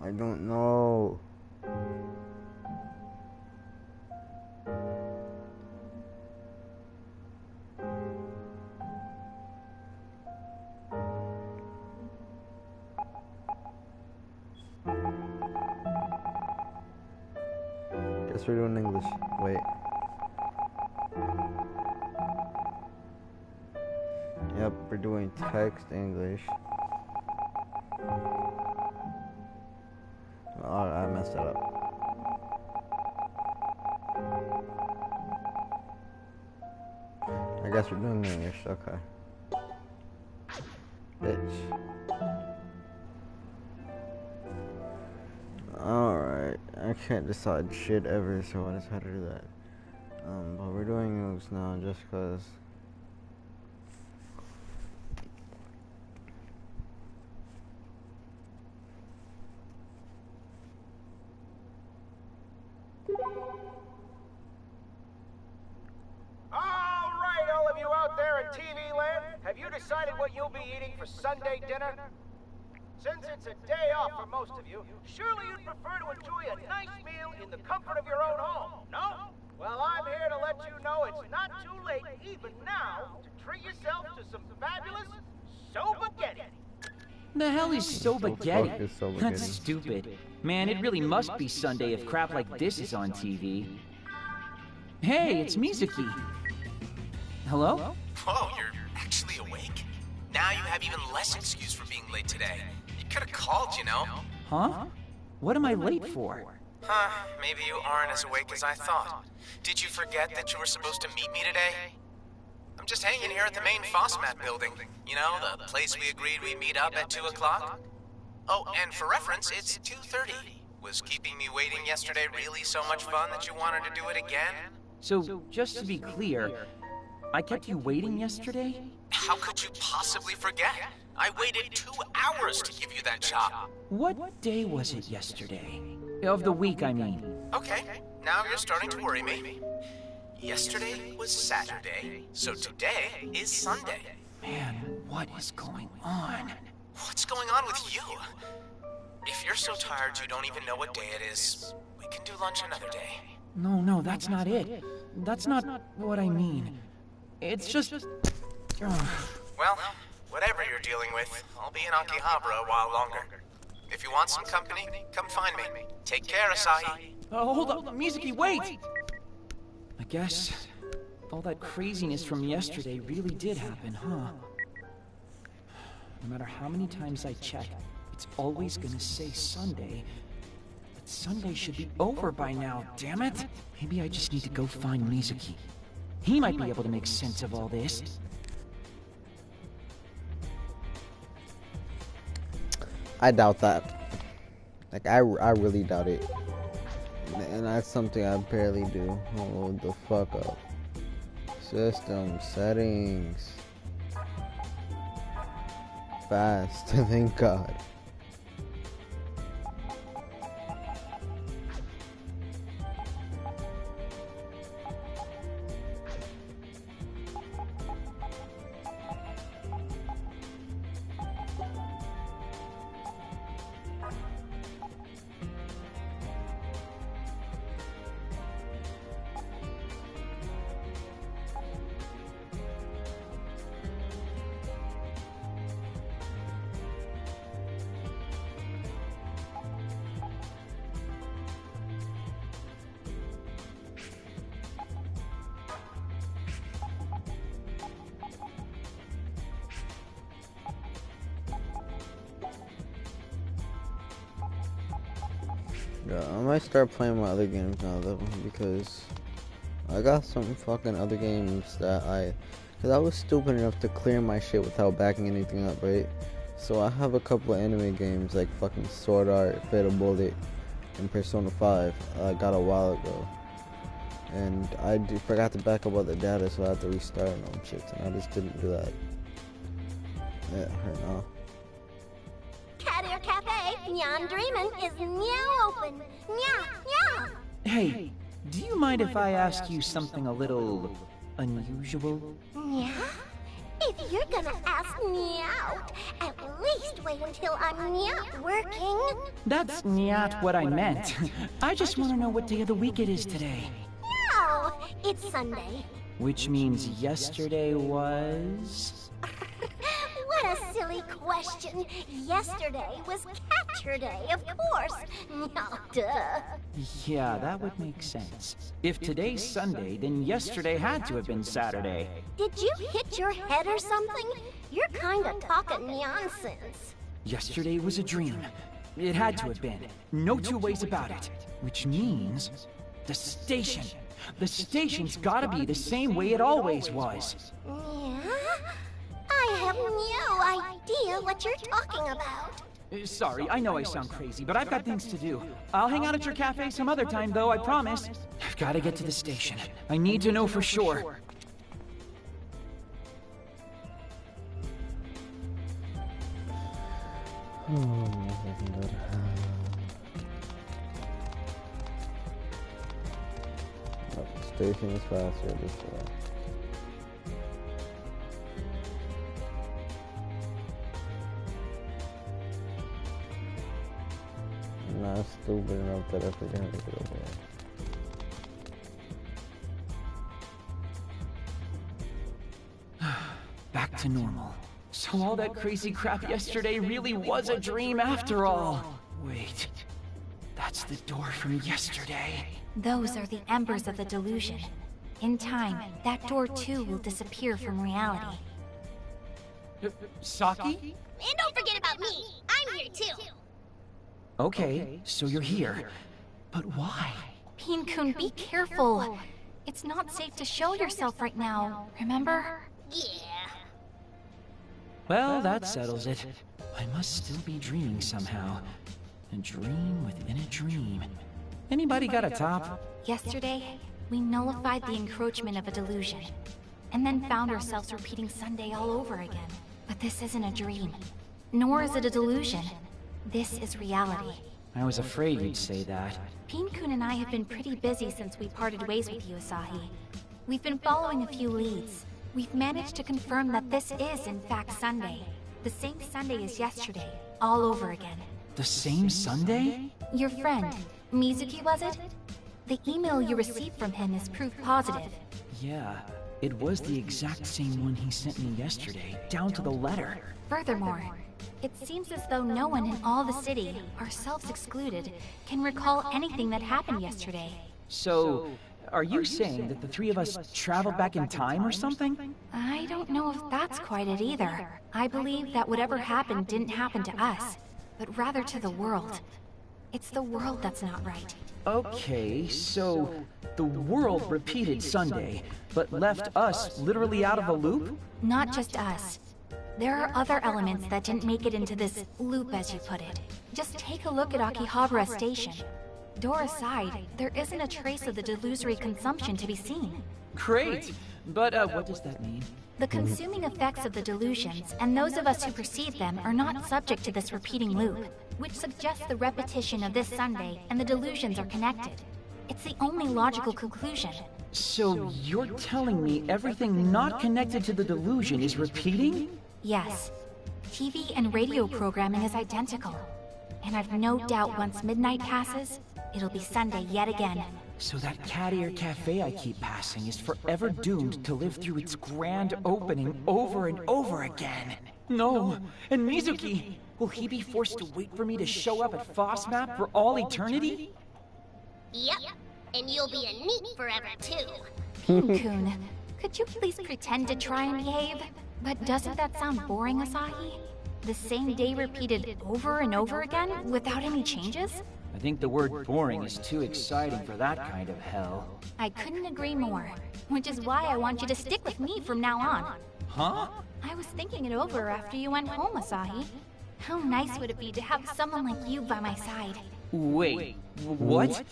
I don't know. Guess we're doing English. Wait. Yep, we're doing text English. Oh, I messed that up. I guess we're doing English, okay. Bitch. Alright, I can't decide shit ever, so I just had to do that. But we're doing English now just cause. Sunday dinner? Since it's a day off for most of you, surely you'd prefer to enjoy a nice meal in the comfort of your own home, no? Well, I'm here to let you know it's not too late, even now, to treat yourself to some fabulous spaghetti. The hell is spaghetti? That's stupid. Man, it really must be Sunday if crap like this is on TV. Hey, it's Mizuki. Hello? Whoa, you're actually awake? Now you have even less excuse for being late today. You could have called, you know. Huh? What am I late for? Huh, maybe you aren't as awake as I thought. Did you forget that you were supposed to meet me today? I'm just hanging here at the main FOSMAT building. You know, the place we agreed we'd meet up at 2 o'clock? Oh, and for reference, it's 2:30. Was keeping me waiting yesterday really so much fun that you wanted to do it again? So, just to be clear, I kept you waiting yesterday? How could you possibly forget? I waited 2 hours to give you that job. What day was it yesterday? Of the week, I mean. Okay, now you're starting to worry me. Yesterday was Saturday, so today is Sunday. Man, what is going on? What's going on with you? If you're so tired you don't even know what day it is, we can do lunch another day. No, that's not it. That's not what I mean. It's just... Well, whatever you're dealing with, I'll be in Akihabara a while longer. If you want some company, come find me. Take care, Asahi. Hold up, Mizuki, wait! I guess all that craziness from yesterday really did happen, huh? No matter how many times I check, it's always gonna say Sunday. But Sunday should be over by now, damn it! Maybe I just need to go find Mizuki. He might be able to make sense of all this. I doubt that. Like, I really doubt it. And that's something I barely do. Hold the fuck up. System settings. Fast, thank God. Yeah, I might start playing my other games now though, because I got some fucking other games that cause I was stupid enough to clear my shit without backing anything up, right? So I have a couple of anime games like fucking Sword Art, Fatal Bullet, and Persona 5 I got a while ago. And I forgot to back up all the data, so I had to restart and all shit, and I just didn't do that. It hurt now. Cat Cafe, Neon Dreamin' is now open. Nya. Hey, do you mind if I ask you something a little unusual? Yeah? If If you're gonna ask me out, at least wait until I'm not working. That's not what I meant. I just want to know what day of the week it is today. No, it's Sunday. Which means yesterday was... What a silly question. Yesterday was Capture Day, of course. No, duh. Yeah, that would make sense. If today's Sunday, then yesterday had to have been Saturday. Did you hit your head or something? You're kinda talking nonsense. Yesterday was a dream. It had to have been. No two ways about it. Which means... the station. The station's gotta be the same way it always was. Yeah? I have no idea what you're talking about. Sorry, I know I sound crazy, but I've got things to do. I'll hang out at your cafe some other time, though, I promise. I've gotta get to the station. I need to know for sure. Station is faster this way. I'm not stupid enough that I forget how to get over there. Back to normal. So all that crazy crap yesterday really was a dream after all. Wait, that's the door from yesterday. Those are the embers of the delusion. In time, that door too will disappear from reality. Saki? And don't forget about me. I'm here too. Okay, so you're here. But why? Pin-kun, be careful. It's not safe to show yourself right now, remember? Yeah. Well, that settles it. I must still be dreaming somehow. A dream within a dream. Anybody got a top? Yesterday, we nullified the encroachment of a delusion, and then found ourselves repeating Sunday all over again. But this isn't a dream, nor is it a delusion. This is reality. I was afraid you'd say that. Pin-kun and I have been pretty busy since we parted ways with you, Asahi. We've been following a few leads. We've managed to confirm that this is, in fact, Sunday. The same Sunday as yesterday, all over again. The same Sunday? Your friend, Mizuki, was it? The email you received from him is proof positive. Yeah, it was the exact same one he sent me yesterday, down to the letter. Furthermore, it seems as though no one in all the city, ourselves excluded, can recall anything that happened yesterday. So, are you saying that the three of us traveled back in time or something? I don't know if that's quite it either. I believe that whatever happened didn't happen to us, but rather to the world. It's the world that's not right. Okay, so the world repeated Sunday, but left us literally out of the loop? Not just us. There are other elements that didn't make it into this loop, as you put it. Just take a look at Akihabara Station. Door aside, there isn't a trace of the delusory consumption to be seen. Great! But, what does that mean? The consuming effects of the delusions, and those of us who perceive them, are not subject to this repeating loop, which suggests the repetition of this Sunday and the delusions are connected. It's the only logical conclusion. So you're telling me everything not connected to the delusion is repeating? Yes. TV and radio programming is identical. And I've no doubt once midnight passes, it'll be Sunday yet again. So that cat ear cafe I keep passing is forever doomed to live through its grand opening over and over again. No! And Mizuki! Will he be forced to wait for me to show up at FOSMAP for all eternity? Yep. And you'll be a neat forever too. Pin-kun, could you please pretend to try and behave? But doesn't that sound boring, Asahi? The same day repeated over and over again without any changes? I think the word boring is too exciting for that kind of hell. I couldn't agree more. Which is why I want you to stick with me from now on. Huh? I was thinking it over after you went home, Asahi. How nice would it be to have someone like you by my side? Wait, what?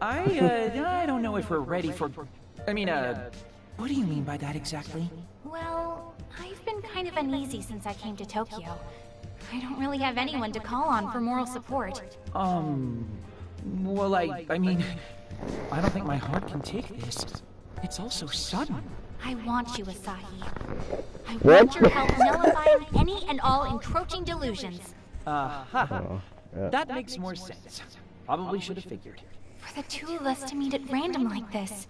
I don't know if we're ready for... I mean, what do you mean by that exactly? Well, I've been kind of uneasy since I came to Tokyo. I don't really have anyone to call on for moral support. Well, I mean, I don't think my heart can take this. It's all so sudden. I want you, Asahi. I want your help nullifying any and all encroaching delusions. Oh, yeah. That makes more sense. Probably should have figured. For the two of us to meet at random like this.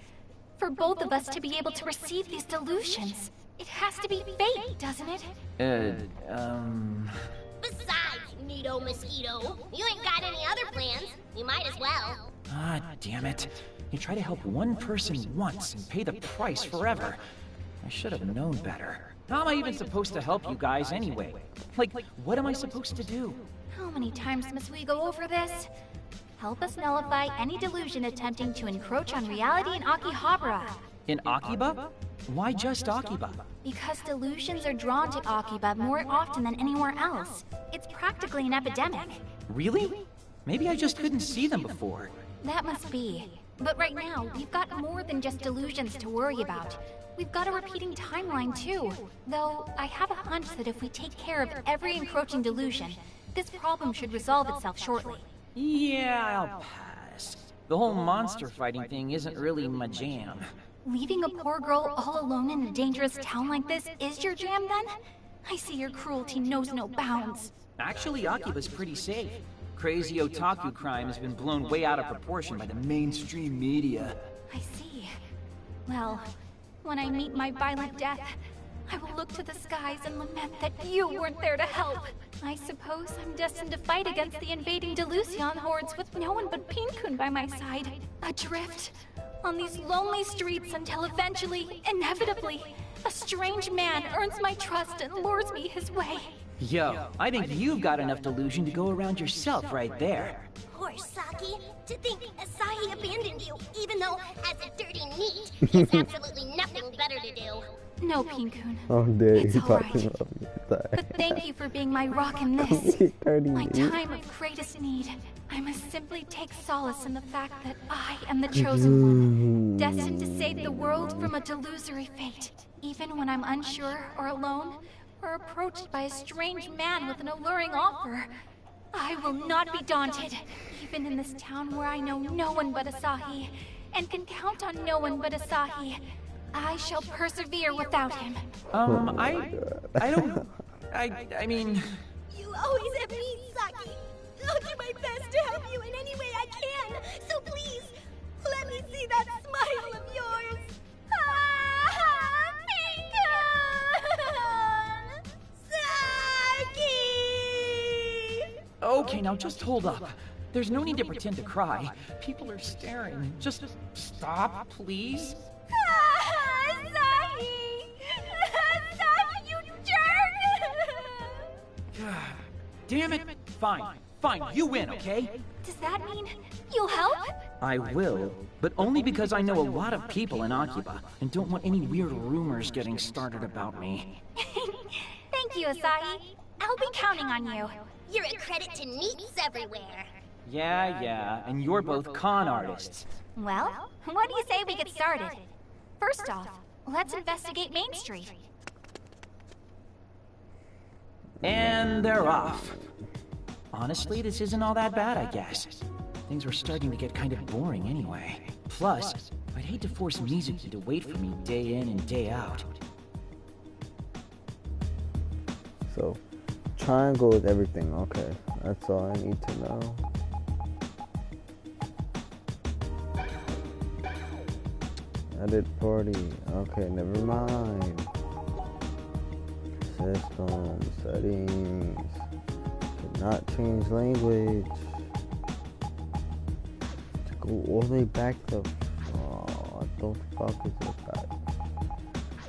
For both of us to be able to receive these delusions. It has to be fate, doesn't it? Besides, Neato Mosquito, you ain't got any other plans. You might as well. Ah, damn it. You try to help one person once and pay the price forever. I should have known better. How am I even supposed to help you guys anyway? Like, what am I supposed to do? How many times must we go over this? Help us nullify any delusion attempting to encroach on reality in Akihabara. In Akiba? Why just Akiba? Because delusions are drawn to Akiba more often than anywhere else. It's practically an epidemic. Really? Maybe I just couldn't see them before. That must be. But right now, we've got more than just delusions to worry about. We've got a repeating timeline too. Though, I have a hunch that if we take care of every encroaching delusion, this problem should resolve itself shortly. Yeah, I'll pass. The whole monster fighting thing isn't really my jam. Leaving a poor girl all alone in a dangerous town like this is your jam then? I see your cruelty knows no bounds. Actually, Akiba's pretty safe. Crazy otaku crime has been blown way out of proportion by the mainstream media. I see. Well, when I meet my violent death, I will look to the skies and lament that you weren't there to help. I suppose I'm destined to fight against the invading Delusion hordes with no one but Pin-kun by my side. Adrift on these lonely streets until eventually, inevitably, a strange man earns my trust and lures me his way. Yo, I think you've got enough delusion to go around yourself right there. Poor Saki. To think Asahi abandoned you, even though, as a dirty neat, he has absolutely nothing better to do. No, Pin-kun. Oh, dare It's you all talking right. about me. Sorry. But thank you for being my rock in this. Dirty My neat. time of greatest need. I must simply take solace in the fact that I am the chosen one, destined to save the world from a delusory fate. Even when I'm unsure or alone, or approached by a strange man with an alluring offer, I will not be daunted, even in this town where I know no one but Asahi, and can count on no one but Asahi. I shall persevere without him. I mean... You always have me, Saki. I'll do my best to help you in any way I can. So please, let me see that smile of yours. Ah, Pin-kun! Saki! Okay, now just hold up. There's no need to pretend to cry. People are staring. Just stop, please. Asahi! Asahi, you jerk! Damn it. Fine, you win, okay? Does that mean you'll help? I will, but only because I know a lot of people in Akiba and don't want any weird rumors getting started about me. Thank you, Asahi. I'll be counting on you. You're a credit to neats everywhere. Yeah, and you're both con artists. Well, what do you say we get started? First off, let's investigate Main Street. And they're off. Honestly, this isn't all that bad, I guess. Things were starting to get kind of boring anyway. Plus, I'd hate to force Mizuki to wait for me day in and day out. So, triangle is everything. Okay, that's all I need to know. Edit party. Okay, never mind. System settings. Cannot change language. To go all the way back to. Oh, what the fuck is that?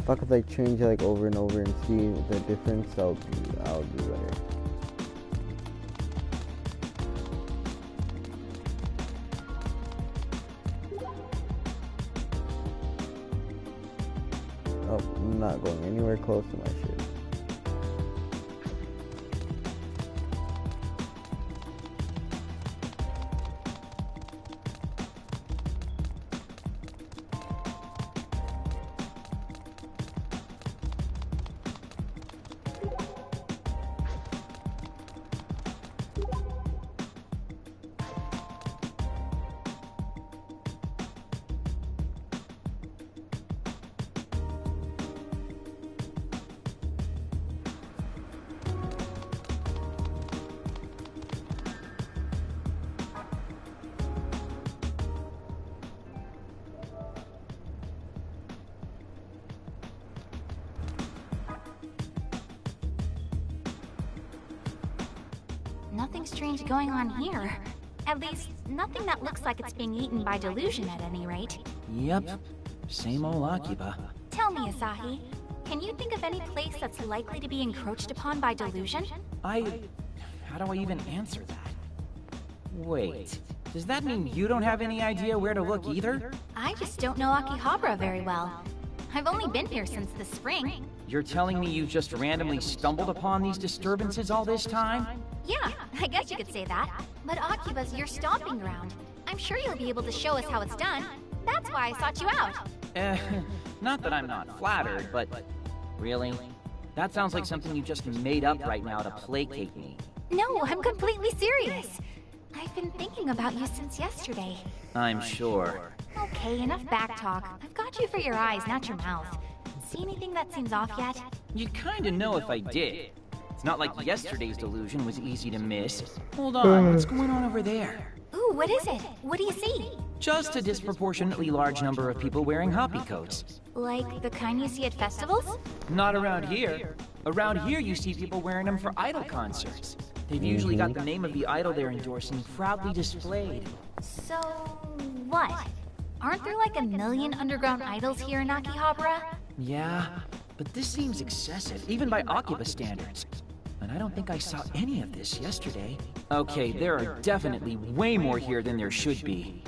Fuck if I change it like over and over and see the difference. I'll do better. Oh, I'm not going anywhere close to my shit. Nothing strange going on here. At least, nothing that looks like it's being eaten by delusion at any rate. Yep. Same old Akiba. Tell me, Asahi, can you think of any place that's likely to be encroached upon by delusion? How do I even answer that? Wait, does that mean you don't have any idea where to look either? I just don't know Akihabara very well. I've only been here since the spring. You're telling me you just randomly stumbled upon these disturbances all this time? Yeah, I guess you could say that. But Akiba's your stomping ground. I'm sure you'll be able to show us how it's done. That's why I sought you out. Not that I'm not flattered, but... Really? That sounds like something you just made up right now to placate me. No, I'm completely serious. I've been thinking about you since yesterday. I'm sure. Okay, enough backtalk. I've got you for your eyes, not your mouth. See anything that seems off yet? You'd kinda know if I did. It's not like yesterday's delusion was easy to miss. Hold on, what's going on over there? Ooh, what is it? What do you see? Just a disproportionately large number of people wearing hoppy coats. Like the kind you see at festivals? Not around here. Around here you see people wearing them for idol concerts. They've usually got the name of the idol they're endorsing proudly displayed. So, what? Aren't there like a million underground idols here in Akihabara? Yeah, but this seems excessive, even by Akiba standards. And I don't think I saw any of this yesterday. Okay, there are definitely way more here than there should be.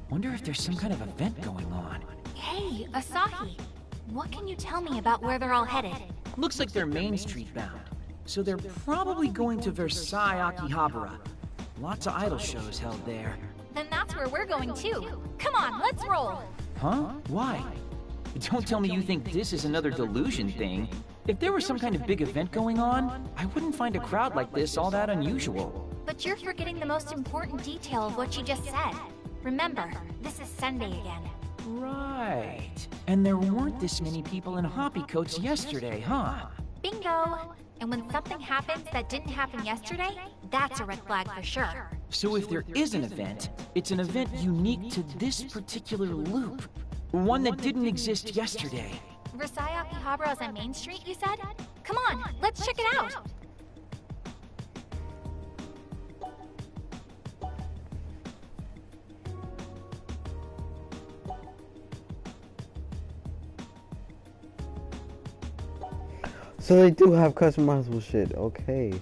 Wonder if there's some kind of event going on. Hey, Asahi, what can you tell me about where they're all headed? Looks like they're Main Street bound. So they're probably going to Versailles, Akihabara. Lots of idol shows held there. Then that's where we're going too. Come on, let's roll! Huh? Why? Don't tell me you think this is another delusion thing. If there was some kind of big event going on, I wouldn't find a crowd like this all that unusual. But you're forgetting the most important detail of what you just said. Remember, this is Sunday again. Right. And there weren't this many people in hoppy coats yesterday, huh? Bingo! And when something happens that didn't happen yesterday, that's a red flag for sure. So if there is an event, it's an event unique to this particular loop. One that didn't exist yesterday. Versailles Akihabara is on Main Street, you said? Come on, let's check it out! So they do have customizable shit, okay.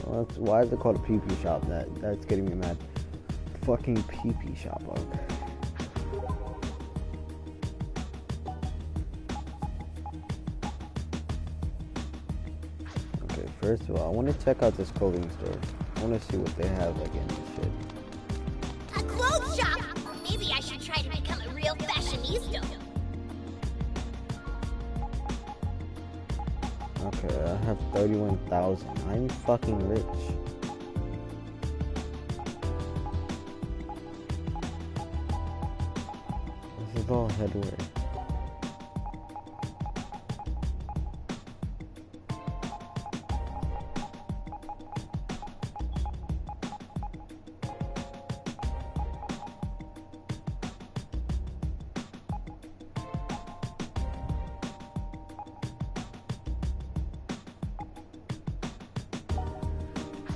Well, why is it called a pee-pee shop? That's getting me mad. Fucking pee-pee shop, okay. First of all, I want to check out this clothing store. I want to see what they have like in this shit. A clothes shop! Maybe I should try to become a real fashionista. Okay, I have 31,000. I'm fucking rich. This is all headwear.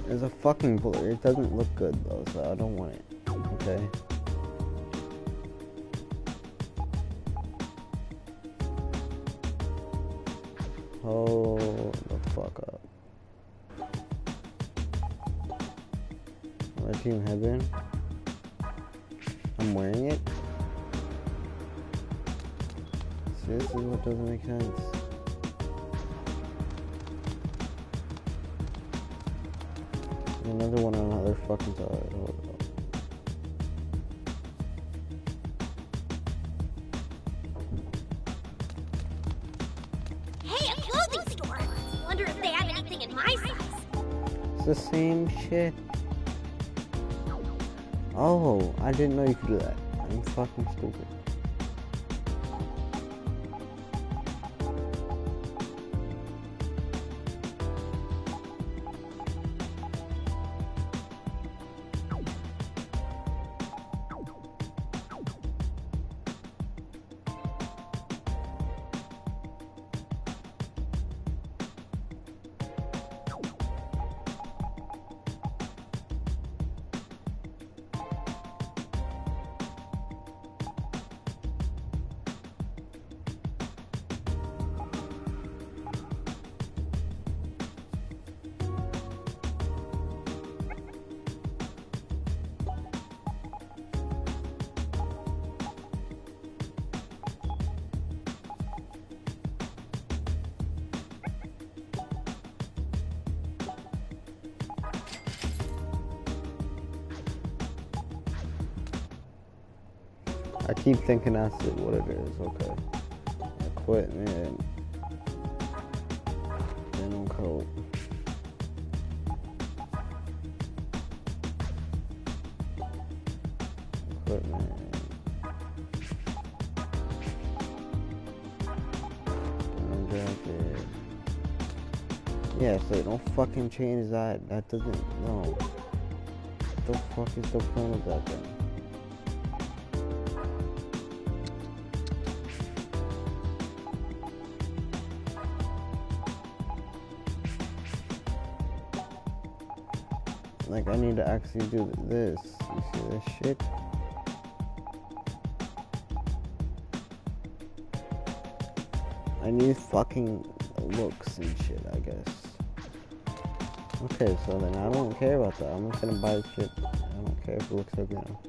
There's a fucking blur. It doesn't look good though, so I don't want it. Okay. Hold the fuck up. Red team headband. I'm wearing it. See, this is what doesn't make sense. Another one on the other fucking side. Hold up. Hey, a clothing store! Wonder if they have anything in my size. It's the same shit. Oh, I didn't know you could do that. I'm fucking stupid. I keep thinking that's what it is. Okay. Equipment. Denim coat. Equipment. Denim jacket. Yeah, so don't fucking change that. That doesn't. No. What the fuck is the point of that then? Like, I need to actually do this. You see this shit? I need fucking looks and shit, I guess. Okay, so then I don't care about that. I'm just gonna buy the shit. I don't care if it looks ugly now.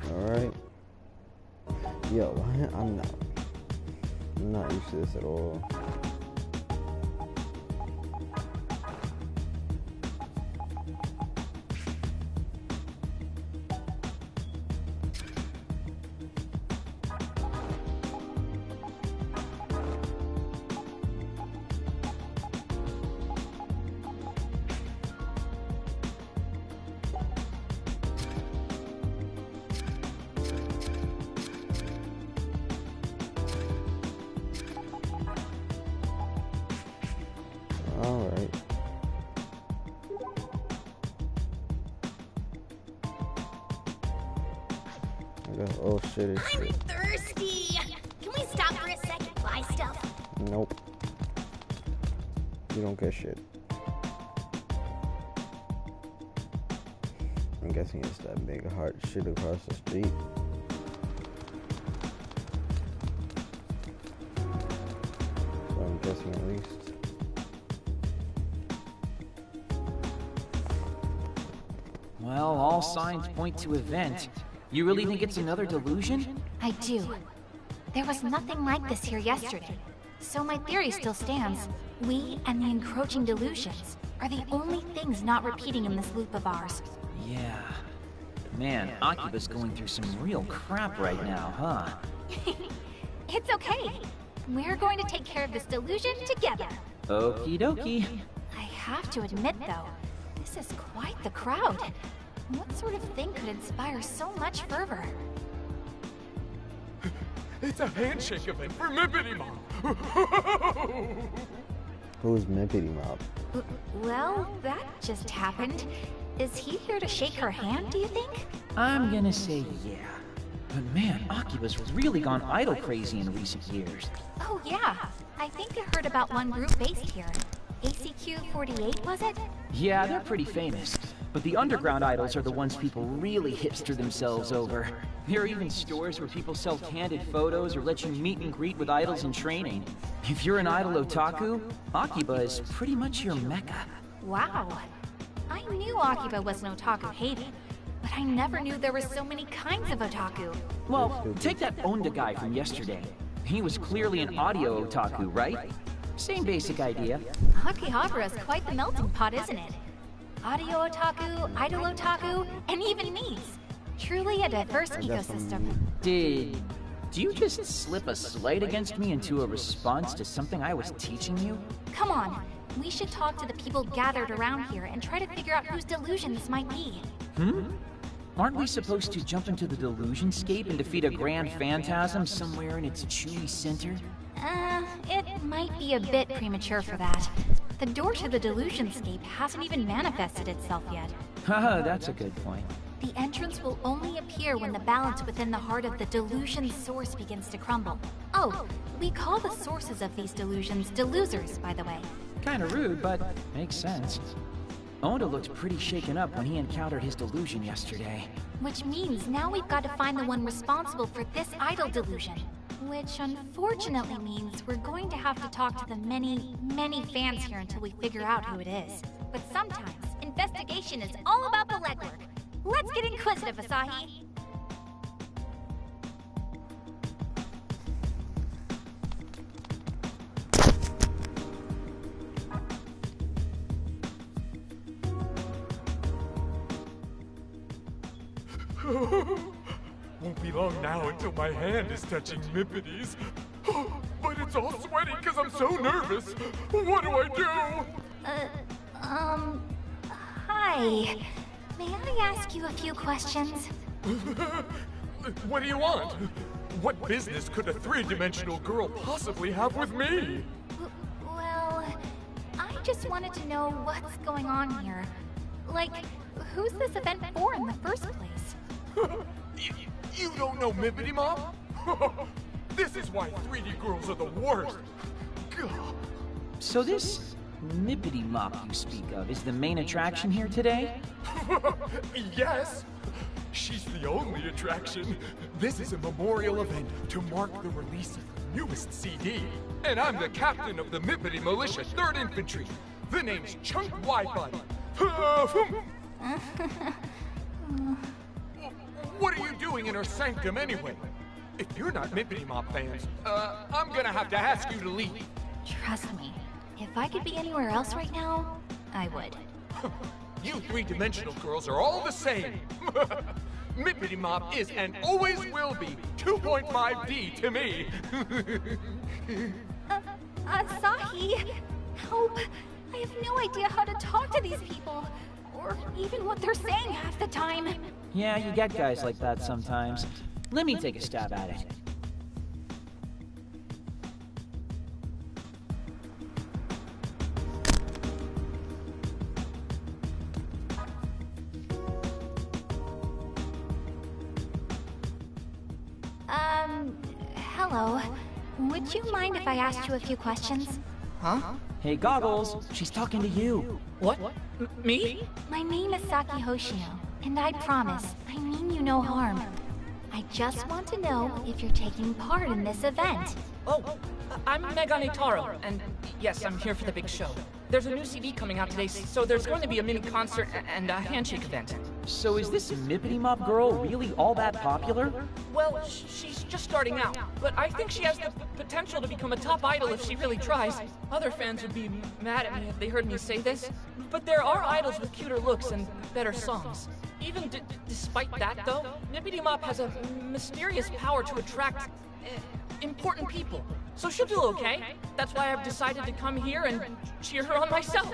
Alright. Yo, I'm not used to this at all. Alright. Oh shit, it's I'm shit. thirsty. Can we stop for a second and buy stuff? Nope. You don't get shit. I'm guessing it's that big heart shit across the street. So I'm guessing at least. Well, all signs point to event. You really think it's another delusion? I do. There was nothing like this here yesterday. So my theory still stands. We and the encroaching delusions are the only things not repeating in this loop of ours. Yeah. Man, Akiba'S going through some real crap right now, huh? It's okay. We're going to take care of this delusion together. Okie dokie. I have to admit, though, this is quite the crowd. What sort of thing could inspire so much fervor? It's a handshake event for Mippity Mom. Who's Mippity Mob? Well, that just happened. Is he here to shake her hand, do you think? I'm gonna say yeah. But man, Akiba'S really gone idol crazy in recent years. Oh yeah, I think I heard about one group based here. ACQ-48, was it? Yeah, they're pretty famous. But the underground idols are the ones people really hipster themselves over. There are even stores where people sell candid photos or let you meet and greet with idols in training. If you're an idol otaku, Akiba is pretty much your mecca. Wow. I knew Akiba was an otaku haven, but I never knew there were so many kinds of otaku. Well, take that Onda guy from yesterday. He was clearly an audio otaku, right? Same basic idea. Akihabara is quite the melting pot, isn't it? Audio otaku, idol otaku, and even me's. Truly a diverse ecosystem. Do you just slip a slight against me into a response to something I was teaching you? Come on, we should talk to the people gathered around here and try to figure out whose delusion this might be. Aren't we supposed to jump into the delusionscape and defeat a grand phantasm somewhere in its chewy center? It might be a bit premature for that. The door to the delusionscape hasn't even manifested itself yet. Haha, that's a good point. The entrance will only appear when the balance within the heart of the delusion source begins to crumble. Oh, we call the sources of these delusions delusers, by the way. Kinda rude, but makes sense. Onda looked pretty shaken up when he encountered his delusion yesterday. Which means now we've got to find the one responsible for this idol delusion. Which unfortunately means we're going to have to talk to the many, many fans here until we figure out who it is. But sometimes, investigation is all about the legwork. Let's get inquisitive, Asahi. Won't be long now until my hand is touching Mippity's. But it's all sweaty because I'm so nervous. What do I do? Hi. May I ask you a few questions? What do you want? What business could a three-dimensional girl possibly have with me? Well, I just wanted to know what's going on here. Like, who's this event for in the first place? You don't know Mippity Mop? This is why 3D girls are the worst. God. So this Mippity Mop you speak of is the main attraction here today? Yes. She's the only attraction. This is a memorial event to mark the release of the newest CD. And I'm the captain of the Mippity Militia 3rd Infantry. The name's Chunk Widebody. What are you doing in her sanctum anyway? If you're not Mippity Mop fans, I'm gonna have to ask you to leave. Trust me, if I could be anywhere else right now, I would. You three-dimensional girls are all the same. Mippity Mop is and always will be 2.5D to me. Asahi, help! I have no idea how to talk to these people, or even what they're saying half the time. Yeah, you get guys like that sometimes. Let me take a stab at it. Hello. Would you mind if I asked you a few questions? Huh? Hey, Goggles, she's talking to you. What? Me? My name is Saki Hoshino, and I promise, I mean you no harm. I just want to know if you're taking part in this event. Oh, I'm Megane Taro, and yes, I'm here for the big show. There's a new CD coming out today, so there's going to be a mini concert and a handshake event. So is this Mippity Mop girl really all that popular? Well, she's just starting out, but I think she has the potential to become a top idol if she really tries. Other fans would be mad at me if they heard me say this, but there are idols with cuter looks and better songs. Even despite that, though, Mippity Mop has a mysterious power to attract important people. So she'll do okay. That's why I've decided to come here and cheer her on myself.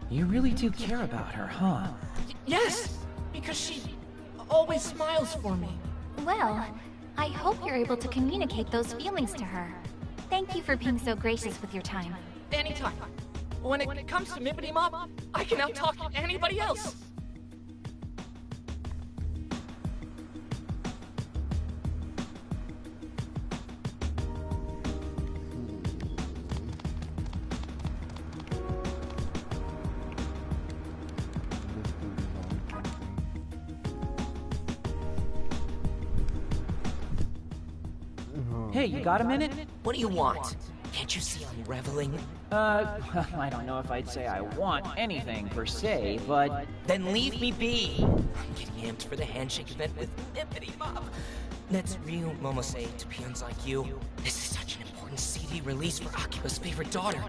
You really do care about her, huh? Yes, because she always smiles for me. Well, I hope you're able to communicate those feelings to her. Thank you for being so gracious with your time. Anytime. When it comes to Mippity Mop, I can outtalk anybody else. Hey, you got a minute? What do you want? Can't you see I'm reveling? I don't know if I'd say I want anything per se, but... Then leave me be! I'm getting amped for the handshake event with Mippity Mop. That's real Momose to peons like you. This is such an important CD release for Akiba'S favorite daughter.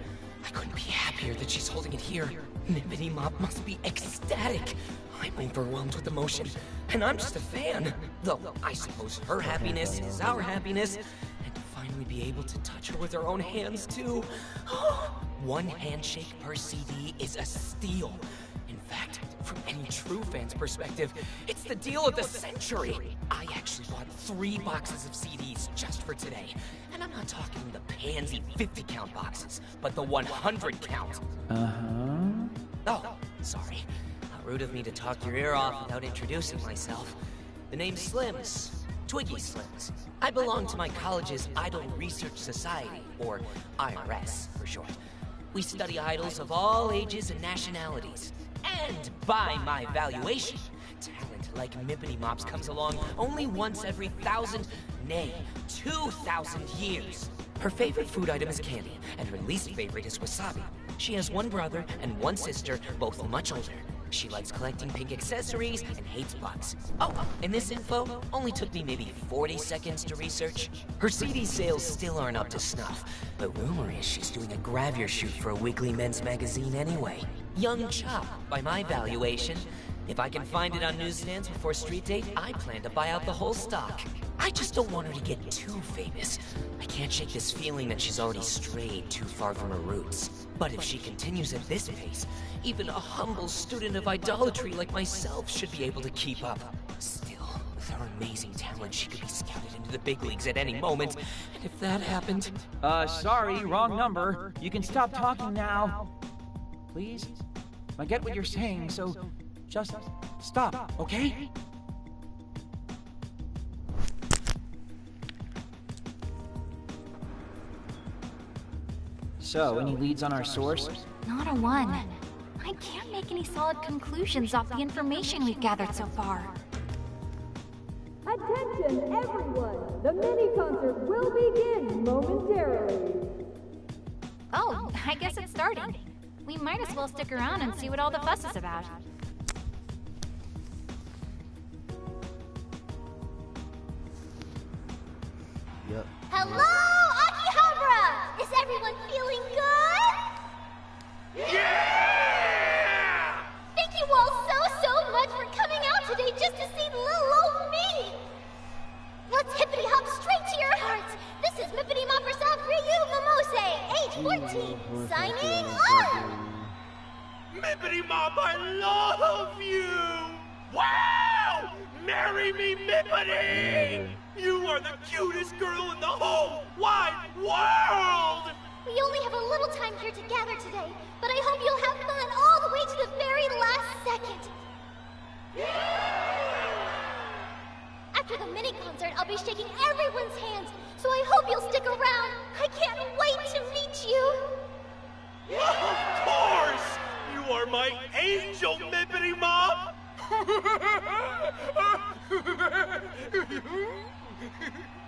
I couldn't be happier that she's holding it here. Mippity Mop must be ecstatic. I'm overwhelmed with emotion, and I'm just a fan. Though, I suppose her happiness is our happiness, and to finally be able to touch her with our own hands, too. One handshake per CD is a steal. In fact, from any true fan's perspective, it's the deal of the century. I actually bought 3 boxes of CDs just for today. And I'm not talking the pansy 50-count boxes, but the 100-count. Oh, sorry. How rude of me to talk your ear off without introducing myself. The name's Slims. Twiggy Slims. I belong to my college's Idol Research Society, or IRS for short. We study idols of all ages and nationalities. And by my valuation, talent like Mippity Mops comes along only once every 1,000, nay, 2,000 years. Her favorite food item is candy, and her least favorite is wasabi. She has one brother and one sister, both much older. She likes collecting pink accessories and hates bugs. Oh, and this info only took me maybe 40 seconds to research. Her CD sales still aren't up to snuff, but rumor is she's doing a gravure shoot for a weekly men's magazine anyway. Young chop, by my valuation. If I can find it on newsstands before Street Date, I plan to buy out the whole stock. I just don't want her to get too famous. I can't shake this feeling that she's already strayed too far from her roots. But if she continues at this pace, even a humble student of idolatry like myself should be able to keep up. Still, with her amazing talent, she could be scouted into the big leagues at any moment. And if that happened... Sorry, wrong number. You can stop talking now. Please? I get what you're saying, so just stop, okay? So, any leads on our source? Not a one. I can't make any solid conclusions off the information we've gathered so far. Attention, everyone! The mini-concert will begin momentarily. Oh, I guess it's starting. We might as well stick around and see what all the fuss is about. Yep. Hello, Akihabara! Is everyone feeling good? Yeah! Thank you all so much for coming out today just to see little old me! Let's hippity hop straight to your hearts! This is Mippity Mopper South Ryu Momose, age 14, signing off! Mippity Mop, I love you! Wow! Marry me, Mippity! You are the cutest girl in the whole wide world! We only have a little time here to gather today, but I hope you'll have fun all the way to the very last second. After the mini-concert, I'll be shaking everyone's hands, so I hope you'll stick around. I can't wait to meet you! Of course! You are my angel, Mippity Mop!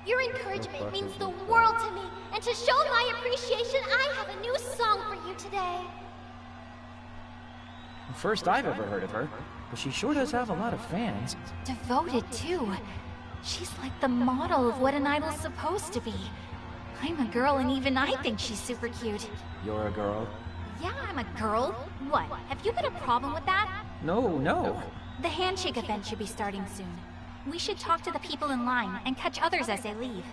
Your encouragement means the world to me, and to show my appreciation, I have a new song for you today. First I've ever heard of her, but she sure does have a lot of fans. Devoted, too. She's like the model of what an idol's supposed to be. I'm a girl, and even I think she's super cute. You're a girl? Yeah, I'm a girl. What, have you got a problem with that? No. The handshake event should be starting soon. We should talk to the people in line and catch others as they leave.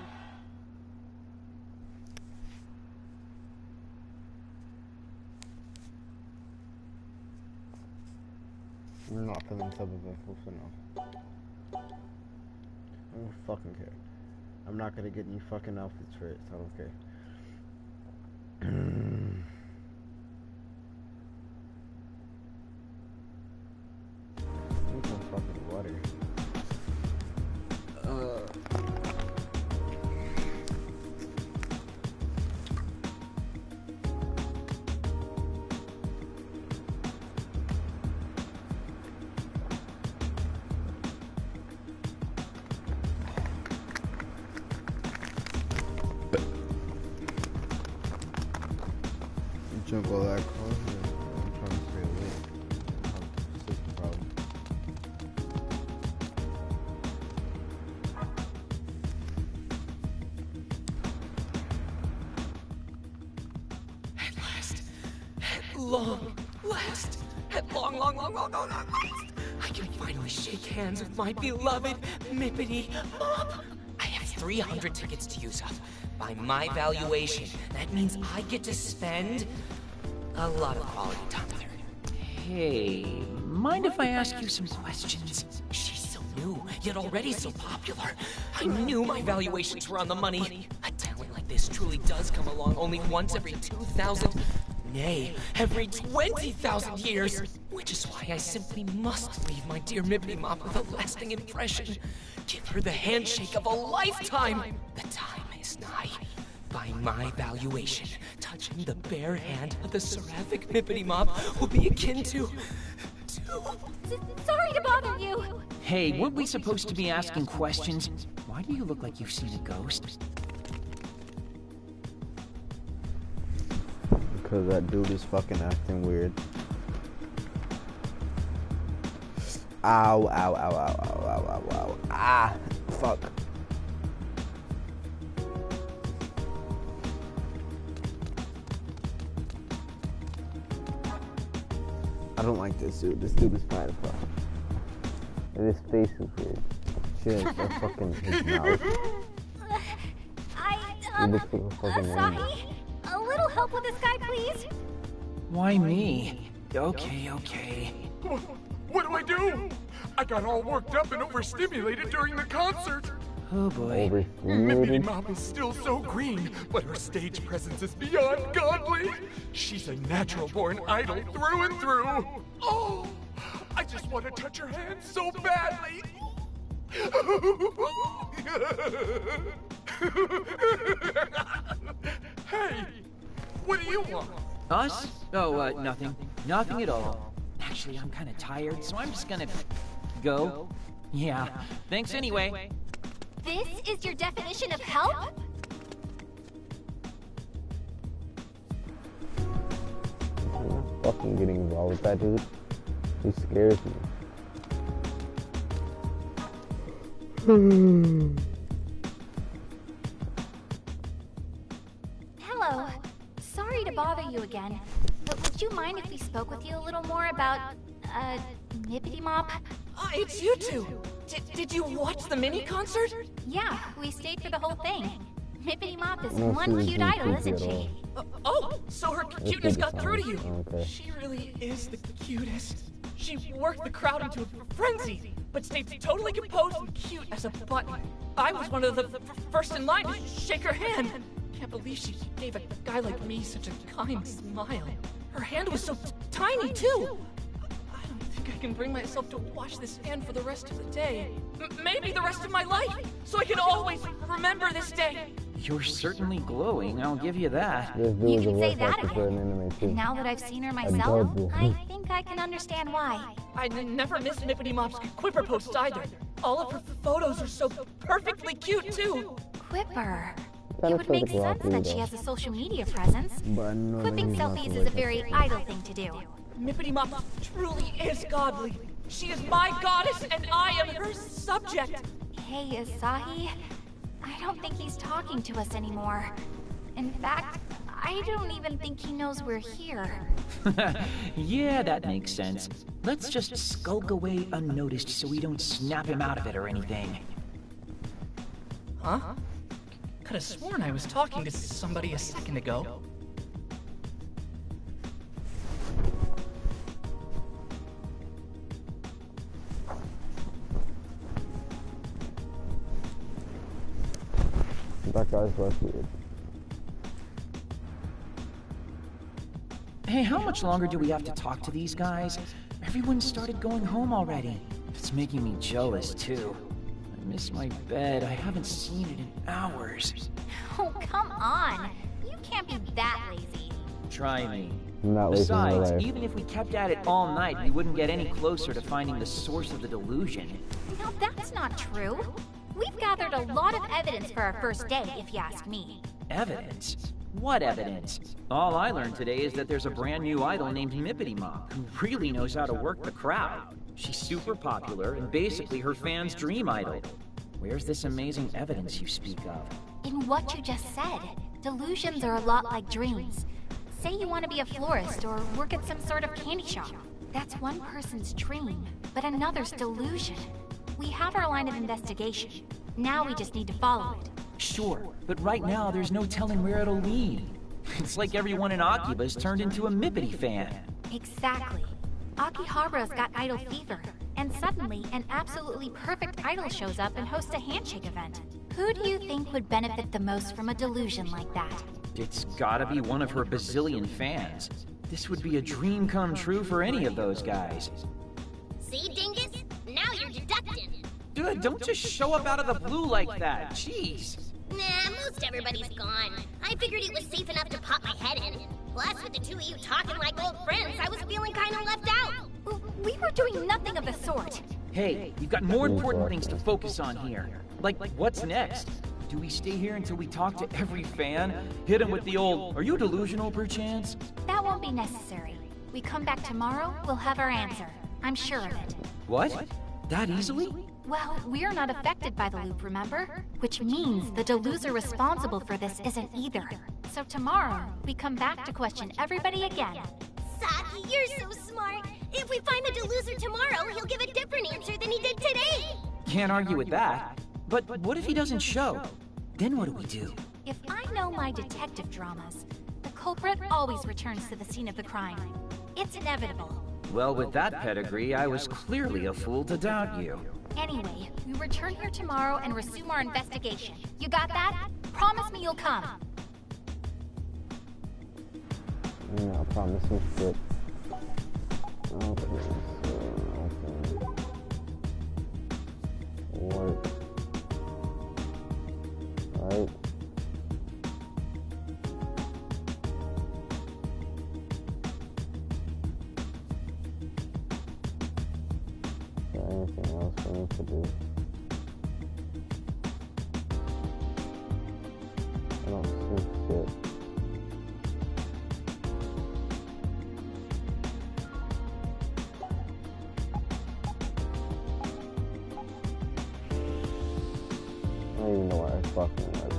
We're not filming sub-eventful for now. I don't fucking care. I'm not gonna get any fucking outfits for it, so I don't care. I need some fucking water. Jump all that close. I'm trying to stay awake. Sleep problem. At last. At long last. At long last. I can finally shake hands with my beloved Mippity Mop. I have 300 tickets to use up. By my valuation, that means I get to spend a lot of quality time with her. Hey, mind if I ask you some questions? She's so new, yet already so popular. I knew my valuations were on the money. A talent like this truly does come along only once every 2,000, nay, every 20,000 years. Which is why I simply must leave my dear Mippity Mop with a lasting impression. Give her the handshake of a lifetime. The time is nigh. By my valuation, touching the bare hand of the seraphic Mippity Mop will be akin to Sorry to bother you. Hey, weren't we supposed to be asking questions? Why do you look like you've seen a ghost? Because that dude is fucking acting weird. Ow, ow, ow, ow, ow, ow, ow, ow. Ah, fuck. I don't like this dude. This dude is kind of fun. And his face is weird. Shit, that's fucking his mouth. He looks like a fucking animal. Asahi? A little help with this guy, please? Why me? Okay, okay. What do I do? I got all worked up and overstimulated during the concert. Oh boy. Mippity Mop is still so green, but her stage presence is beyond godly. She's a natural-born idol through and through. Oh, I just want to touch her hand so badly. Hey, what do you want? Us? Oh, nothing. Nothing at all. Actually, I'm kind of tired, so I'm just gonna go. Yeah. Thanks anyway. This is your definition of help? I'm not fucking getting involved with that dude. He scares me. Hello. Sorry to bother you again, but would you mind if we spoke with you a little more about, Mippity Mop? It's you two! Did you watch the mini-concert? Yeah, we stayed for the whole thing. Mippity Mop is one cute idol, isn't she? Oh, so her cuteness got through to you. Okay. She really is the cutest. She worked the crowd into a frenzy, but stayed totally composed and cute as a button. I was one of the first in line to shake her hand. Can't believe she gave a guy like me such a kind smile. Her hand was so tiny, too. I don't think I can bring myself to wash this hand for the rest of the day. Maybe the rest of my life, so I can always remember this day. You're certainly glowing, I'll give you that. This dude You is can a say worse that actor for an again. anime too. Now that I've seen her myself, double. I think I can understand why. I never missed Mippity Mop's Quipper posts either. All of her photos are so perfectly cute, too. Quipper. Kinda It would make feels like sense that Rocky, she though. has a social media presence. But I know that Quipping he's not selfies the is a way very to- idle thing to do. Mippity Mop truly is godly. She is my goddess, and I am her subject. Hey, Asahi. I don't think he's talking to us anymore. In fact, I don't even think he knows we're here. Yeah, that makes sense. Let's just skulk away unnoticed so we don't snap him out of it or anything. Huh? Could have sworn I was talking to somebody a second ago. That guy's less weird. Hey, how much longer do we have to talk to these guys? Everyone started going home already. It's making me jealous, too. I miss my bed. I haven't seen it in hours. Oh, come on. You can't be that lazy. Try me. I'm not lazy in real Besides, life. even if we kept at it all night, we wouldn't get any closer to finding the source of the delusion. Now, that's not true. We've gathered a lot of evidence for our first day, if you ask me. Evidence? What evidence? All I learned today is that there's a brand new idol named Mippity Mop who really knows how to work the crowd. She's super popular and basically her fans' dream idol. Where's this amazing evidence you speak of? In what you just said, delusions are a lot like dreams. Say you want to be a florist or work at some sort of candy shop. That's one person's dream, but another's delusion. We have our line of investigation. Now we just need to follow it. Sure, but right now there's no telling where it'll lead. It's like everyone in Akiba'S turned into a Mippity fan. Exactly. Akihabara's got idol fever, and suddenly an absolutely perfect idol shows up and hosts a handshake event. Who do you think would benefit the most from a delusion like that? It's gotta be one of her bazillion fans. This would be a dream come true for any of those guys. See, Dingus? Now you're deducting. Dude, don't just show up out of the blue like that. Jeez. Nah, most everybody's gone. I figured it was safe enough to pop my head in. Plus, with the two of you talking like old friends, I was feeling kinda left out. We were doing nothing of the sort. Hey, we've got more important things to focus on here. Like, what's next? Do we stay here until we talk to every fan? Hit him with the old, "Are you delusional, perchance?" That won't be necessary. We come back tomorrow, we'll have our answer. I'm sure of it. What? That easily? Well, we're not affected by the loop, remember? Which means the Deluser responsible for this isn't either. So tomorrow, we come back to question everybody again. Saki, you're so smart. If we find the Deluser tomorrow, he'll give a different answer than he did today. Can't argue with that. But what if he doesn't show? Then what do we do? If I know my detective dramas, the culprit always returns to the scene of the crime. It's inevitable. Well, with that pedigree, I was clearly a fool to doubt you. Anyway, we return here tomorrow and resume our investigation. You got that? Promise me you'll come. Yeah, I promise you shit. Okay. Work. Right. Is there anything else for me to do? I don't see shit. I don't even know why I fucking like to.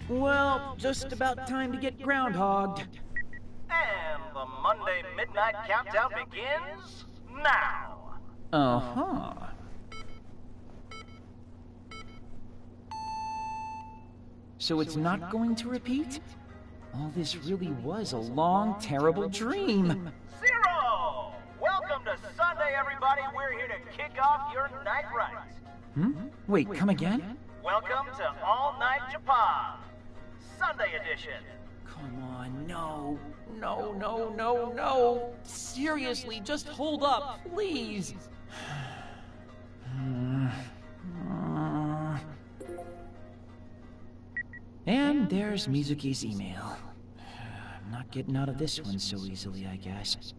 Well, just about time to get groundhogged. And the Monday Midnight Countdown begins now. Uh-huh. So it's not going to repeat? All this really was a long, terrible dream. Zero! Welcome to Sunday, everybody. We're here to kick off your night right. Wait, come again? Welcome to All Night Japan, Sunday edition. Come on, no. No, no, no, no. Seriously, just hold up, please. And there's Mizuki's email. I'm not getting out of this one so easily, I guess.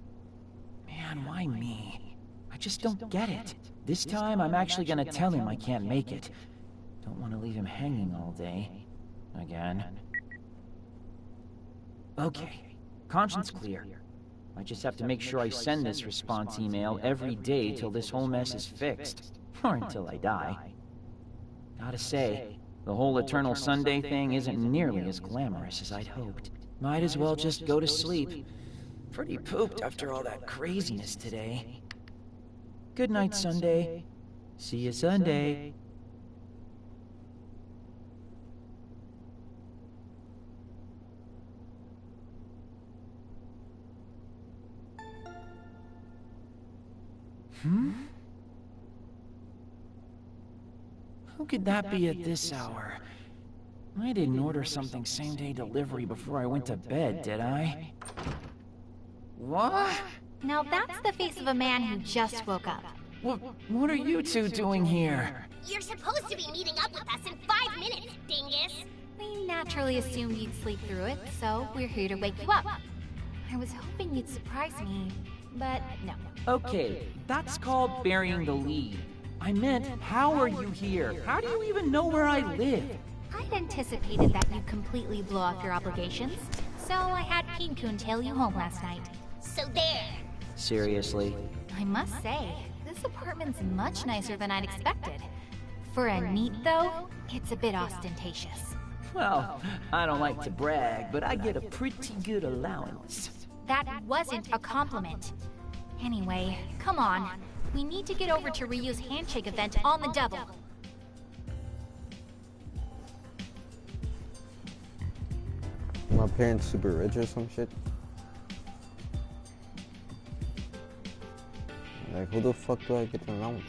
Man, why me? I just don't get it. This time, I'm actually gonna tell him I can't make it. Don't want to leave him hanging all day. Again. Okay, conscience clear. I just have to make sure I send this response email every day till this whole mess is fixed. Or until I die. Gotta say, the whole Eternal Sunday thing isn't nearly as glamorous as I'd hoped. Might as well just go to sleep. Pretty pooped after all that craziness today. Good night, Sunday. See you Sunday. Who could that be at this hour? I didn't order something same-day delivery before I went to bed, did I? What? Now that's the face of a man who just woke up. What are you two doing here? You're supposed to be meeting up with us in 5 minutes, dingus. We naturally assumed you'd sleep through it, so we're here to wake you up. I was hoping you'd surprise me, but no. Okay, that's called burying the lead. I meant, how are you here? How do you even know where I live? I'd anticipated that you'd completely blow off your obligations, so I had Pin-kun tail you home last night. So there. Seriously? I must say, this apartment's much nicer than I'd expected. For a neat, though, it's a bit ostentatious. Well, I don't like to brag, but I get a pretty good allowance. That wasn't a compliment. Anyway, come on. We need to get over to Ryu's handshake event on the double. My parents super rich or some shit. Like, who the fuck do I get to announce?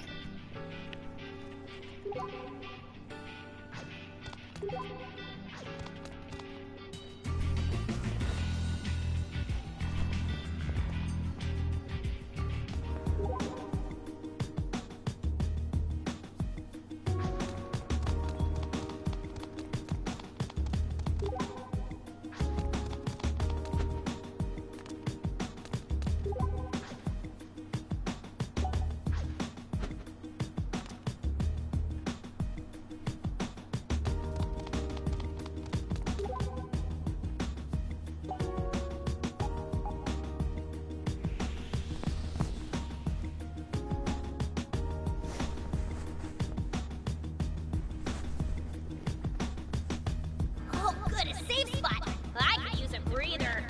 Oh, good, a safe spot. I could use a breather.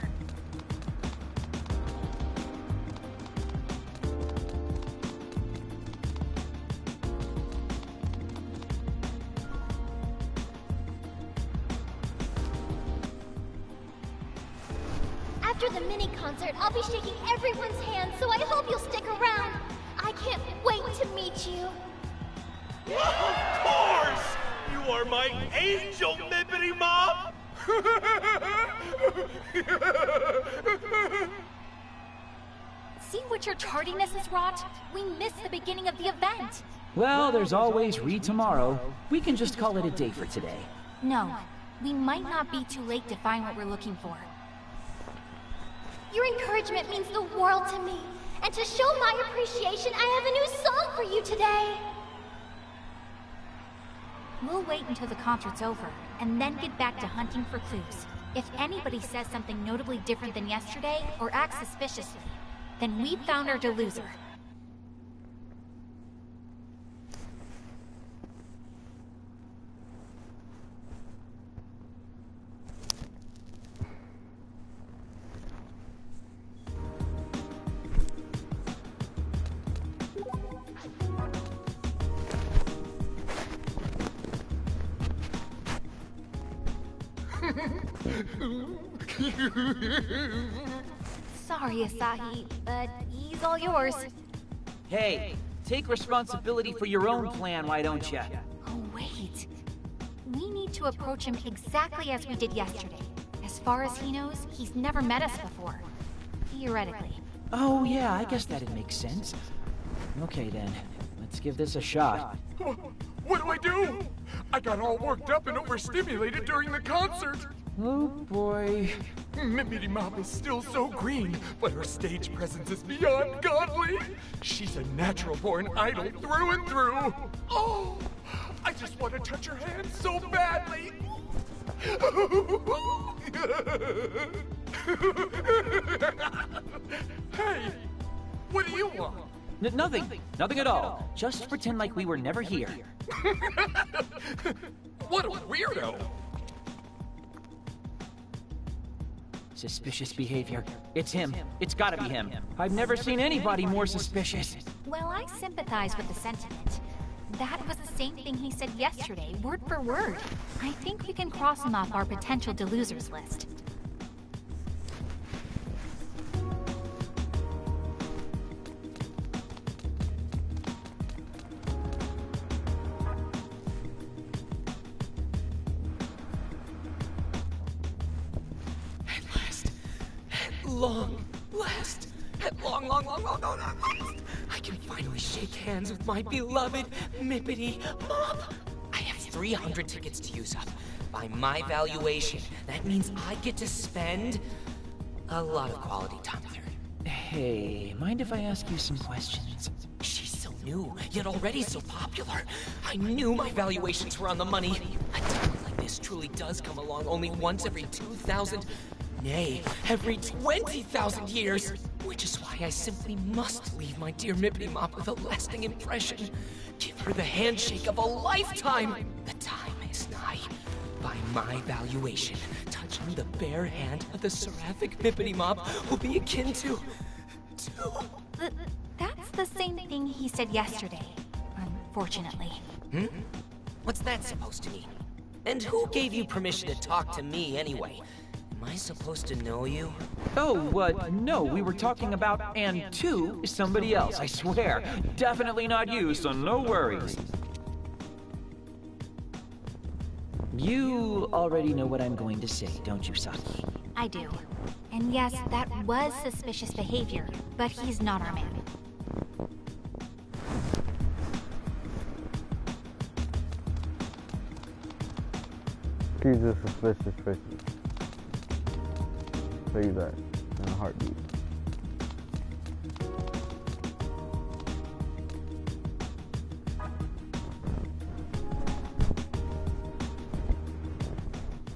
After the mini concert, I'll be shaking everyone's hand, so I hope you'll stick around. I can't wait to meet you. Of course! You are my angel, Mippity Mop! See what your tardiness has wrought? We missed the beginning of the event. Well, there's always tomorrow. We can just call it a day for today. No, we might not be too late to find what we're looking for. Your encouragement means the world to me. And to show my appreciation, I have a new song for you today. We'll wait until the concert's over, and then get back to hunting for clues. If anybody says something notably different than yesterday, or acts suspiciously, then we've found our deluser. Sorry, Asahi, but he's all yours. Hey, take responsibility for your own plan, why don't ya? Oh, wait. We need to approach him exactly as we did yesterday. As far as he knows, he's never met us before. Theoretically. Oh yeah, I guess that'd make sense. Okay then, let's give this a shot. What do I do? I got all worked up and overstimulated during the concert. Oh boy. Mippity Mop is still so green, but her stage presence is beyond godly. She's a natural-born idol through and through. Oh, I just want to touch her hand so badly. Hey, what do you want? Nothing at all. Just pretend like we were never here. What a weirdo. Suspicious behavior. It's him. It's gotta be him. I've never seen anybody more suspicious. Well, I sympathize with the sentiment. That was the same thing he said yesterday, word for word. I think we can cross him off our potential delosers list. Long last, I can finally shake hands with my beloved Mippity Mop. I have 300 tickets to use up. By my valuation, that means I get to spend a lot of quality time with her. Hey, mind if I ask you some questions? She's so new, yet already so popular. I knew my valuations were on the money. A talent like this truly does come along only once every 2,000, nay, every 20,000 years. Which is why I simply must leave my dear Mippity Mop with a lasting impression. Give her the handshake of a lifetime. The time is nigh. By my valuation, touching the bare hand of the seraphic Mippity Mop will be akin to... That's the same thing he said yesterday, unfortunately. What's that supposed to mean? And who gave you permission to talk to me anyway? Am I supposed to know you? Oh, no, we were talking about and to somebody else, I swear. Definitely not you, so no worries. You already know what I'm going to say, don't you, Saki? I do. And yes, that was suspicious behavior, but he's not our man. He's a suspicious person. Tell you that in a heartbeat.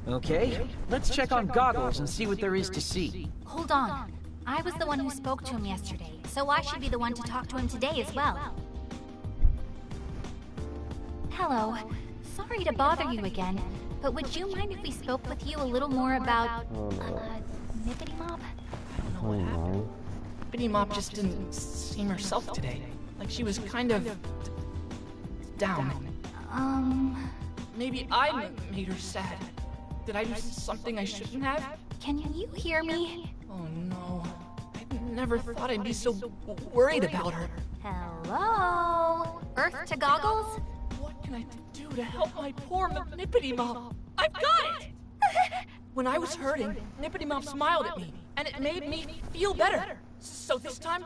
Okay, let's check on Goggles and see what there is to see. Hold on. I was the one who spoke to him yesterday, so I should be the one to talk to him today as well. Hello. Sorry to bother you again, but would you mind if we spoke with you a little more about, Nippity Mop? I don't know what happened. Nippity Mop just didn't seem herself today. Like she was kind of... down. Maybe I made her sad. Did I do something I shouldn't have? Can you hear me? Oh no. I never thought I'd be so worried about her. Hello? Earth to Goggles? What can I do to help my poor Nippity Mop? I've got it! When I was hurting, Nippity Mop smiled at me, and it made me feel better. So this time,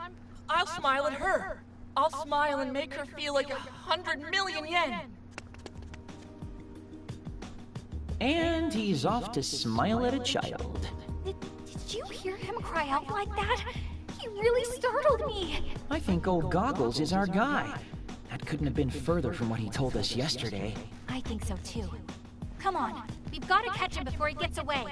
I'll smile at her. I'll smile and make her feel like 100 million yen. And he's off to smile at a child. Did you hear him cry out like that? He really startled me. I think old Goggles is our guy. That couldn't have been further from what he told us yesterday. I think so too. Come on, we've got to catch him before he gets away.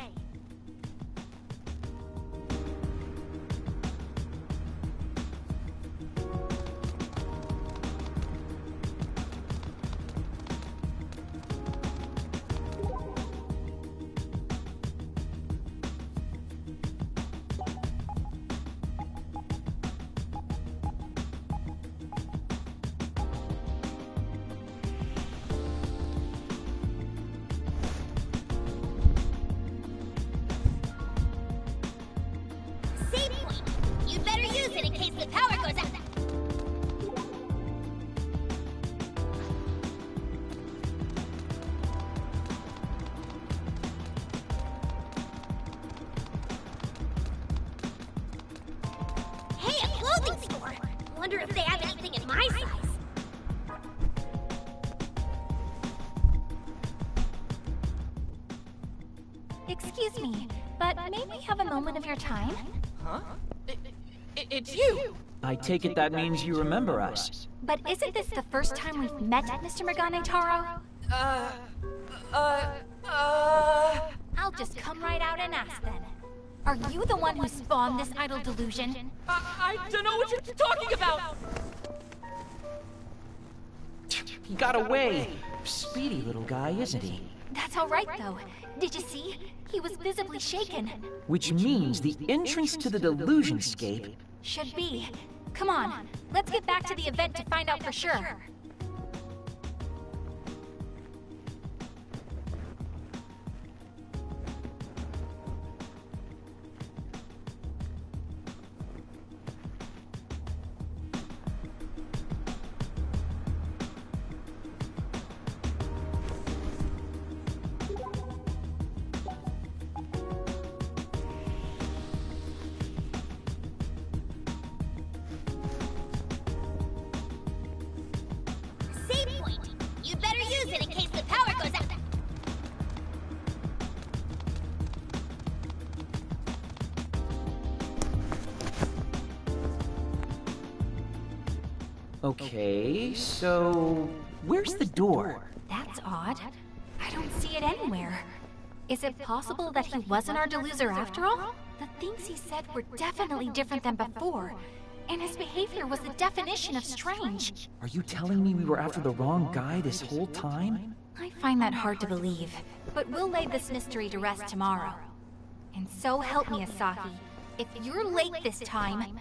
Wonder if they have anything in my size. Excuse me, but may we have a moment of your time? Huh? It's you! I take it that means you remember us. But isn't this the first time we've met Mr. Megane Taro? I'll just come right out and ask then. Are you the one who spawned this idle delusion? I don't know what you're talking about! He got away. Speedy little guy, isn't he? That's all right, though. Did you see? He was visibly shaken. Which means the entrance to the delusionscape should be. Come on, let's get back to the event to find out for sure. Okay, so where's the door? That's odd. I don't see it anywhere. Is it possible that he wasn't our deluser after all? The things he said were definitely different than before, and his behavior was the definition of strange. Are you telling me we were after the wrong guy this whole time? I find that hard to believe, but we'll lay this mystery to rest tomorrow. And so help me, Asahi. If you're late this time...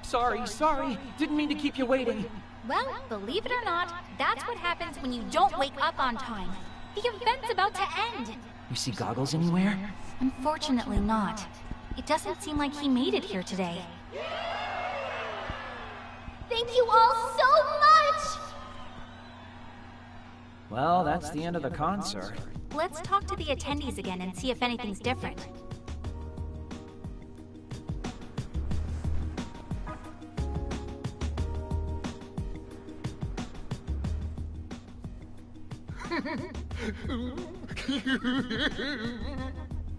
Sorry. Didn't mean to keep you waiting. Well, believe it or not, that's what happens when you don't wake up on time. The event's about to end. You see Goggles anywhere? Unfortunately not. It doesn't seem like he made it here today. Thank you all so much! Well, that's the end of the concert. Let's talk to the attendees again and see if anything's different.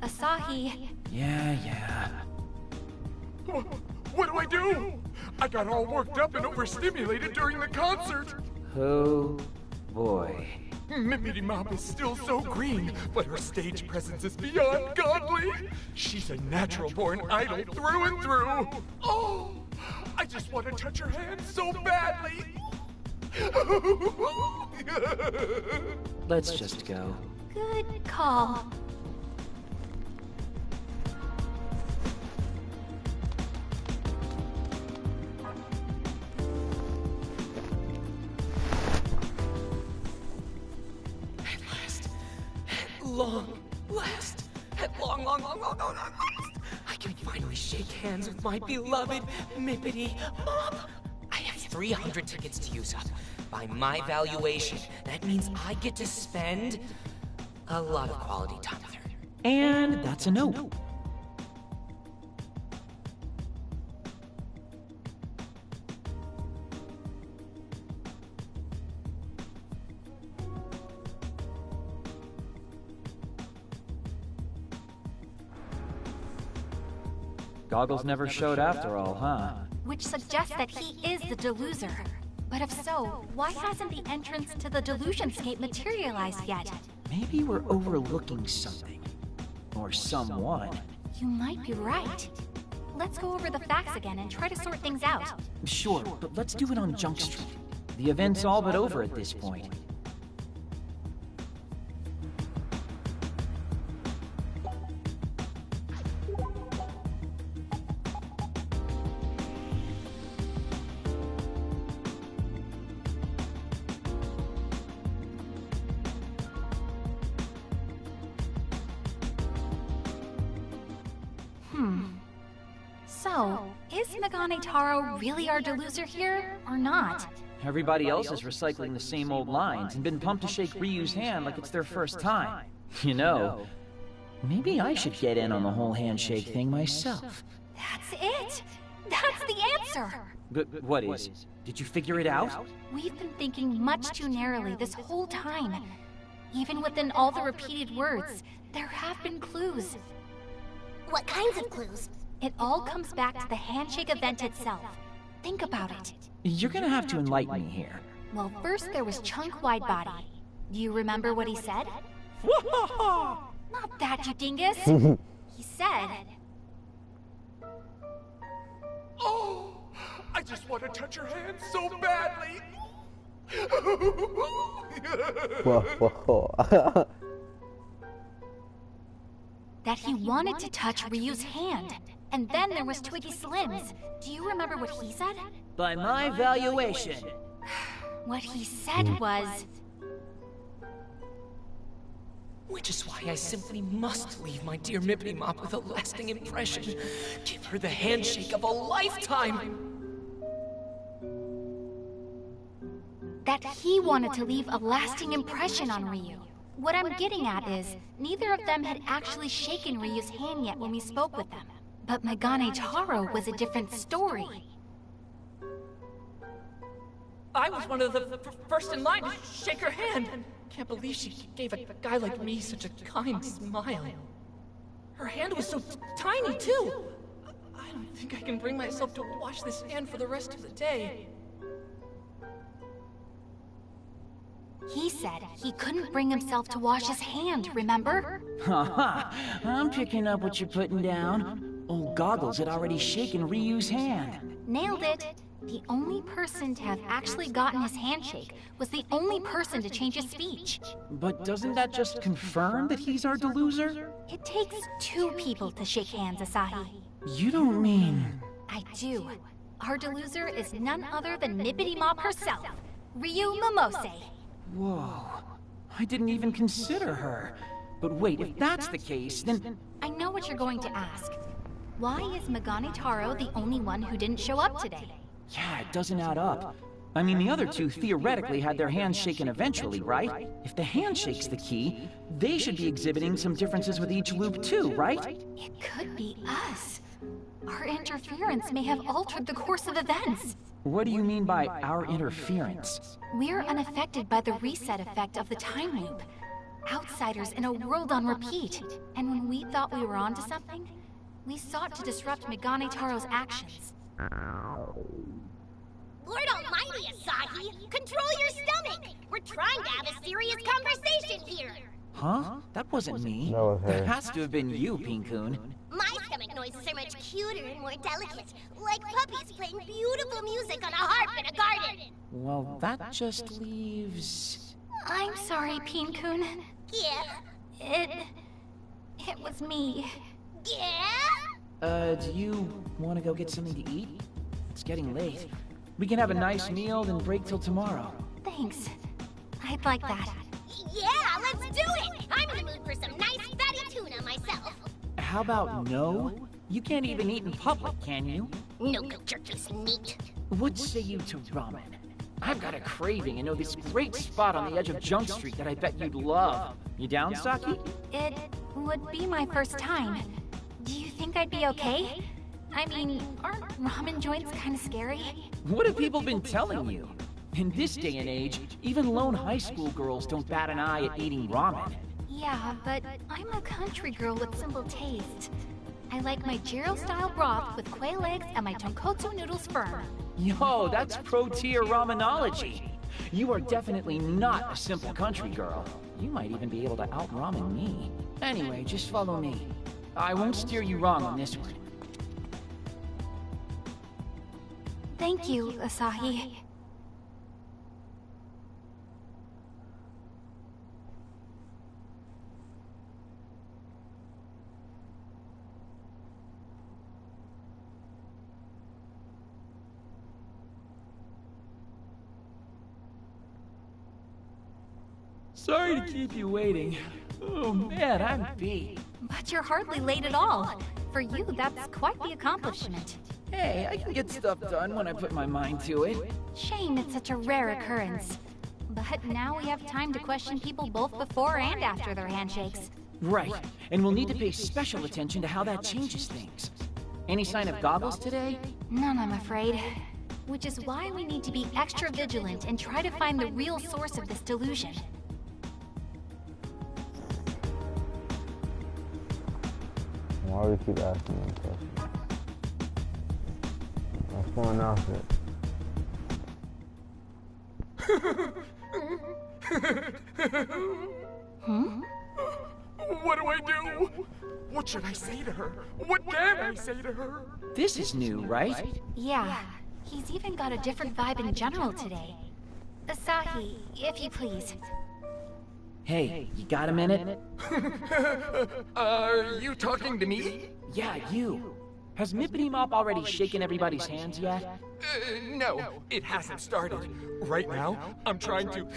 Asahi. Yeah. What do I do? I got all worked up and overstimulated during the concert. Oh, boy. Mippity Mop is still so green, but her stage presence is beyond godly. She's a natural-born idol through and through. Oh, I just want to touch her hand so badly. Let's just go. Good call. At long last, I can finally shake hands with my beloved Mippity Mop. I have 300 tickets to use up. By my valuation, that means I get to spend a lot of quality time with her. And that's a no. Goggles never showed after all, huh? Which suggests that he is the Deluser. But if so, why hasn't the entrance to the Delusionscape materialized yet? Maybe we're overlooking something. Or someone. You might be right. Let's go over the facts again and try to sort things out. Sure, but let's do it on Junk Street. The event's all but over at this point. So, is Megane Taro really our Deluser here, or not? Everybody else is recycling the same old lines and been pumped to shake Ryu's hand like it's their first time. You know, maybe I should get in on the whole handshake thing myself. That's it! That's the answer! But what is? Did you figure it out? We've been thinking much too narrowly this whole time. Even within all the repeated words, there have been clues. What kinds of clues? It all comes back to the handshake event itself. Think about it. You're gonna have to enlighten me here. Well, first there was Chunk Widebody. Do you remember what he said? Not that, you dingus! He said... Oh, I just want to touch her hand so badly. that he wanted to touch Ryu's hand. And then there was Twiggy Slims. Do you remember what he said? By my valuation. What he said was... Which is why I simply must leave my dear Mippity Mop with a lasting impression. Give her the handshake of a lifetime! That he wanted to leave a lasting impression on Ryu. What I'm getting at is, neither of them had actually shaken Ryu's hand yet when we spoke with them. But Megane Taro was a different story. I was one of the first in line to shake her hand. Can't believe she gave a guy like me such a kind smile. Her hand was so tiny, too. I don't think I can bring myself to wash this hand for the rest of the day. He said he couldn't bring himself to wash his hand, remember? Haha, I'm picking up what you're putting down. Old Goggles had already shaken Ryu's hand. Nailed it. The only person to have actually gotten his handshake was the only person to change his speech. But doesn't that just confirm that he's our Deluser? It takes two people to shake hands, Asahi. You don't mean... I do. Our deluser is none other than Mippity Mop herself, Ryu Momose. Whoa. I didn't even consider her. But wait, if that's the case, then... I know what you're going to ask. Why is Megane Taro the only one who didn't show up today? Yeah, it doesn't add up. I mean, the other two theoretically had their hands shaken eventually, right? If the handshake's the key, they should be exhibiting some differences with each loop too, right? It could be us. Our interference may have altered the course of events. What do you mean by our interference? We're unaffected by the reset effect of the time loop. Outsiders in a world on repeat. And when we thought we were onto something, we sought to disrupt Megane Taro's actions. Lord almighty, Asahi! Control your stomach! We're trying to have a serious conversation here! Huh? That wasn't me. That was her. That has to have been you, Pin-kun. My stomach noises are much cuter and more delicate, like puppies playing beautiful music on a harp in a garden! Well, that just leaves... I'm sorry, Pin-kun. Yeah? It was me. Yeah? Do you want to go get something to eat? It's getting late. We can have a nice meal, then break till tomorrow. Thanks. I'd like that. Yeah, let's do it! I'm in the mood for some nice fatty tuna myself. How about no? You can't even eat in public, can you? No good jerky's meat. What say you to ramen? I've got a craving and know this great spot on the edge of Junk Street that I bet you'd love. You down, Saki? It would be my first time. Do you think I'd be okay? I mean, aren't ramen joints kind of scary? What have people been telling you? In this day and age, even lone high school girls don't bat an eye at eating ramen. Yeah, but I'm a country girl with simple taste. I like my Jiro-style broth with quail eggs and my tonkotsu noodles firm. Yo, that's pro-tier ramenology. You are definitely not a simple country girl. You might even be able to out-ramen me. Anyway, just follow me. I won't steer you wrong on this one. Thank you, Asahi. Sorry to keep you waiting. Oh man, I'm beat. But you're hardly late at all. For you, that's quite the accomplishment. Hey, I can get stuff done when I put my mind to it. Shame it's such a rare occurrence. But now we have time to question people both before and after their handshakes. Right, and we'll need to pay special attention to how that changes things. Any sign of Goggles today? None, I'm afraid. Which is why we need to be extra vigilant and try to find the real source of this delusion. Why do we keep asking that question? What's going on with it? What do I do? What should I say to her? What can I say to her? This is new, right? Yeah, he's even got a different vibe in general today. Asahi, if you please. Hey, you got a minute? Are you talking to me? Yeah, you. Has Mippity Mop already shaken everybody's hands yet? No, it hasn't started. Right now, I'm trying to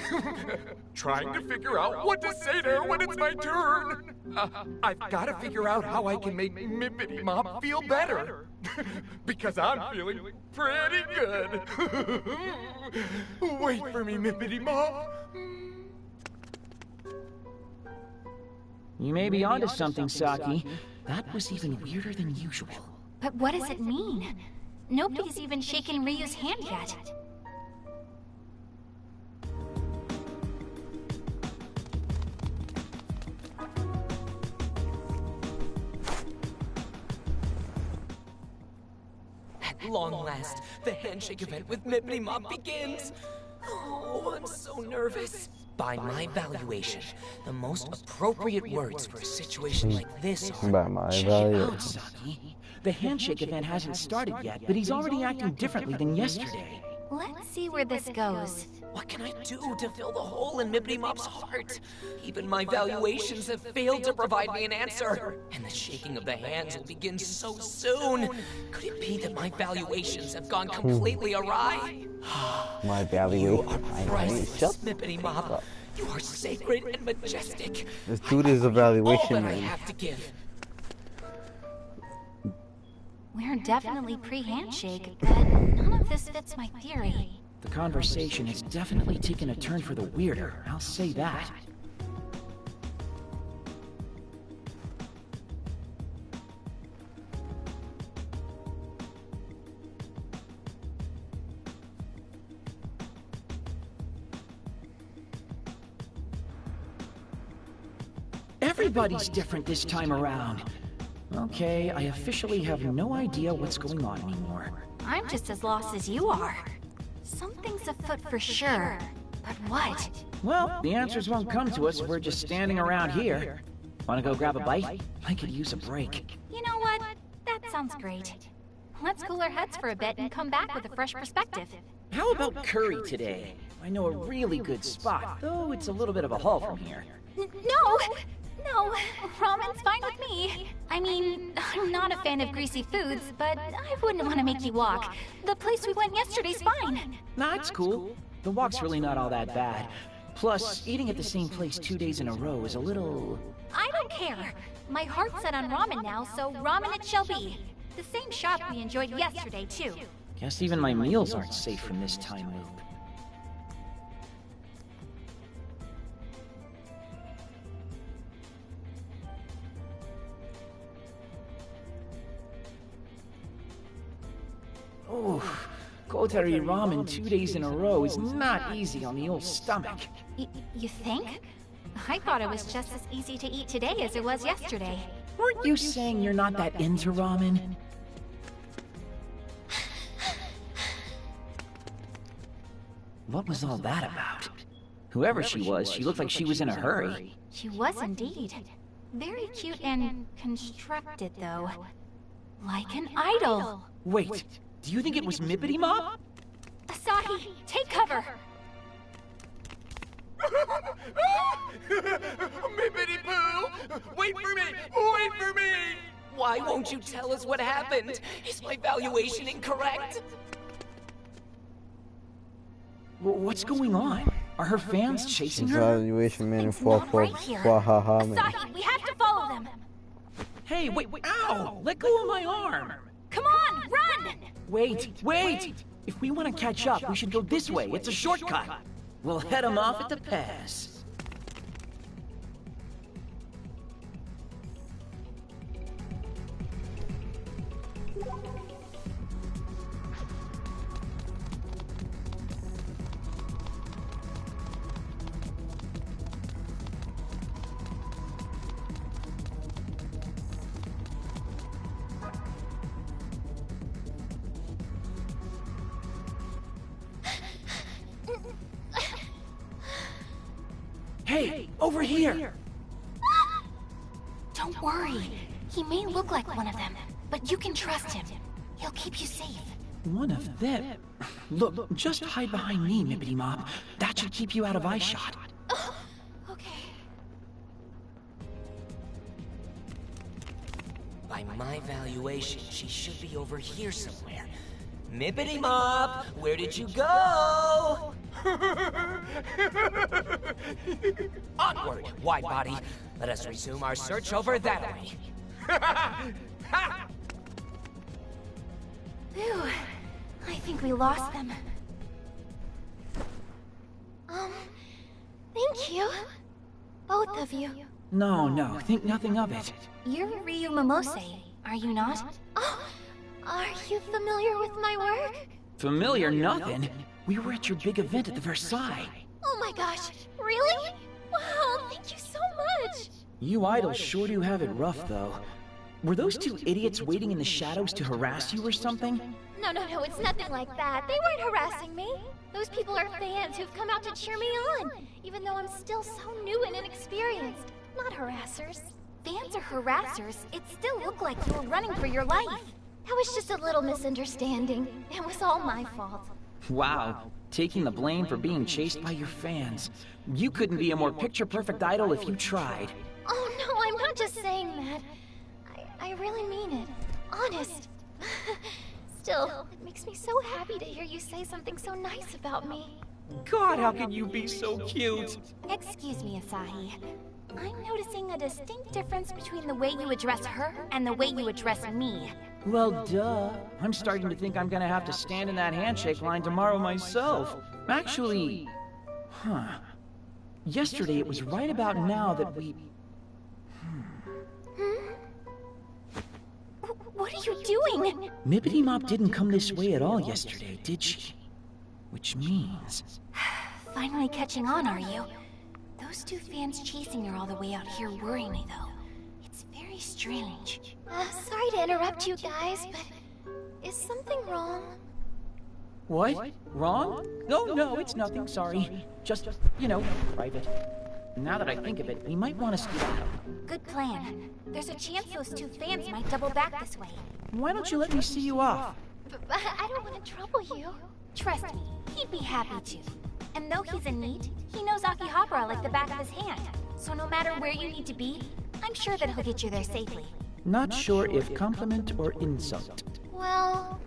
figure out what to say to her when it's my turn. I've got to figure out how I can make Mippity Mop feel better. Because I'm feeling pretty good. Wait for me, Mippity Mop. You may be onto something, Saki. That was even weirder than usual. But what does it mean? Nobody's even shaken Ryu's hand yet. At long last, the handshake event with Mippity Mop begins. Oh, I'm so nervous. By my valuation, the most appropriate words for a situation like this are... By my Check it evaluation. out, Saki. The handshake event hasn't started yet, but he's already acting differently than yesterday. let's see where this goes. What can I do to fill the hole in Mippity Mop's heart? Even my valuations have failed to provide me an answer. And the shaking of the hands will begin so soon. Could it be that my valuations have gone completely awry? My valuation. You are priceless, Mippity Mop. You are sacred and majestic. This dude is a valuation all that I man. have to give. We're definitely pre-handshake, but none of this fits my theory. The conversation has definitely taken a turn for the weirder, I'll say that. Everybody's different this time around. Okay, I officially have no idea what's going on anymore. I'm just as lost as you are. Something's afoot for sure, but what? Well, the answers won't come to us if we're just standing around here. Wanna go grab a bite? I could use a break. You know what? That sounds great. Let's cool our heads for a bit and come back with a fresh perspective. How about curry today? I know a really good spot, though it's a little bit of a haul from here. No, ramen's fine with me. I mean, I'm not a fan of greasy foods, but I wouldn't want to make you walk. The place we went yesterday's fine. Nah, it's cool. The walk's really not all that bad. Plus, eating at the same place 2 days in a row is a little... I don't care. My heart's set on ramen now, so ramen it shall be. The same shop we enjoyed yesterday, too. Guess even my meals aren't safe from this time loop. Oh, Kotari ramen 2 days in a row is not easy on the old stomach. You think? I thought it was just as easy to eat today as it was yesterday. Weren't you saying you're not that into ramen? What was all that about? Whoever she was, she looked like she was in a hurry. She was indeed. Very cute and constructed, though. Like an idol. Wait, do you think it was Mippity Mop? Asahi, take cover! Mippity Boo! Wait for me! Wait for me! Why won't you tell us what happened? Is my valuation incorrect? What's going on? Are her fans chasing her? Valuation man and Something's not right here. Wahaha man. Asahi, we have to follow them! Hey, wait, ow! Let go of my arm! Come on, run! Wait! If we want to catch up, we should go this way. It's a shortcut. We'll head them off at the pass. Hey, over here! Don't worry. He may look like one of them, but you can trust him. He'll keep you safe. One of them? Look, just hide behind me, Mippity Mop. That should keep you out of eyeshot. Okay. By my valuation, she should be over here somewhere. Mippity Mop, where did you go? Onward, wide body. Let us resume our search over that way. Phew. I think we lost them. Thank you. Both of you. No, think nothing of it. You're Ryu Momose, are you not? Oh, are you familiar with my work? Familiar nothing. We were at your big event at the Versailles. Oh my gosh, really? Wow, thank you so much! You idols sure do have it rough, though. Were those two idiots waiting in the shadows to harass you or something? No, it's nothing like that. They weren't harassing me. Those people are fans who've come out to cheer me on, even though I'm still so new and inexperienced. Not harassers. Fans or harassers, it still looked like you were running for your life. That was just a little misunderstanding. It was all my fault. Wow, taking the blame for being chased by your fans. You couldn't be a more picture-perfect idol if you tried. Oh no, I'm not just saying that. I really mean it. Honest. Still, it makes me so happy to hear you say something so nice about me. God, how can you be so cute? Excuse me, Asahi. I'm noticing a distinct difference between the way you address her and the way you address me. Well, duh. I'm starting to think I'm gonna have to stand in that handshake line tomorrow myself. Actually... Yesterday it was right about now that we... What are you doing? Mippity Mop didn't come this way at all yesterday, did she? Which means... Finally catching on, are you? Those two fans chasing her all the way out here worry me, though. It's very strange. Sorry to interrupt you guys, but is something wrong? What? Wrong? No, it's nothing, sorry. Just, private. Now that I think of it, we might want to skedaddle. Good plan. There's a chance those two fans might double back this way. Why don't you let me see you off? But I don't want to trouble you. Trust me, he'd be happy to. And though he's a NEET, he knows Akihabara like the back of his hand. So no matter where you need to be, I'm sure that he'll get you there safely. Not sure if compliment or insult. Well,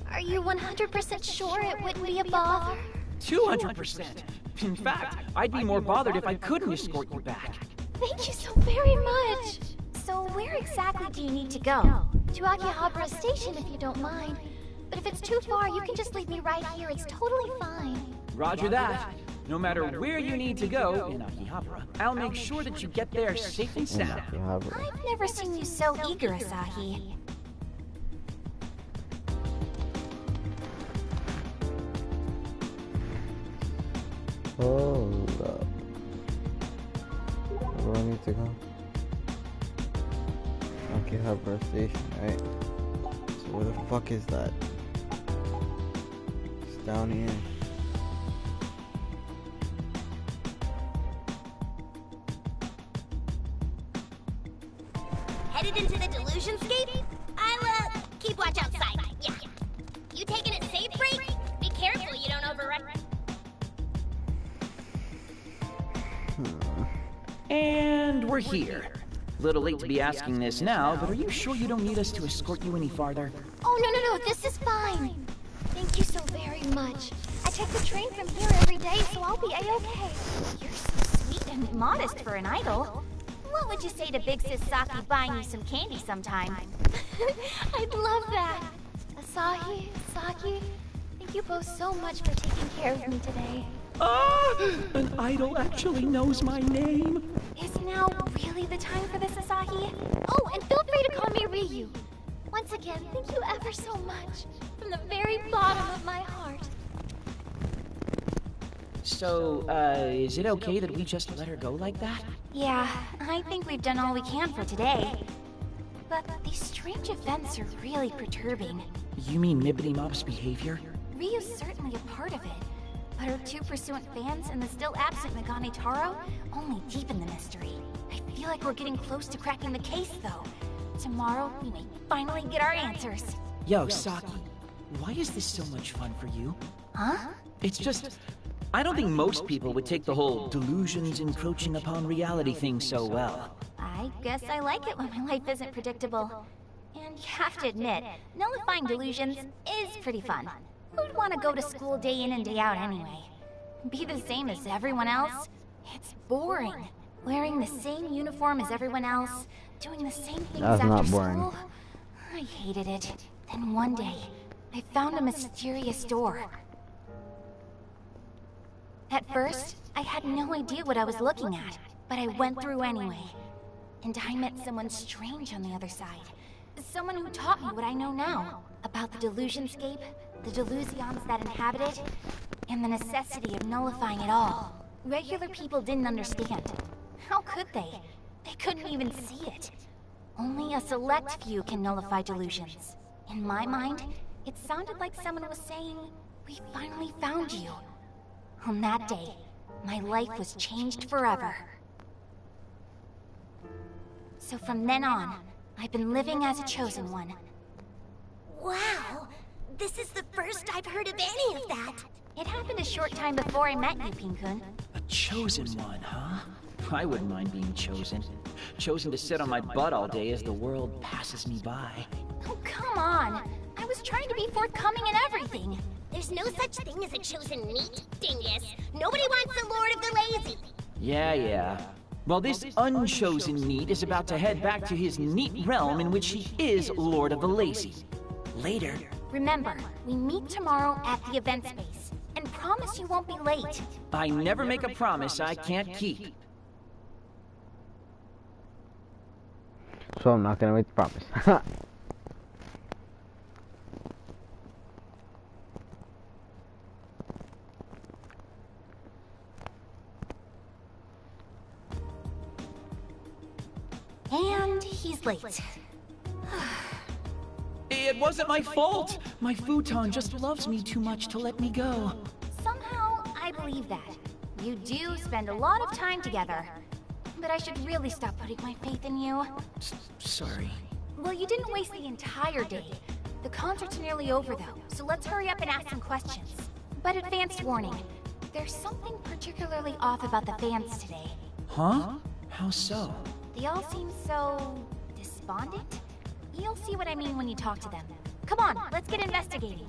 are you 100% sure it wouldn't be a bother? 200%. In fact, I'd be more bothered if I couldn't escort you back. Thank you so very much. So where exactly do you need to go? To Akihabara Station if you don't mind. But if it's too far, you can just leave me right here. It's totally fine. Roger that. No matter where you need to go in Akihabara, I'll make sure that you get there safe and sound. I've never seen you so eager, Asahi. Hold up. Where do I need to go? Akihabara Station, right? So where the fuck is that? It's down here. Headed into the Delusionscape? I'll, keep watch outside. Yeah. You taking it safe, Break? Be careful you don't overrun. And we're here. Little late to be asking this now, but are you sure you don't need us to escort you any farther? Oh, no, this is fine. Thank you so very much. I take the train from here every day, so I'll be a-okay. You're so sweet and modest for an idol. What would you say to Big Sis Saki buying you some candy sometime? I'd love that. Asahi, Saki, thank you both so much for taking care of me today. Ah! An idol actually knows my name. Is now really the time for this, Asahi? Oh, and feel free to call me Ryu. Once again, thank you ever so much. From the very bottom of my heart. So, is it okay that we just let her go like that? Yeah, I think we've done all we can for today. But these strange events are really perturbing. You mean Mippity Mop's behavior? Ryu's certainly a part of it. But her two pursuant fans and the still absent Megane Taro only deepen the mystery. I feel like we're getting close to cracking the case, though. Tomorrow, we may finally get our answers. Yo, Saki, why is this so much fun for you? Huh? It's just... I don't think most people would take the whole delusions encroaching upon reality thing so well. I guess I like it when my life isn't predictable. And you have to admit, nullifying delusions is pretty fun. Who'd want to go to school day in and day out anyway? Be the same as everyone else? It's boring. Wearing the same uniform as everyone else, doing the same things That's after not boring. school. I hated it. Then one day, I found a mysterious door. At first, I had no idea what I was looking at, but I went through anyway. And I met someone strange on the other side. Someone who taught me what I know now about the Delusionscape, the delusions that inhabit it, and the necessity of nullifying it all. Regular people didn't understand. How could they? They couldn't even see it. Only a select few can nullify delusions. In my mind, it sounded like someone was saying, "We finally found you." On that day, my life was changed forever. So from then on, I've been living as a chosen one. Wow, This is the first I've heard of any of that. It happened a short time before I met you, Pin-kun. A chosen one, huh? I wouldn't mind being chosen. Chosen to sit on my butt all day as the world passes me by. Oh, come on. I was trying to be forthcoming in everything. There's no such thing as a chosen meat, dingus. Nobody wants the Lord of the Lazy. Yeah. Well, this unchosen meat is about to head back to his neat realm in which he is Lord of the Lazy. Later. Remember, we meet tomorrow at the event space. And promise you won't be late. I never make a promise I can't keep. So I'm not gonna make the promise. And he's late. It wasn't my fault. My futon just loves me too much to let me go. Somehow, I believe that. You do spend a lot of time together. But I should really stop putting my faith in you. Sorry. Well, you didn't waste the entire day. The concert's nearly over, though, so let's hurry up and ask some questions. But advanced warning, there's something particularly off about the fans today. Huh? How so? They all seem so... despondent? You'll see what I mean when you talk to them. Come on, let's get investigating.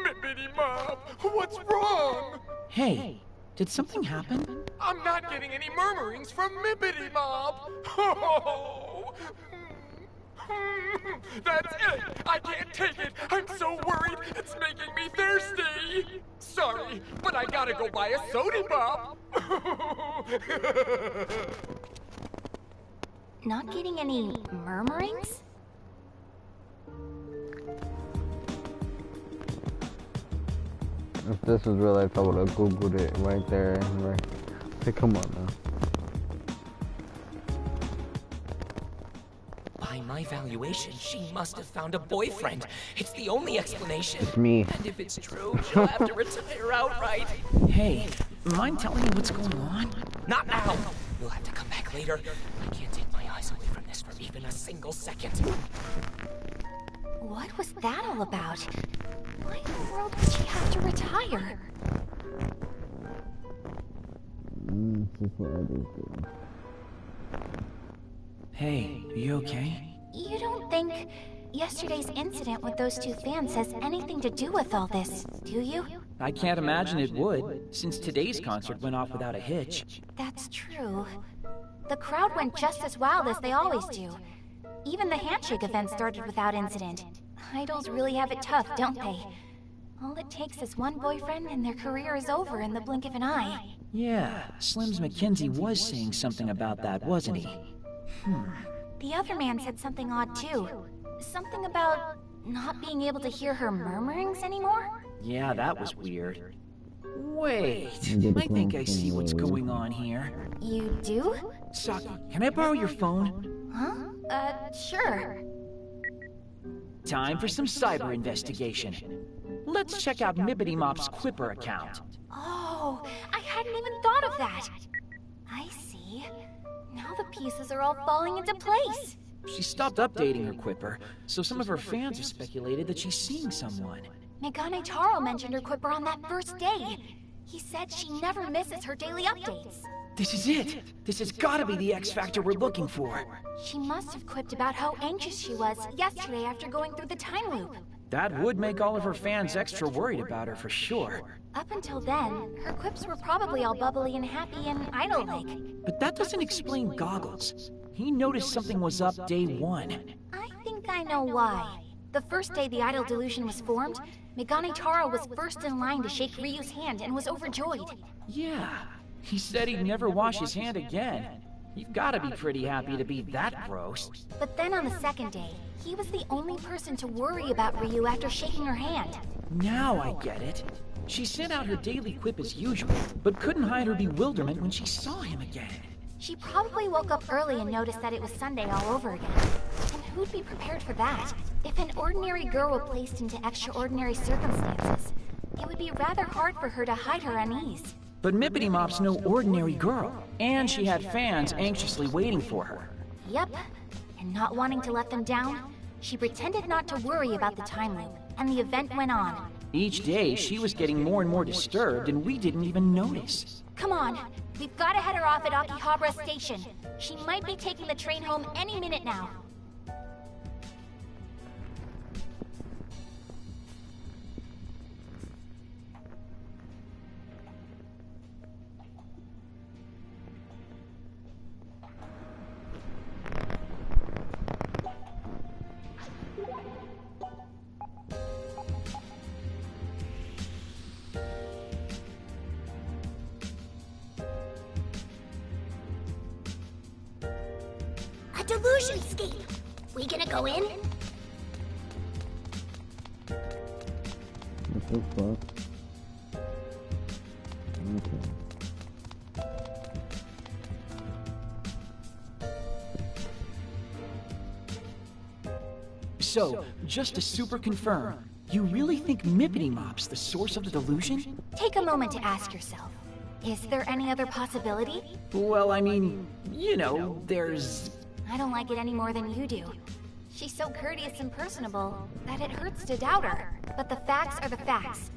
Mippity Mob, what's wrong? Hey, did something happen? I'm not getting any murmurings from Mippity Mob. Oh. That's it! I can't take it! I'm so worried! It's making me thirsty! Sorry, but I gotta go buy a soda pop! Not getting any murmurings? If this was real life, I would have Googled it right there. Right. Hey, come on now. By my valuation, she must have found a boyfriend. It's the only explanation. It's me. And if it's true, she'll have to retire outright. Hey, mind telling me what's going on? Not now! You'll have to come back later. I can't take my eyes away from this for even a single second. What was that all about? Why in the world would she have to retire? This is what I do. Hey, you okay? You don't think yesterday's incident with those two fans has anything to do with all this, do you? I can't imagine it would, since today's concert went off without a hitch. That's true. The crowd went just as wild as they always do. Even the handshake event started without incident. Idols really have it tough, don't they? All it takes is one boyfriend and their career is over in the blink of an eye. Yeah, Slim's Mackenzie was saying something about that, wasn't he? The other man said something odd too. Something about not being able to hear her murmurings anymore? Yeah, that was weird. Wait, I think I see what's going on here. You do? Saki, can I borrow your phone? Huh? Sure. Time for some cyber investigation. Let's check out Mippity Mop's Quipper account. Oh, I hadn't even thought of that. I see. Now the pieces are all falling into place. She stopped updating her Quipper, so some of her fans have speculated that she's seeing someone. Megane Taro mentioned her Quipper on that first day. He said she never misses her daily updates. This is it! This has gotta be the X Factor we're looking for. She must have quipped about how anxious she was yesterday after going through the time loop. That would make all of her fans extra worried about her for sure. Up until then, her quips were probably all bubbly and happy and idol-like. But that doesn't explain Goggles. He noticed something was up day one. I think I know why. The first day the idol delusion was formed, Megane Taro was first in line to shake Ryu's hand and was overjoyed. Yeah, he said he'd never wash his hand again. You've gotta be pretty happy to be that gross. But then on the second day, he was the only person to worry about Ryu after shaking her hand. Now I get it. She sent out her daily quip as usual, but couldn't hide her bewilderment when she saw him again. She probably woke up early and noticed that it was Sunday all over again. And who'd be prepared for that? If an ordinary girl were placed into extraordinary circumstances, it would be rather hard for her to hide her unease. But Mippity Mop's no ordinary girl, and she had fans anxiously waiting for her. Yep, and not wanting to let them down, she pretended not to worry about the time loop, and the event went on. Each day, she was getting more and more disturbed, and we didn't even notice. Come on, we've got to head her off at Akihabara Station. She might be taking the train home any minute now. Delusionscape. We gonna go in? What the fuck? Okay. So, just to super confirm, you really think Mippity Mop's the source of the delusion? Take a moment to ask yourself, is there any other possibility? Well, I mean, you know, there's... I don't like it any more than you do. She's so courteous and personable that it hurts to doubt her. But the facts are the facts.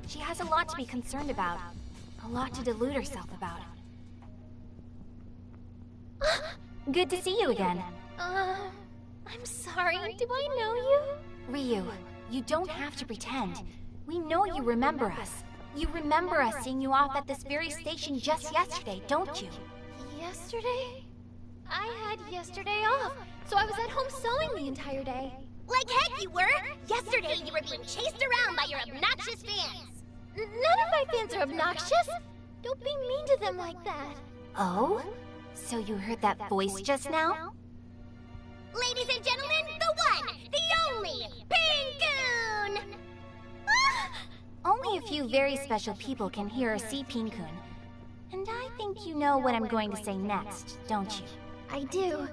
She has a lot to be concerned about. A lot to delude herself about. Good to see you again. I'm sorry. Do I know you? Ryu, you don't have to pretend. We know you remember us. You remember us seeing you off at this very station just yesterday, don't you? Yesterday? I had yesterday off, so I was at home sewing the entire day. Like heck you were! Yesterday you were being chased around by your obnoxious fans! None of my fans are obnoxious! Don't be mean to them like that. Oh? So you heard that voice just now? Ladies and gentlemen, the one, the only, Pink-kun! Only a few very special people can hear or see Pink-kun. And I think you know what I'm going to say next, don't you? I do.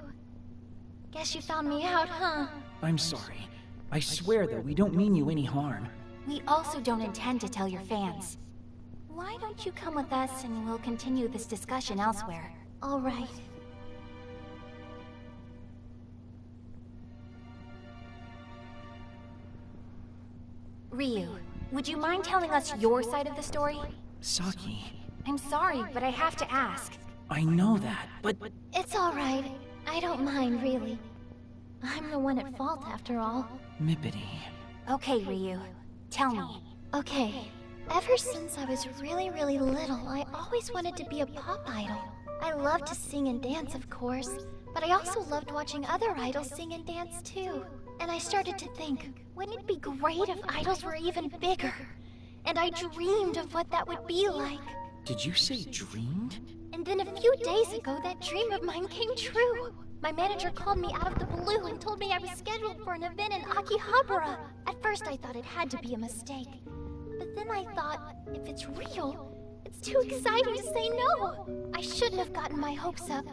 Guess you found me out, huh? I'm sorry. I swear that we don't mean you any harm. We also don't intend to tell your fans. Why don't you come with us and we'll continue this discussion elsewhere? All right. Ryu, would you mind telling us your side of the story? Saki... I'm sorry, but I have to ask. I know that, but... It's all right. I don't mind, really. I'm the one at fault, after all. Mippity... Okay, Ryu. Tell me. Okay. Ever since I was really little, I always wanted to be a pop idol. I loved to sing and dance, of course, but I also loved watching other idols sing and dance, too. And I started to think, wouldn't it be great if idols were even bigger? And I dreamed of what that would be like. Did you say dreamed? And then a few days ago, that dream of mine came true. My manager called me out of the blue and told me I was scheduled for an event in Akihabara. At first, I thought it had to be a mistake. But then I thought, if it's real, it's too exciting to say no. I shouldn't have gotten my hopes up.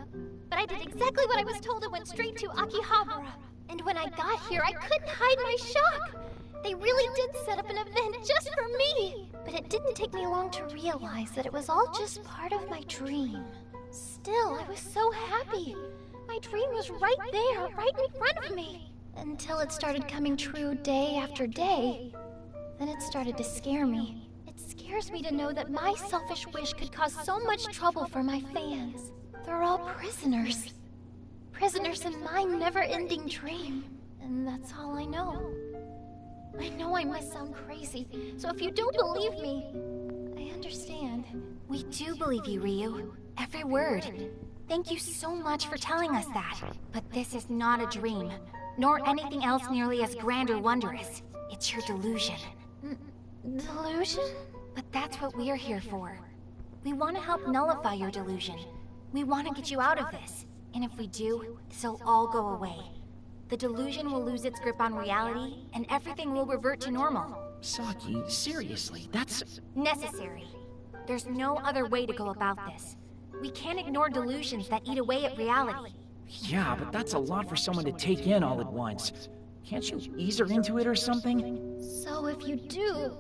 But I did exactly what I was told and went straight to Akihabara. And when I got here, I couldn't hide my shock. They really did set up an event just for me! But it didn't take me long to realize that it was all just part of my dream. Still, I was so happy. My dream was right there, right in front of me. Until it started coming true day after day. Then it started to scare me. It scares me to know that my selfish wish could cause so much trouble for my fans. They're all prisoners. Prisoners in my never-ending dream. And that's all I know. I know I must sound crazy, so if you don't believe me, I understand. We do believe you, Ryu. Every word. Thank you so much for telling us that. But this is not a dream, nor anything else nearly as grand or wondrous. It's your delusion. Delusion? But that's what we're here for. We want to help nullify your delusion. We want to get you out of this. And if we do, this'll all go away. The delusion will lose its grip on reality, and everything will revert to normal. Saki, seriously, that's... necessary. There's no other way to go about this. We can't ignore delusions that eat away at reality. Yeah, but that's a lot for someone to take in all at once. Can't you ease her into it or something? So if you do,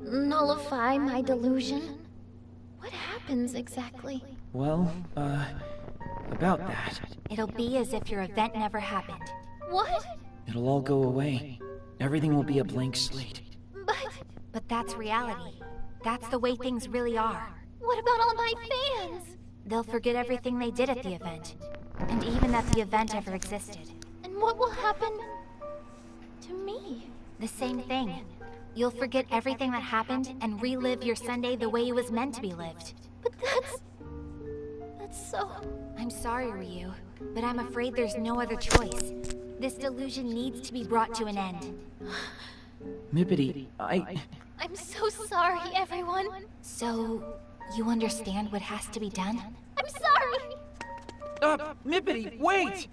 Nullify my delusion? What happens exactly? Well, about that. It'll be as if your event never happened. What? It'll all go away. Everything will be a blank slate. But that's reality. That's the way things really are. What about all my fans? They'll forget everything they did at the event. And even that the event ever existed. And what will happen to me? The same thing. You'll forget everything that happened and relive your Sunday the way it was meant to be lived. But that's so... I'm sorry, Ryu, but I'm afraid there's no other choice. This delusion needs to be brought to an end. Mippity, I'm so sorry, everyone. So, you understand what has to be done? I'm sorry! Mippity, wait!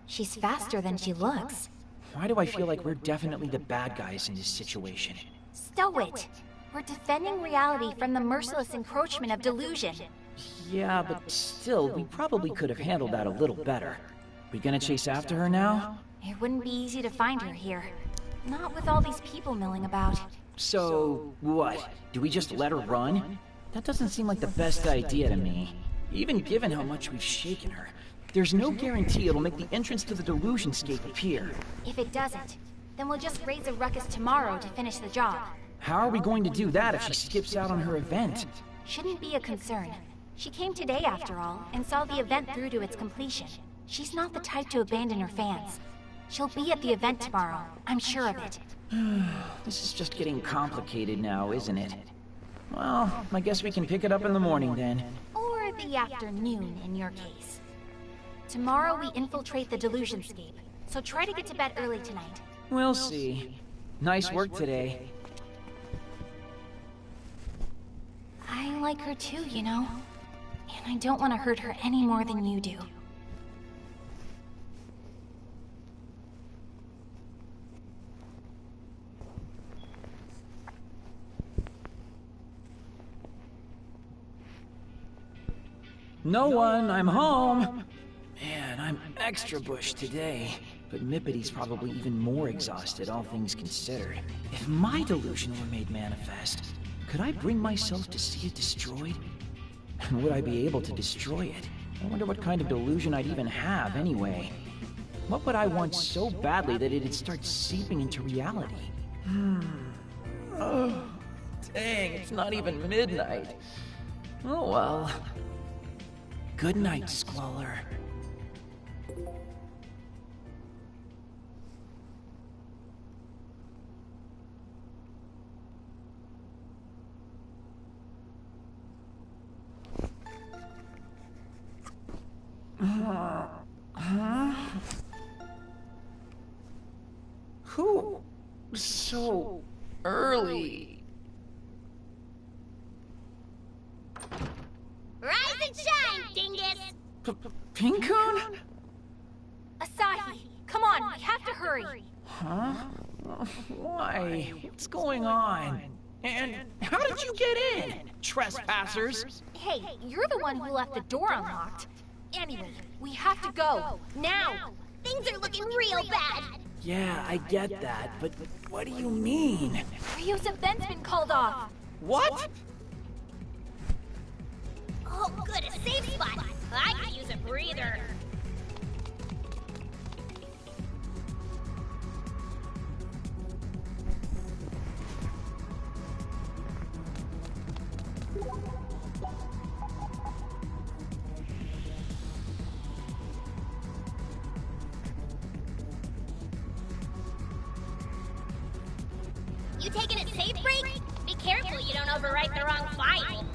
She's faster than she looks. Why do I feel like we're definitely the bad guys in this situation? Stow it! We're defending reality from the merciless encroachment of delusion. Yeah, but still, we probably could have handled that a little better. We gonna chase after her now? It wouldn't be easy to find her here. Not with all these people milling about. So, what? Do we just let her run? That doesn't seem like the best idea to me. Even given how much we've shaken her, there's no guarantee it'll make the entrance to the Delusionscape appear. If it doesn't, then we'll just raise a ruckus tomorrow to finish the job. How are we going to do that if she skips out on her event? Shouldn't be a concern. She came today after all, and saw the event through to its completion. She's not the type to abandon her fans. She'll be at the event tomorrow, I'm sure of it. This is just getting complicated now, isn't it? Well, I guess we can pick it up in the morning then. Or the afternoon, in your case. Tomorrow we infiltrate the Delusionscape, so try to get to bed early tonight. We'll see. Nice work today. I like her too, you know? And I don't want to hurt her any more than you do. No one, I'm home! Man, I'm extra bush today. But Mippity's probably even more exhausted, all things considered. If my delusion were made manifest, could I bring myself to see it destroyed? And would I be able to destroy it? I wonder what kind of delusion I'd even have, anyway. What would I want so badly that it'd start seeping into reality? Oh, dang, it's not even midnight. Oh well. Good night, Squalor. Who? So early. Rise and shine, dingus! Pink-kun? Asahi, come on, we have to hurry. Huh? Why? What's going on? And how did you get in? Trespassers? Hey, you're the one who left the door unlocked. Anyway, we have to go. Now! Things are looking real bad! Yeah, I get that, but what do you mean? Ryu's event's been called off. What? Oh, good, a safe spot! I could use a breather. You taking a safe break? Be careful you don't overwrite the wrong file.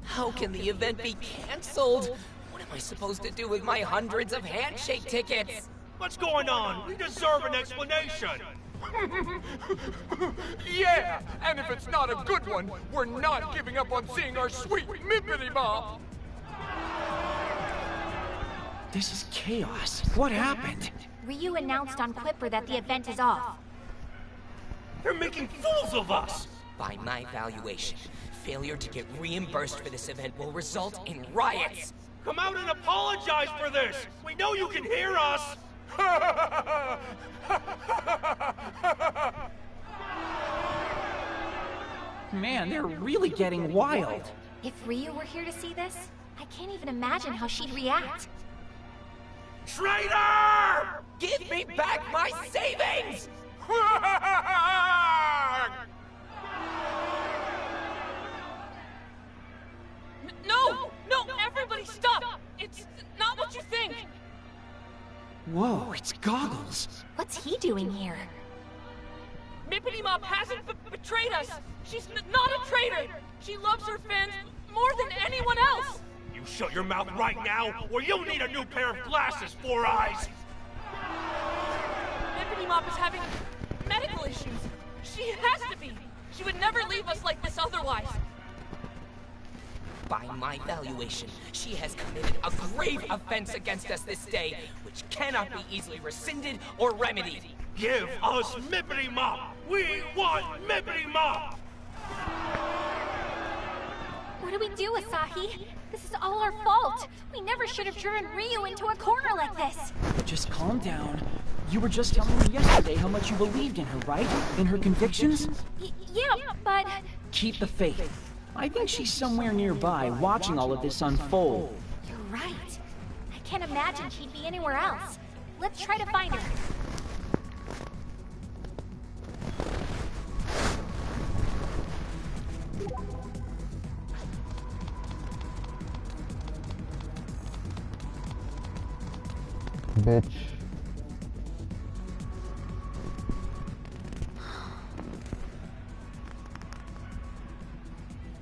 How can the event be cancelled? What am I supposed to do with my hundreds of handshake tickets? What's going on? We deserve an explanation. Yeah, and if it's not a good one, we're not giving up on seeing our sweet Mippity Mom. This is chaos. What happened? Ryu announced on Quipper that the event is off. They're making fools of us. By my valuation, failure to get reimbursed for this event will result in riots. Come out and apologize for this! We know you can hear us! Man, they're really getting wild. If Ryu were here to see this, I can't even imagine how she'd react. Traitor! Give me back my savings! No! No! Everybody stop! It's not what you think! Whoa, it's Goggles. What's he doing here? Mippity Mop hasn't betrayed us! She's not a traitor! She loves her fans more than anyone else! You shut your mouth right now, or you'll need a new pair of glasses, Four Eyes! Mippity Mop is having medical issues. She has to be! She would never leave us like this otherwise. By my valuation, she has committed a grave offense against us this day, which cannot be easily rescinded or remedied. Give us Mippity Mop! We want Mippity Mop! What do we do, Asahi? This is all our fault. We never should have driven Ryu into a corner like this. Just calm down. You were just telling me yesterday how much you believed in her, right? In her convictions? Yeah, but... Keep the faith. I think she's somewhere nearby, watching all of this unfold. You're right. I can't imagine she'd be anywhere else. Let's try to find her. Bitch.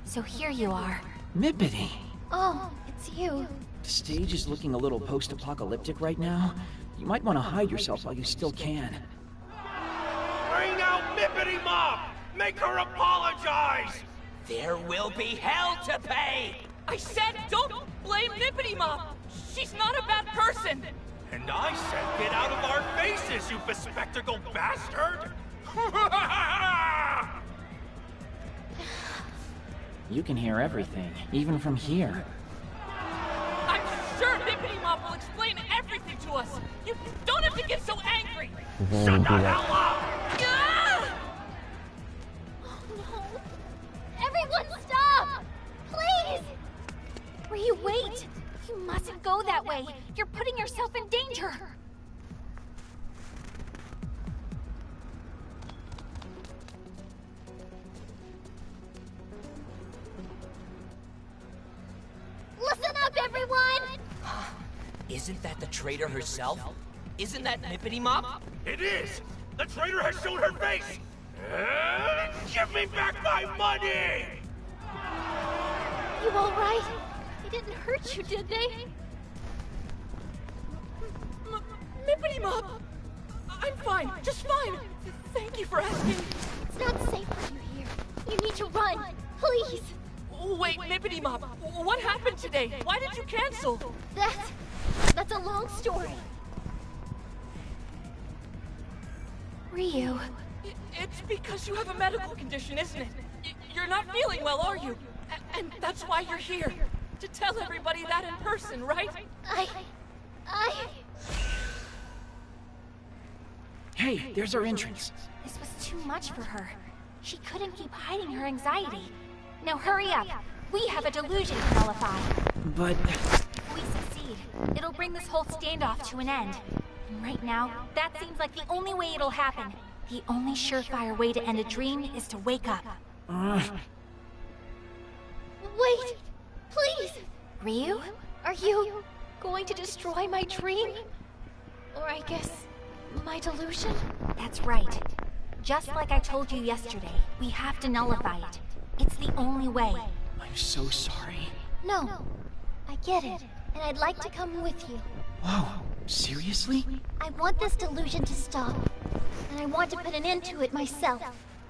So here you are. Mippity. Oh, it's you. The stage is looking a little post-apocalyptic right now. You might want to hide yourself while you still can. Bring out Mippity Mop! Make her apologize! There will be hell to pay! I said don't blame Mippity Mop! She's not a bad person! And I said get out of our faces, you bespectacled bastard! You can hear everything, even from here. I'm sure Mippity Mop will explain everything to us! You don't have to get so angry! Shut the hell up! Ah! Oh no! Everyone stop! Please! Ryu, wait! You mustn't go that way. You're putting yourself in danger. Listen up, everyone! Isn't that the traitor herself? Isn't that Mippity Mop? It is! The traitor has shown her face! Give me back my money! You alright? They didn't hurt you, did they? Mippity Mop! I'm fine, just fine! Thank you for asking. It's not safe for you here. You need to run. Please! Wait, Mippity Mop, what happened today? Why did you cancel? That's a long story. Ryu. It's because you have a medical condition, isn't it? You're not feeling well, are you? And that's why you're here. To tell everybody that in person, right? Hey, there's our entrance. This was too much for her. She couldn't keep hiding her anxiety. Now hurry up. We have a delusion to nullify. But... If we succeed, it'll bring this whole standoff to an end. And right now, that seems like the only way it'll happen. The only surefire way to end a dream is to wake up. Wait! Please! Ryu? Are you going to destroy my dream? Or I guess, my delusion? That's right. Just like I told you yesterday, we have to nullify it. It's the only way. I'm so sorry. No. I get it. And I'd like to come with you. Whoa, seriously? I want this delusion to stop. And I want to put an end to it myself.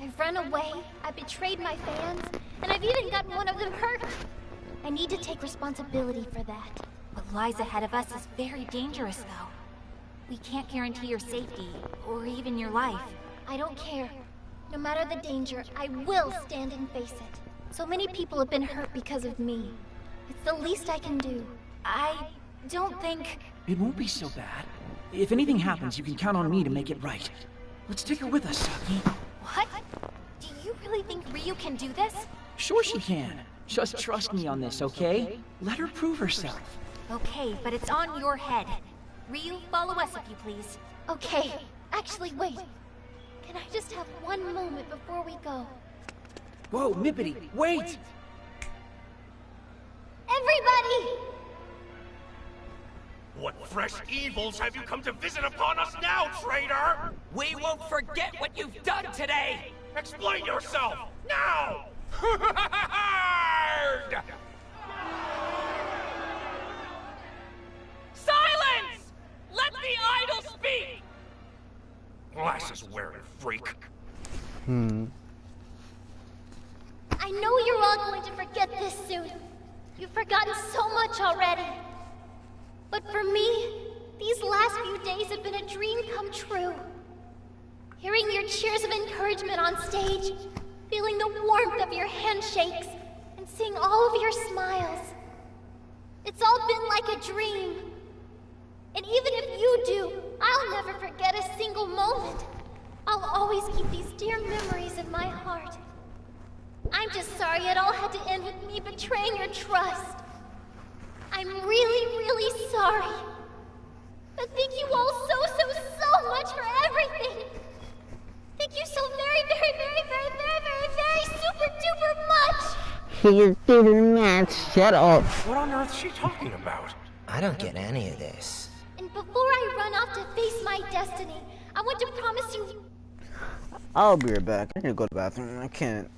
I've run away, I betrayed my fans, and I've even gotten one of them hurt. I need to take responsibility for that. What lies ahead of us is very dangerous, though. We can't guarantee your safety, or even your life. I don't care. No matter the danger, I will stand and face it. So many people have been hurt because of me. It's the least I can do. I don't think... It won't be so bad. If anything happens, you can count on me to make it right. Let's take her with us, Saki. What? Do you really think Ryu can do this? Sure she can. Just trust me on this, okay? Let her prove herself. Okay, but it's on your head. Ryu, follow us if you please. Okay, actually, wait. Can I just have one moment before we go? Whoa, Mippity, wait! Everybody! What fresh evils have you come to visit upon us now, traitor? We won't forget what you've done today! Explain yourself, now! Silence! Let the idol speak! Glasses-wearing freak. I know you're all going to forget this soon. You've forgotten so much already. But for me, these last few days have been a dream come true. Hearing your cheers of encouragement on stage, feeling the warmth of your handshakes, and seeing all of your smiles. It's all been like a dream. And even if you do, I'll never forget a single moment. I'll always keep these dear memories in my heart. I'm just sorry it all had to end with me betraying your trust. I'm really, really sorry. But thank you all so much for everything. Thank you so very super duper much. Super much. Shut up. What on earth is she talking about? I don't get any of this. And before I run off to face my destiny, I want to promise you... I'll be right back. I need to go to the bathroom. I can't.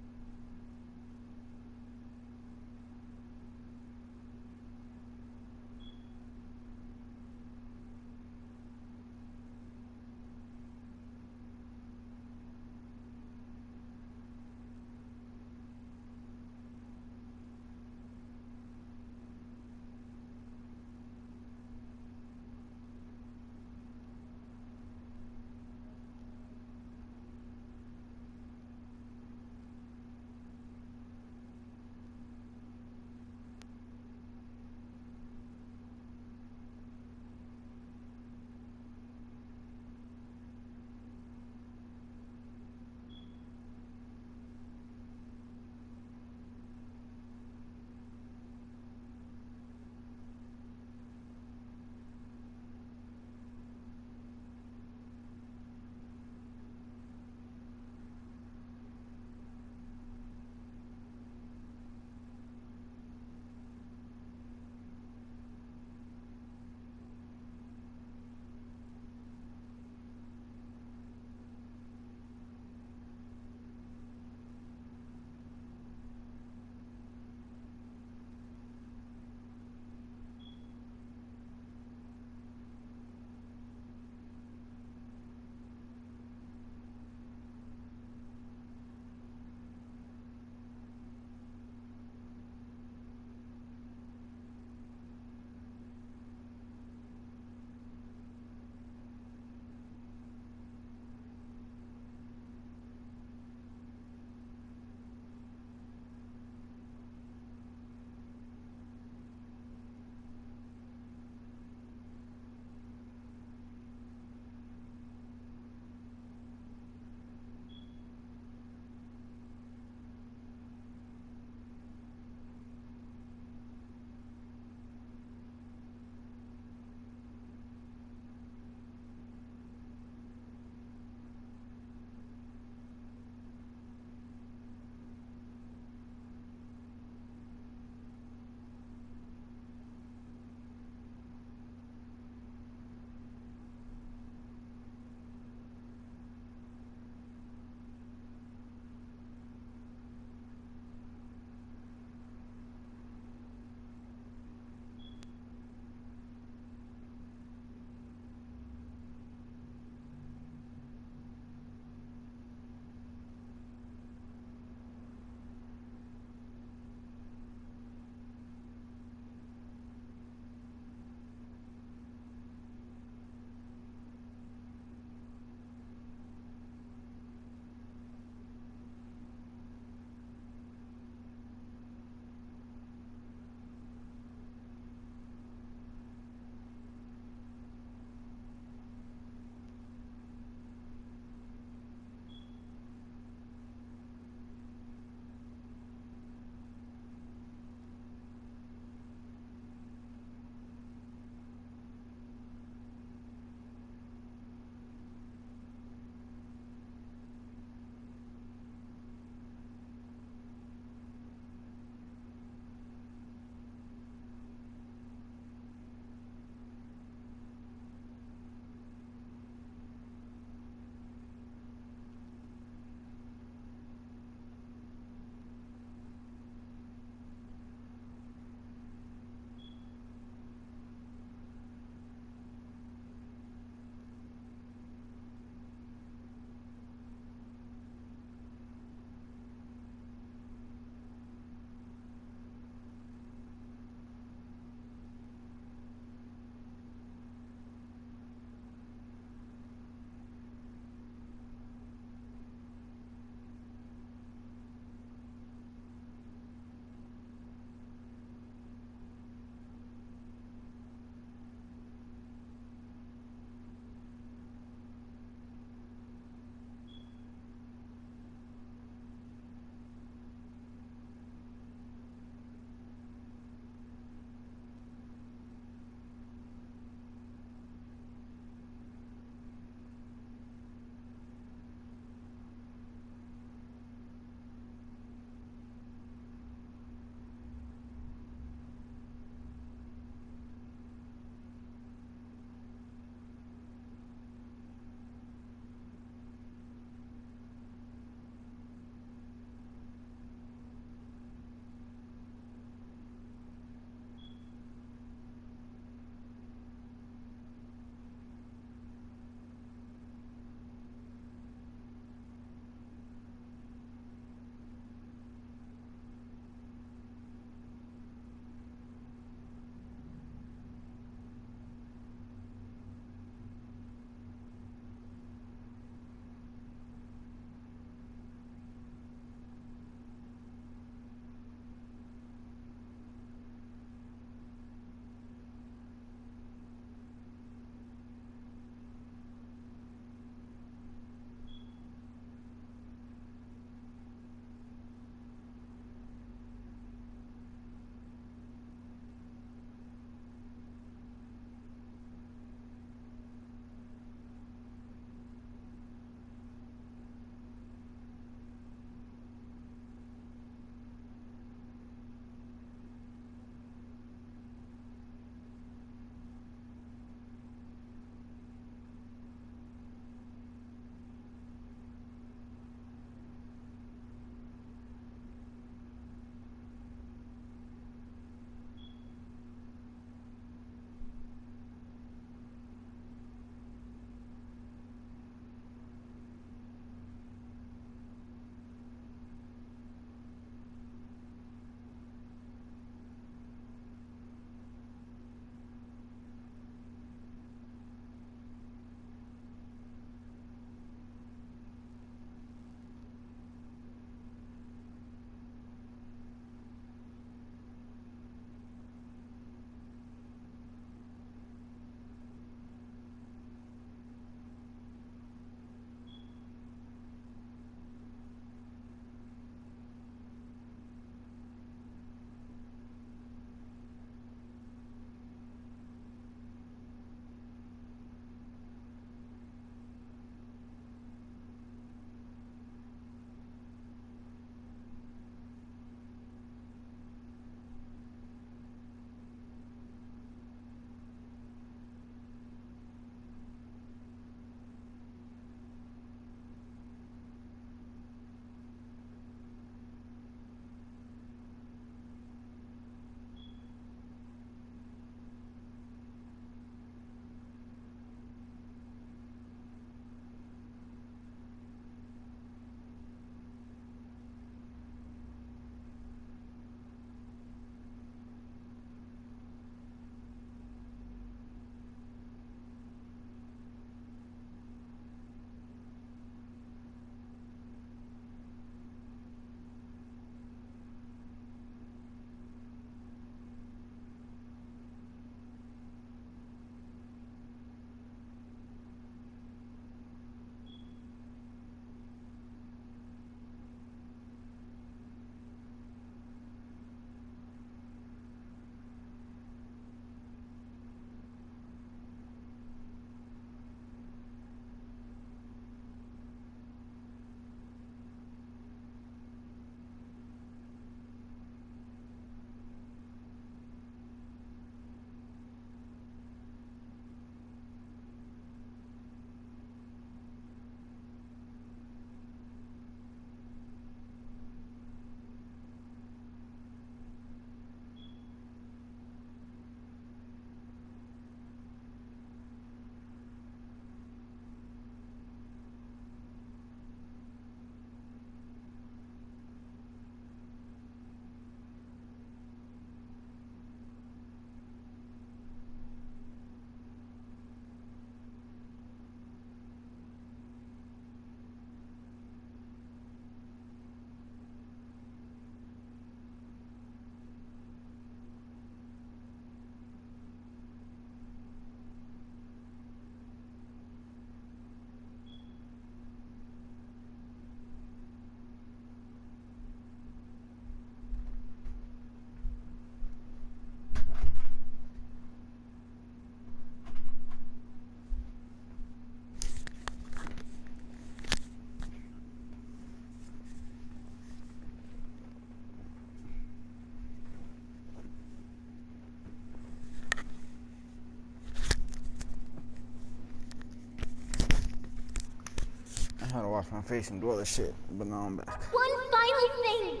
I had to wash my face and do other shit, but now I'm back. One final thing.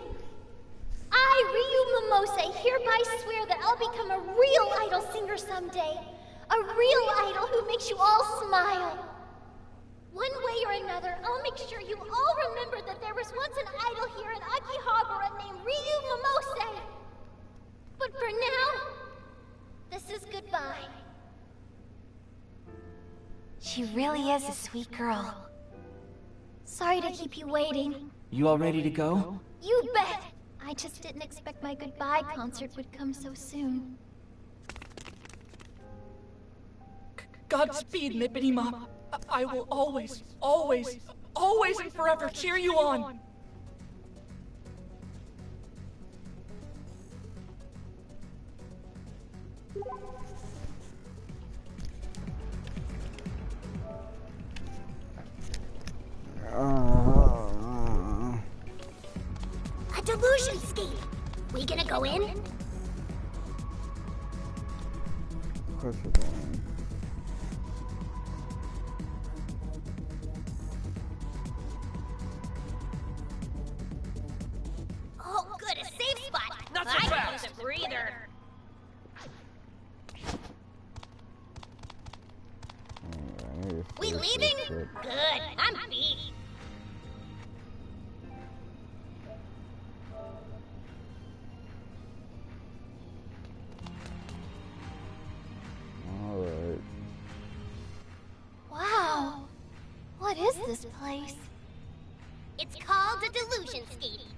I, Ryu Momose, hereby swear that I'll become a real idol singer someday. A real idol who makes you all smile. One way or another, I'll make sure you all remember that there was once an idol here in Akihabara named Ryu Momose. But for now, this is goodbye. She really is a sweet girl. Sorry to keep you waiting. You all ready to go? You bet! I just didn't expect my goodbye concert would come so soon. Godspeed, Mippity Mop. I will always, always, always and forever cheer you on. A delusion scheme. We gonna go in? Of course we're going. Oh, good, a safe spot. Not so I fast. need a breather. We leaving? Good, I'm beat. Alright. Wow. What is this place? It's called a delusion scheme.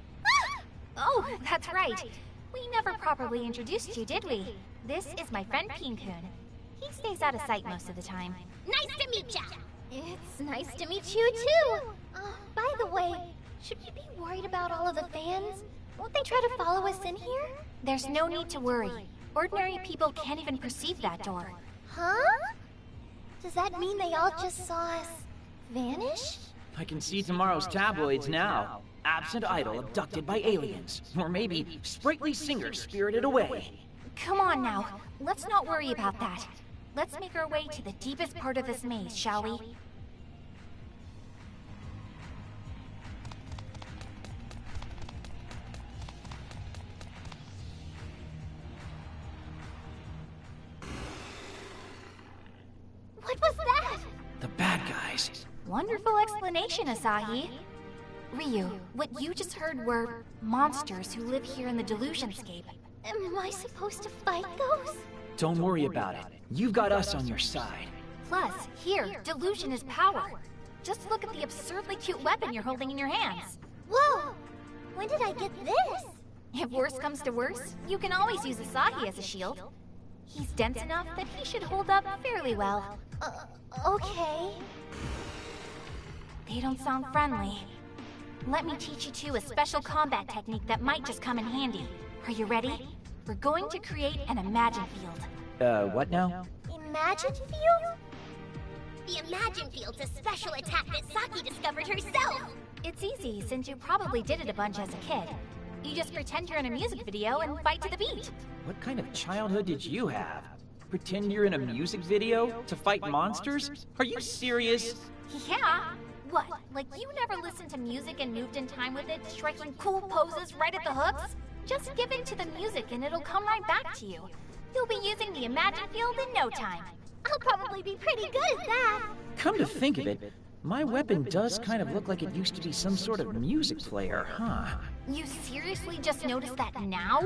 Oh, that's right. We never properly introduced you, did we? This is my friend Peen-kun. He stays out of sight most of the time. Nice to meet ya. It's nice to meet you, too. By the way, should we be worried about all of the fans? Won't they try to follow us in here? There's no need to worry. Ordinary people can't even perceive that door. Huh? Does that mean they all just saw us vanish? I can see tomorrow's tabloids now. Absent idol abducted by aliens. Or maybe sprightly singer spirited away. Come on now. Let's not worry about that. Let's make our way to the deepest part of this maze, shall we? What was that? The bad guys. Wonderful explanation, Asahi. Ryu, what you just heard were monsters who live here in the Delusionscape. Am I supposed to fight those? Don't worry about it. You've got us on your side. Plus, here, delusion is power. Just look at the absurdly cute weapon you're holding in your hands. Whoa! When did I get this? If worse comes to worse, you can always use Asahi as a shield. He's dense enough that he should hold up fairly well. Okay. They don't sound friendly. Let me teach you two a special combat technique that might just come in handy. Are you ready? We're going to create an Imagine Field. What now? Imagine Field? The Imagine Field's a special attack that Saki discovered herself. It's easy, since you probably did it a bunch as a kid. You just pretend you're in a music video and fight to the beat. What kind of childhood did you have? Pretend you're in a music video to fight monsters? Are you serious? Yeah. What, like you never listened to music and moved in time with it, striking cool poses right at the hooks? Just give in to the music and it'll come right back to you. You'll be using the Imagine Field in no time. I'll probably be pretty good at that. Come to think of it, my weapon does kind of look like it used to be some sort of music player, huh? You seriously just noticed that now?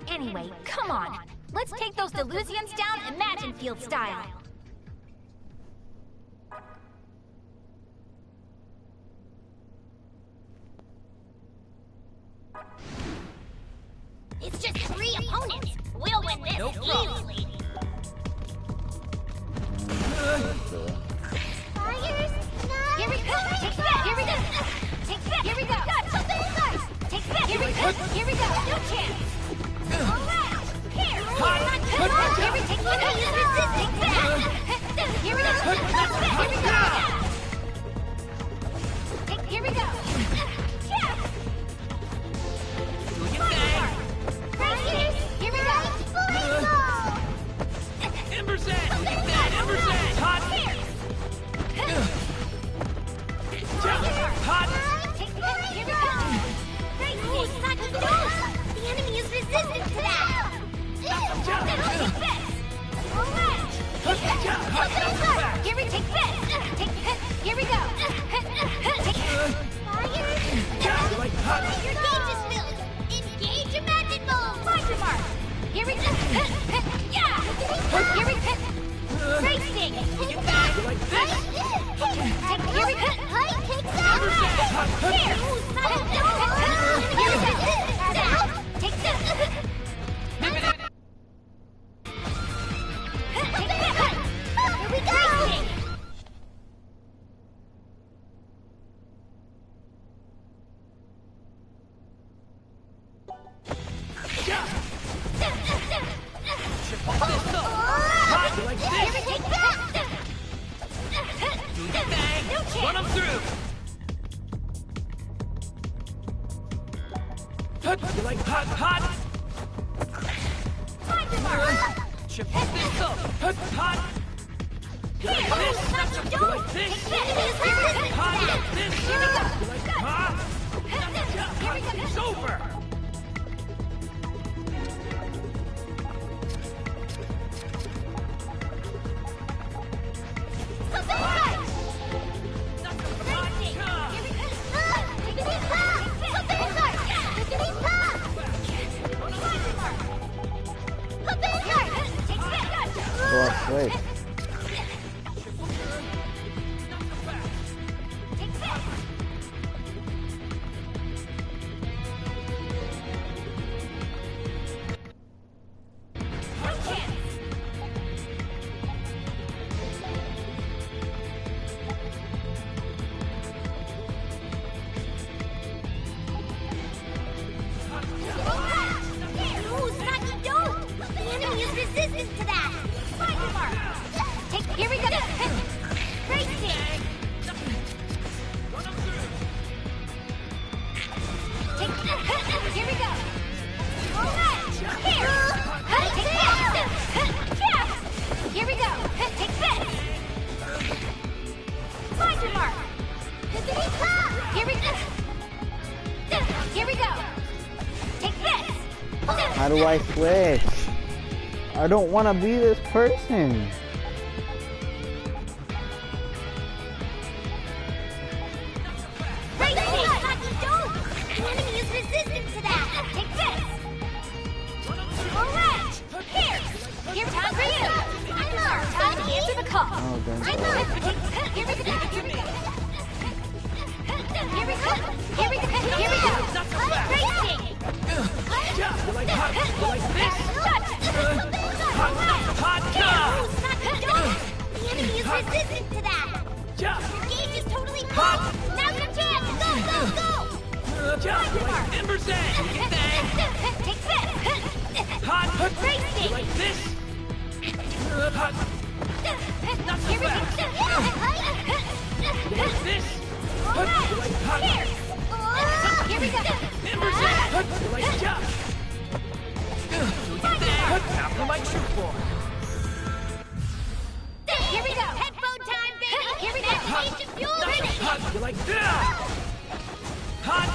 Anyway, come on. Let's take those delusions down Imagine Field style. It's just 3 opponents. We'll win this easily. Fires? No. Here we go. Take that. Here we go. Take that. Here we go. Got something nice. Take that. Here we go. Here we go. No chance. All right. Here. Here we take that. Take that. Here we go. Here we go. Here we go. Yeah. Look at that. Fires. Here we go. Ember's Edge! Ember's Edge! Hot! Here. Here we go. Honey, take that. Here. Here we go. Take this. Here we go. Run him through! You like hot? Chip this up! Hot! You like this? You like this? Hot! This? You like hot? It's over! Lost weight. Here we go. Racing. Here we go. All right. Here. Here we go. Take this. Find your mark. Here we go. Here we go. Take this. How do I switch? I don't want to be this person. Oh, damn. Here we go. Here we go. Racing. You like hot? You like this? Hot! The enemy is resistant to that. Your gauge is totally full. Now's your chance. Go. You like Ember's Edge? You get that? Take this. Hot! Racing. You like this? Hot! Not so Here we go. fast! You like this? You like hot? Here we go. Ember's Edge! You like jump? You get that? After my true form! Here we go. Headphone time, baby. Here we go. Station fuel ready. Hot! You like that? Hot!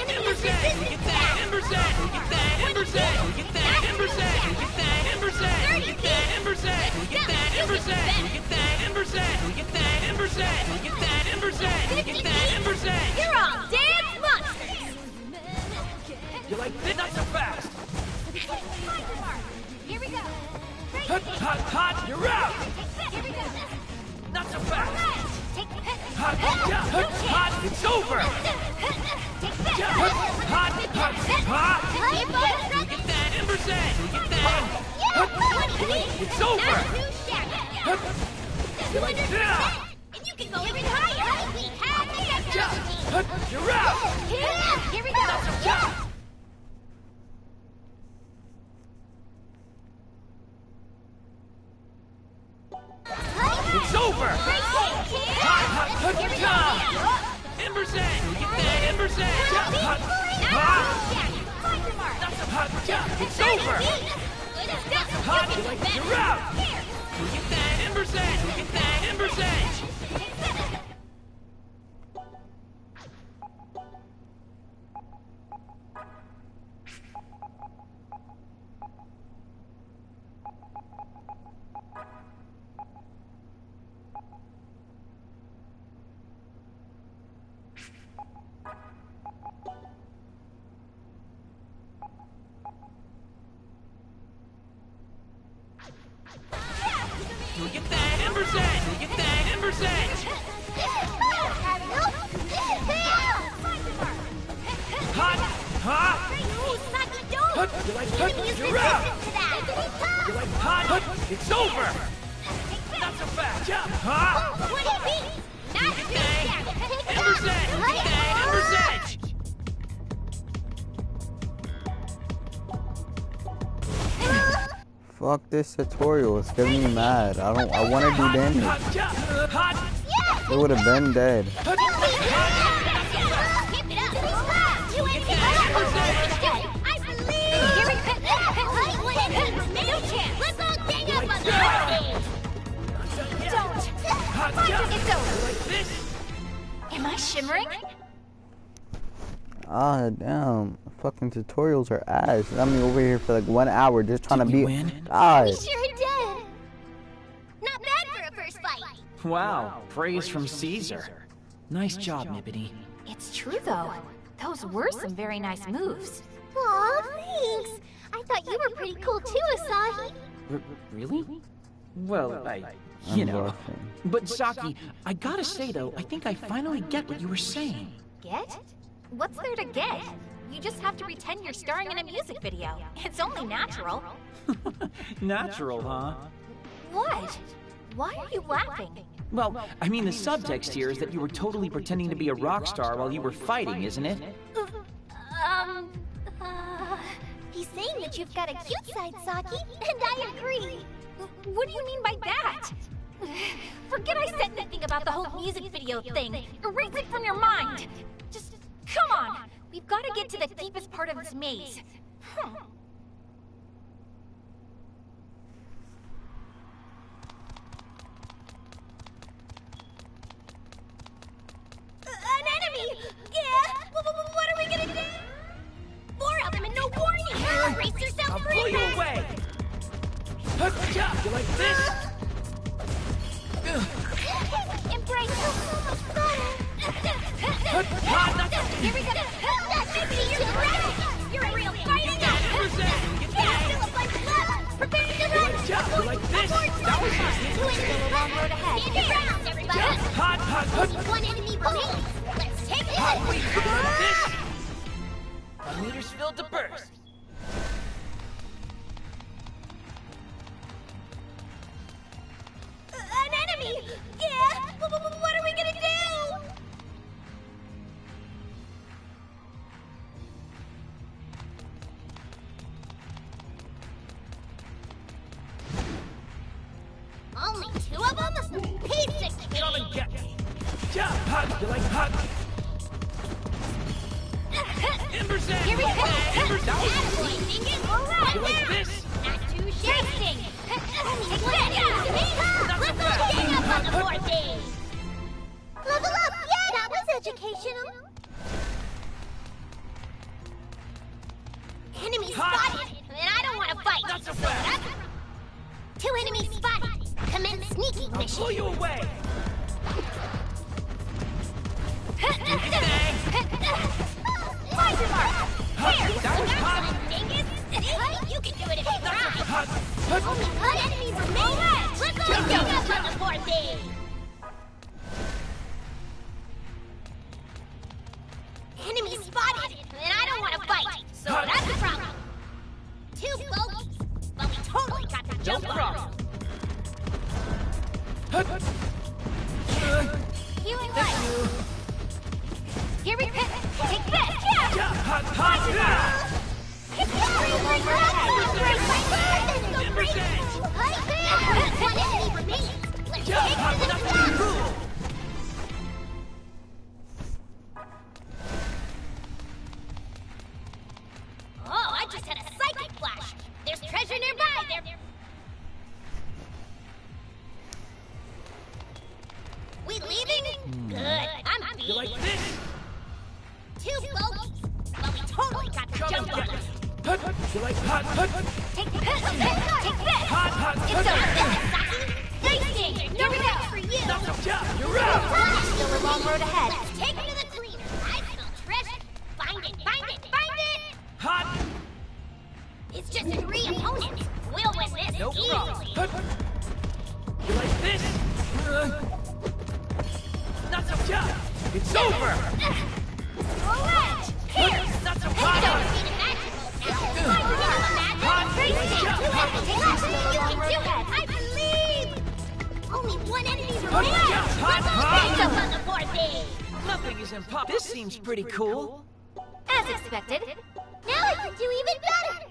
Ember's Edge! You get that? Ember's Edge! You get that? Ember's Edge! You get that? Ember's Edge! You get that? Ember's Edge! You get that? Ember's Edge! You get that? Ember's Edge! You get that? Ember's Edge! You get that? Ember's Edge! You get that? Ember's Edge! You get that? Ember's Edge! You're all dance monsters. You like this? Not so fast! Here we go. Hot! You're out! Here we go. Not so fast! Take this. Hot! It's over! Hot! You get that? Ember's Edge! You get that? It's over! You like that? And you can go even higher. We have the technology. You're out! Here we go. It's over! Ember's Edge! You get that? Ember's Edge! It's over! You like you're out! You get that? Ember's Edge! You get that? Ember's Edge! Do your thing, Ember's Edge! Do your thing, Ember's Edge! Hot! Hot! You like hot? You're out! You like hot? It's over! That's a fact! Jump! Hot! Do your thing! Ember's Edge! Do your thing, Ember's Edge! Fuck this tutorial, it's getting me mad. I want to do damage. They would have been dead. Am I shimmering? Ah, damn. Fucking tutorials are ass. I'm over here for like 1 hour just trying to beat. God. We sure did. Not bad for a first fight. Wow, praise from Caesar. Nice job, Nippity. It's true though. Those were some very nice moves. Aw, thanks. I thought you were pretty cool too, Asahi. Really? Well, you know. But Saki, I gotta say though, I think I finally get what you were saying. Get? What's there to get? You just have to pretend you're starring in a music video. It's only natural. Natural, huh? What? Why are you laughing? Well, I mean the subtext here is that you were totally pretending to be a rock star while you were fighting, isn't it? He's saying that you've got a cute side, Saki, and I agree. What do you mean by that? Forget I said anything about the whole music video thing. Erase it from your mind. Just, come on. We've got to get to the deepest part of this maze. An enemy! Yeah! What are we gonna do? 4 of them and no warning! Brace yourself I'll for pull you impact! away! You like this? Embrace so much better! Here we go! You're ready! You're a real fighter! Fill up like blood! Prepare to run! You like this? That was Still a long road ahead. Stand your ground, everybody! hot! One enemy remains! Let's take it! Wait, you like this? My meter's filled to burst. An enemy! Yeah! What are we gonna do? Only 2 of them? Piece of Come and get me. Hot! You like hot? Ember's Edge! Here we go! Ember's Edge! Attaboy, Dingus! All right, You like now! this? Not too shifting! Take that! Let's all gang up on the 4th day! Level up! Yeah, that was educational! Enemy spotted! And I don't want to fight! That's a fact! 2 enemies spotted! Commence sneaking I'll mission! pull you away! Laser mark! Here! That was hot! Dingus! You can do it if you try! Hot! Only 1 enemy remains! Let's all gang up on the 4th day! Enemy spotted! And I don't want to fight! So that's a problem! 2 bogeys! But we totally got the jump on problem. Healing light! Here we go! Take this! Yeah! Hot! It's Ember's Edge! One enemy remains! Let's take it to the top! Oh, I just had a psychic flash! There's treasure nearby! We leaving? Good. I'm beat. You like this? 2 bogeys. But we totally got the jump on them. You like hot? Take this! Take this! Hot! It's over! Face danger! Here we go! For you! You're out! Still a long road ahead. Let's take it to the cleaner. I smell treasure. Find it! Find it! Find it! Hot! It's just 3 opponents. We'll win this No easily. problem. You It's over! Alright! Here! Not so Don't hot! need a magical now! You can do it! I believe! Only one enemy remains! Hands up on the poor thing! Nothing is impossible. This seems pretty cool. As expected. Now I can do even better!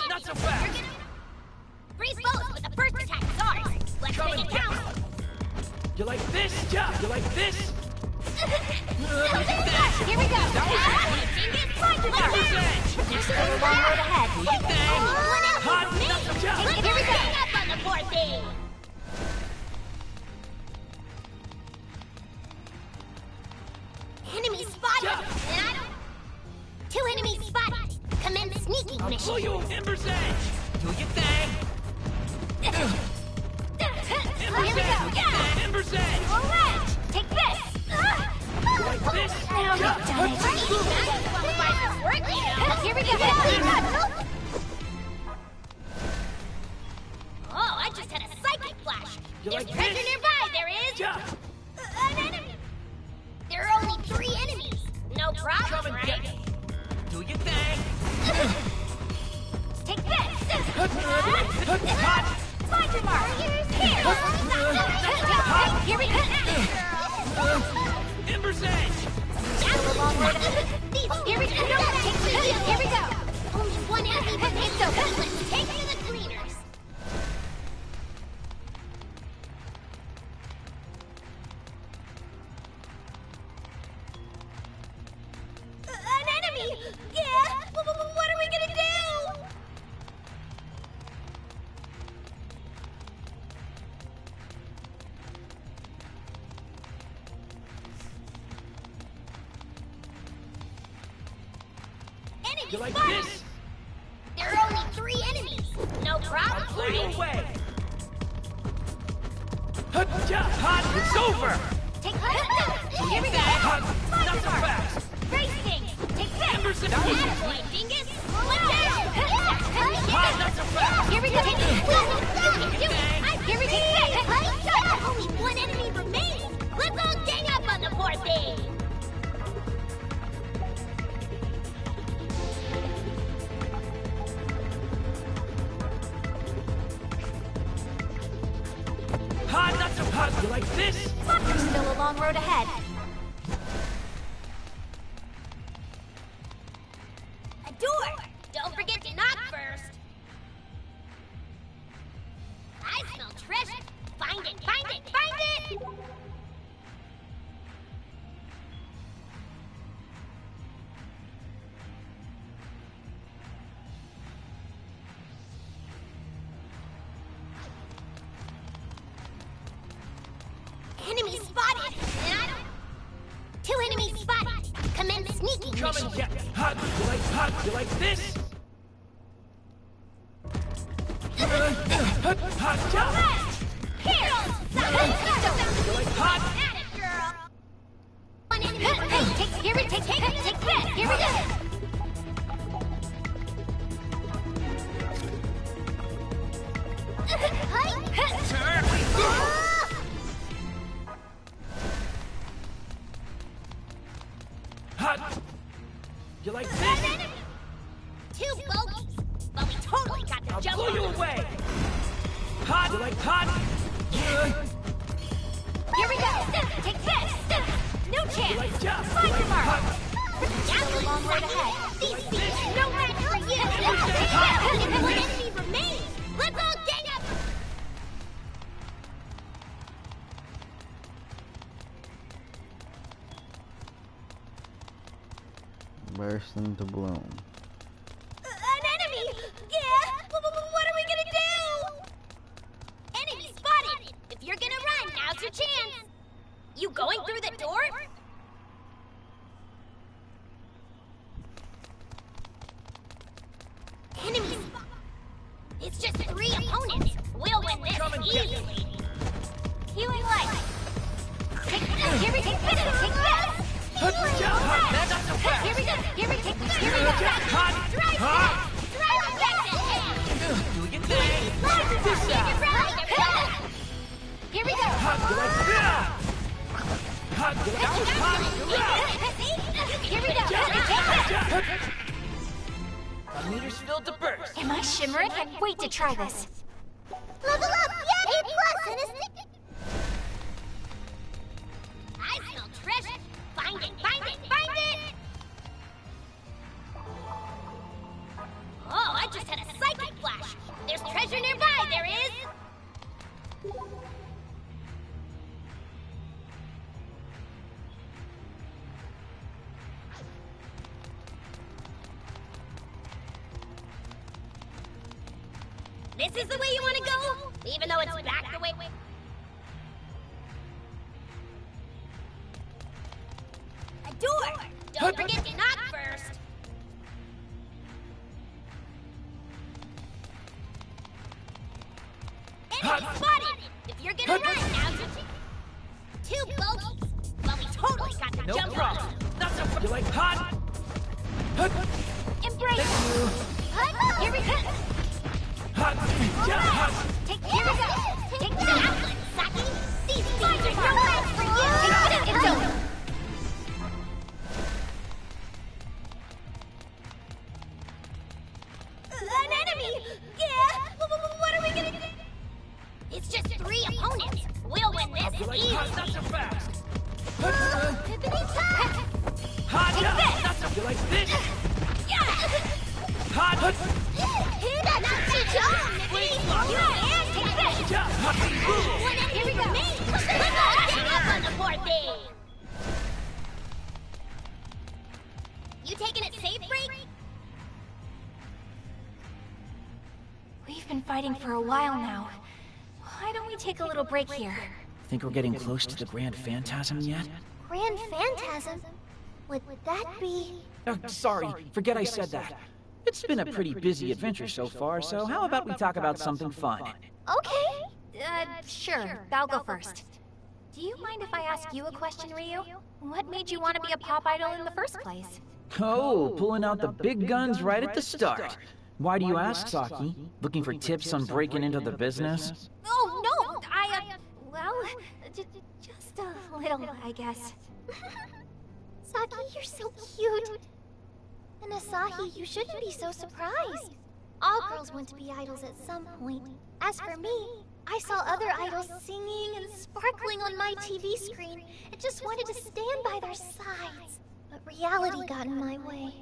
Not so fast! Freeze both, but the first attack is ours! Let's make it count! You like this? Yeah, you like this? Here we go! You're still a long road ahead. Hot, not so tough! Here we go! Up on the poor thing! Enemy spotted! Two enemies spotted! Commence sneaking I'll mission! pull you Ember's Edge! Do your thing! Ember's Here we Edge! go! Yeah! Ember's Edge! Alright! Take this! Like this? Now you've done it! Here we go! Oh, I just had a psychic flash! You There's like treasure this? nearby, there is! Yeah. An enemy! There are only 3 enemies! No problem, Come and right? get me! Do your thing! Take this! Hot! Find your mark! Here we go! Ember's Edge! That's a long road ahead. Here we go! Here we go! Only one enemy remains, so let's take to the cleaners! An enemy! Yeah! What are we gonna do? Enemy You like spotted! this? There are only 3 enemies! No problem, I'll blow you right? away! Hot! It's over! Take this! Here we go! Hot! Find Not your so mark. fast! Great thing! Take this! Ember's Edge! Attaboy, dingus! this? There's still a long road ahead. A door! Don't forget to knock first! I smell treasure! Find it, find it, find it! Enemy spotted! And I don't... 2 enemies spotted! Commence sneaking Come mission. and get me. Hot, you like this? Hot, jump! Here! You like hot? At it, girl! One enemy remains. Take this! Here we go! Hot! You like this? 2 bogeys! But we totally got the I'll jump blow on you them. away! Hot! You like hot? Here we go! Take this! No You chance! like jump? Find You like your mark! hot? Still a long road ahead. These thieves, no match for you! And 1 enemy remains! Let's all gang up! Burst into bloom. An enemy! Yeah! What are we gonna do? Enemy spotted! If you're gonna run, now's your chance! You going through the door? Enemy spotted! It's just 3 opponents! We'll win this easily! Healing light! Take this! Here we take this! Take this! Here we go! Here we go! Here we go! Do your thing! This out! Here we go! Hot! You like that? Hot! You like hot? Here we go! My meter's filled to burst. Am I shimmering? Can't wait to try this. Level up! Yeah! A+ and a stick! I smell treasure! Find it! Find it! Find it! Oh, I just had a psychic flash! There's treasure nearby, there is! This is the way you want to go? Even though it's back the way... A door! Don't forget to knock first! Enemy spotted! If you're gonna run, now's your chance! 2 bogeys! Well, we totally got the No jump on problem. them. Not so You like hot? Embrace! Here we go! Hot! Yeah, hot! Here we go! Take that, Saki! These thieves are no match for you! It's over! An enemy! Yeah! What are we gonna do? It's just 3 opponents! We'll win this You like easy! hot? Not so fast! Pippity top! Hot! Take Yeah! this! Not so You like this? Yeah! Hot! That's not too long, Nippy! Yeah! Take this! Yeah! Hot! One enemy remains! Let's all gang up on the poor thing! You taking it safe, Freak? We've been fighting for a while now. Why don't we take a little break here? Think we're getting close to the Grand Phantasm yet? Grand Phantasm? Would that be... Oh, sorry. Forget I said that. It's been a pretty busy adventure so far, so how about we talk about something fun? Okay. Sure. I'll go first. Do you mind if I ask you a question, Ryu? What made you want to be a pop idol in the first place? Oh, pulling out the big guns right at the start. Why do you ask, Saki? Looking for tips on breaking into the business? Oh, no! Well, just a little, I guess. Saki, you're so cute. And Asahi, you shouldn't be so surprised. All girls want to be idols at some point. As for me, I saw other idols singing and sparkling on my TV screen and just wanted to stand by their sides. But reality got in my way.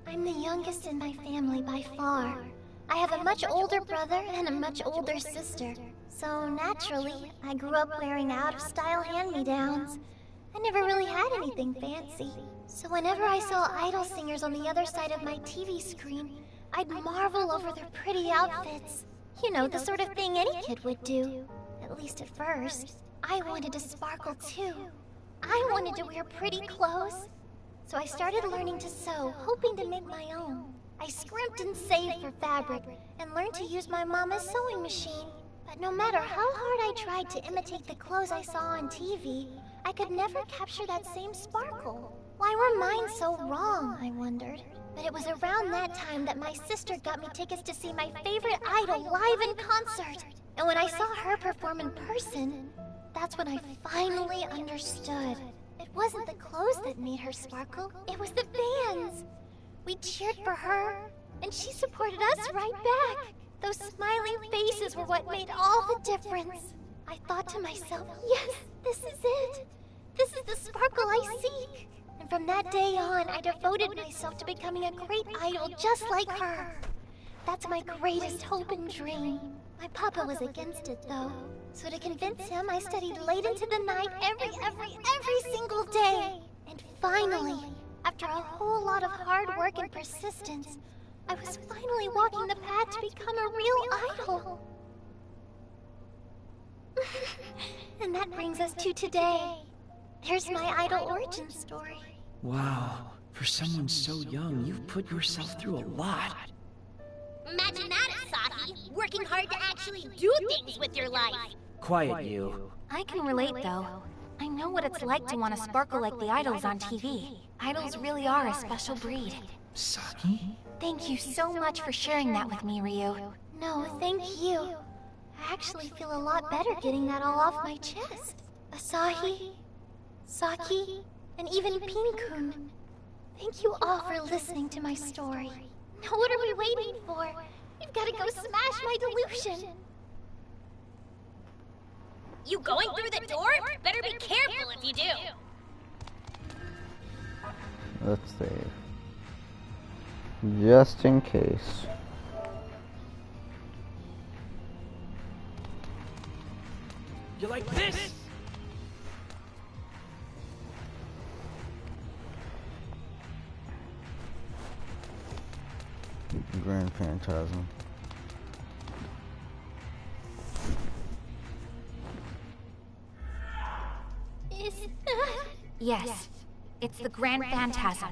I'm the youngest in my family by far. I have a much older brother and a much older sister. So naturally, I grew up wearing out-of-style hand-me-downs. I never really had anything fancy. So whenever I saw idol singers on the other side of my TV screen, I'd marvel over their pretty outfits. You know, the sort of thing any kid would do. At least at first. I wanted to sparkle too. I wanted to wear pretty clothes. So I started learning to sew, hoping to make my own. I scrimped and saved for fabric, and learned to use my mama's sewing machine. But no matter how hard I tried to imitate the clothes I saw on TV, I could never capture that same sparkle. Why were mine so wrong, I wondered. But it was around that time that my sister got me tickets to see my favorite idol live in concert. And when I saw her perform in person, that's when I finally understood. It wasn't the clothes that made her sparkle, it was the fans. We cheered for her, and she supported us right back. Those smiling faces were what made all the difference. I thought to myself, yes, this is it. This is the sparkle I seek. And from that day on, I devoted myself to becoming a great idol just like her. That's my greatest hope and dream. My papa was against it, though. So to convince him, I studied late into the night every single day. And finally, after a whole lot of hard work and persistence, I was finally walking the path to become a real idol. And that brings us to today. Here's my idol origin story. Wow, for someone so young, you've put yourself through a lot. Imagine that, Asahi, working hard to actually do things with your life. Quiet, you. I can relate, though. I know what it's like to want to sparkle like the idols on TV. Idols really are a special breed. Saki? Thank you so much for sharing that with me, Ryu. No, thank you. I actually feel a lot better getting that all off my chest. Asahi, Saki, and even Pin-kun. Thank you all for listening to my story. Now what are we waiting for? We've got to go smash my delusion. You going through the door? Better be careful if you do. Let's save. Just in case. You like this? Grand Phantasm. Yes, it's the Grand Phantasm.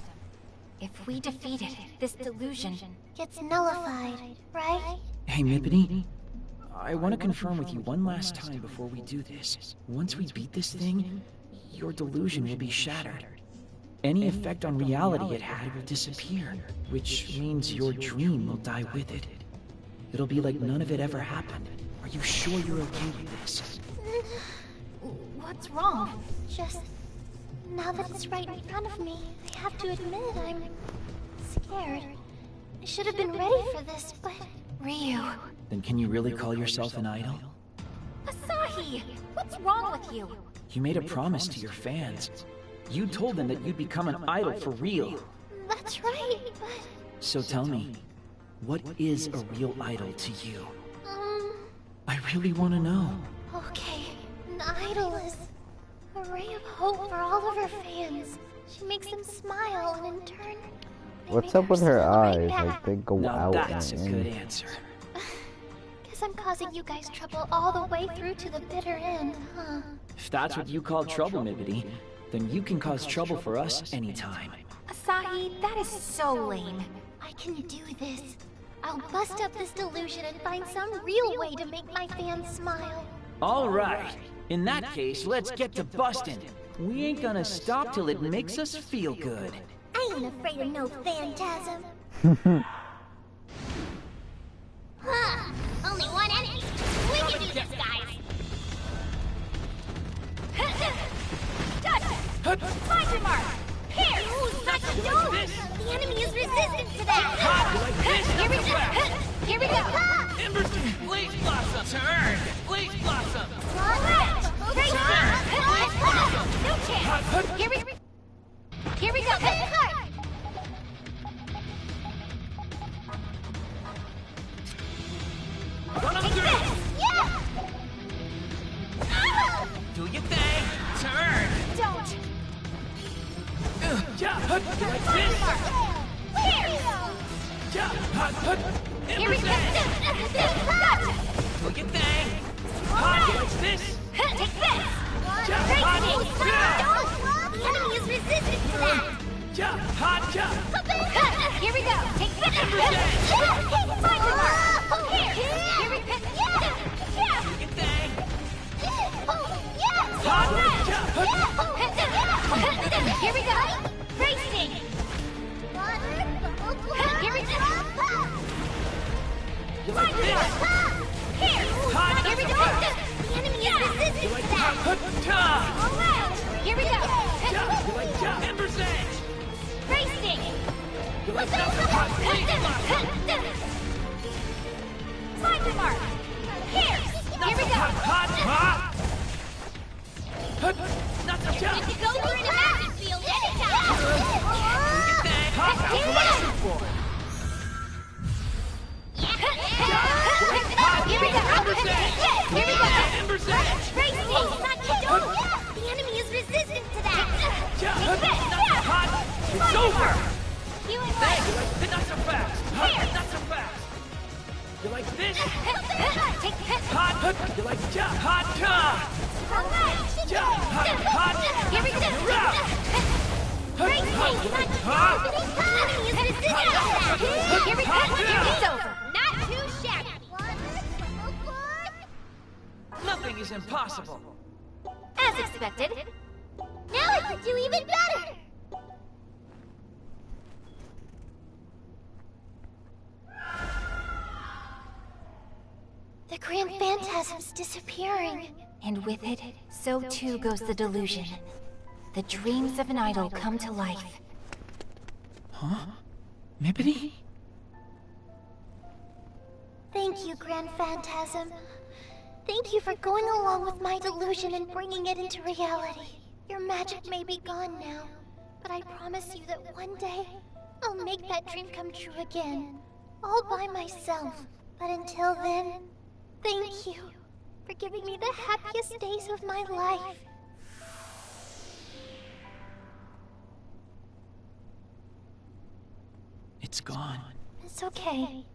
If we defeat it, this delusion gets nullified, right? Hey, Mippity. I want to confirm with you one last time before we do this. Once we beat this thing, your delusion will be shattered. Any effect on reality it had will disappear, which means your dream will die with it. It'll be like none of it ever happened. Are you sure you're okay with this? What's wrong? Just, now that it's right in front of me, I have to admit I'm scared. I should have been ready for this, but... Ryu. Then can you really call yourself an idol? Asahi! What's wrong with you? You made a promise to your fans. You told them that you'd become an idol for real. That's right, but... So tell me, what is a real idol to you? I really want to know. Okay, an idol is a ray of hope for all of her fans. She makes them smile, and in turn... What's up with her eyes? Like, they go Now out that's and a in. good answer. Guess I'm causing you guys trouble all the way through to the bitter end, huh? If that's what you call trouble, Mippity, then you can cause trouble for us anytime. Asahi, that is so lame. I can do this. I'll bust up this delusion and find some real way to make my fans smile. All right. In that case, let's get to busting. We ain't gonna stop till it makes us feel good. I ain't afraid of no phantasm. Huh, only one enemy. We can do this, guys. Find your mark! Here! Not the dome! The enemy is resistant to that! Here we go! Here we go! Blaze Blossom! Turn! Blaze Blossom! No chance! Here we go! Hit the card! Run 'em Take through! this! Yeah! Do your thing! Turn! Don't! Yeah! You like this? Here! Yeah! Here we go! Gotcha! Do your thing! You like this? Take this! Yeah! The enemy is resistant to that! Yeah! Here we go! Take this! Find your mark! Here we go! Yeah! Do your thing! Here we go! Racing! Here we go! You like this? Here we go! The enemy is resistant to that! Here we go! You like Ember's Edge? Racing! You like Blaze Blossom? Find your mark! Here we go! Not so Good to go through the magic field anytime! Here we go! Here we go! Ember's Edge! Racing! The enemy is resistant to that! It's over! Healing light! Not so fast! Here! Not so fast! You like this? Take this! You like Here we go! Racing! The enemy is resistant to that! Here we go! It's over! Not too shabby! Nothing is impossible. As expected. Now I can do even better! The Grand Phantasm's disappearing. And with it, so too goes the delusion. The dreams of an idol come to life. Huh? Mippity? Thank you, Grand Phantasm. Thank you for going along with my delusion and bringing it into reality. Your magic may be gone now, but I promise you that one day, I'll make that dream come true again. All by myself. But until then, thank you for giving me the happiest days of my life. It's gone. It's okay.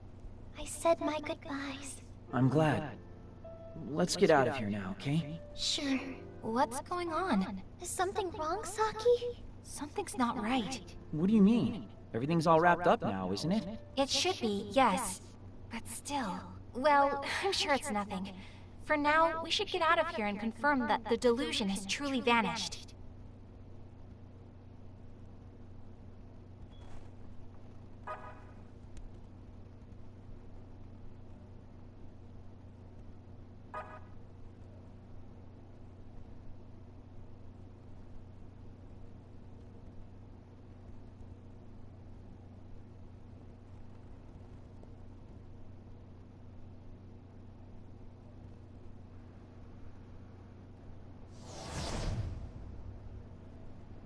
I said my goodbyes. I'm glad. Let's get out of here now, okay? Sure. What's going on? Is something wrong, Saki? Something's not right. What do you mean? Everything's all wrapped up now, isn't it? It should be, yes. But still. Well, I'm sure it's nothing. For now, we should get out of here and confirm that the delusion has truly vanished.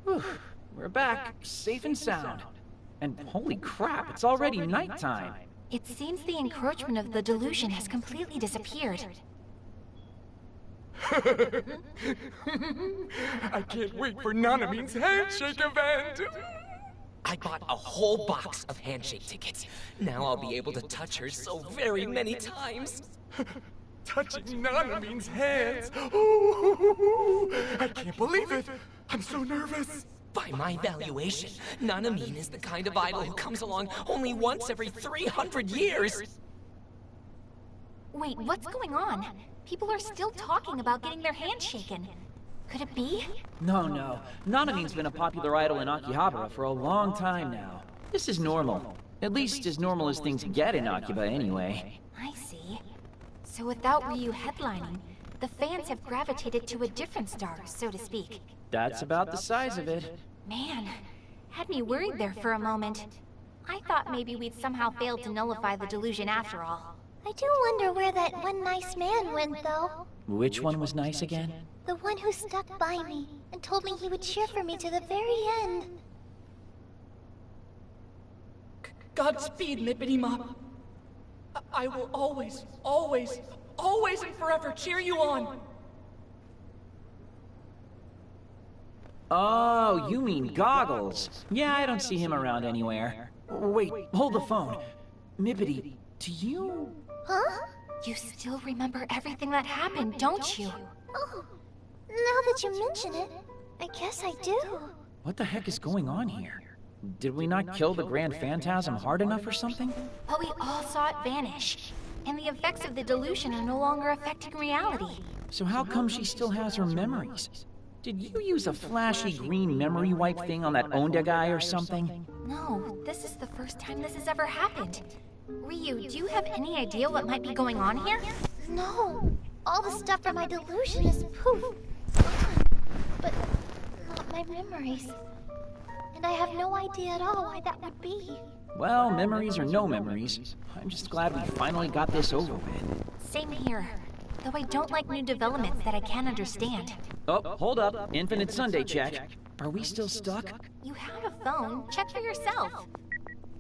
Whew. We're back, safe and sound. And holy crap, it's already nighttime. It seems the encroachment of the delusion has completely disappeared. I can't wait for Nanamin's handshake event! I bought a whole box of handshake tickets. Now I'll be able to touch her so very many times. Touching Nanamin's hands! Ooh, I can't believe it! I'm so nervous! By my valuation, Nanamin is the kind of idol who comes along only once every 300 years! Wait, what's going on? People are still talking about getting their hands shaken. Could it be? No. Nanamin's been a popular idol in Akihabara for a long time now. This is normal. At least as normal as things get in Akiba anyway. I see. So without Ryu headlining, the fans have gravitated to a different star, so to speak. That's about the size of it. Man, had me worried there for a moment. I thought maybe we'd somehow failed to nullify the delusion after all. I do wonder where that one nice man went, though. Which one was nice again? The one who stuck by me and told me he would cheer for me to the very end. Godspeed, Mippity Mop. I will always, always, always and forever cheer you on. Oh, you mean Goggles. Yeah, I don't see him around anywhere. Wait, hold the phone. Mippity, do you... Huh? You still remember everything that happened, don't you? Oh, now that you mention it, I guess I do. What the heck is going on here? Did we not kill the Grand Phantasm hard enough or something? But we all saw it vanish, and the effects of the delusion are no longer affecting reality. So how come she still has her memories? Did you use a flashy green memory wipe thing on that Onda guy or something? No, this is the first time this has ever happened. Ryu, do you have any idea what might be going on here? No. All the stuff from my delusion is poof, gone. But not my memories. And I have no idea at all why that would be. Well, memories or no memories, I'm just glad we finally got this over with. Same here. Though I don't like new developments that I can't understand. Oh, hold up. Infinite Sunday check. Are we still stuck? You have a phone. Check for yourself.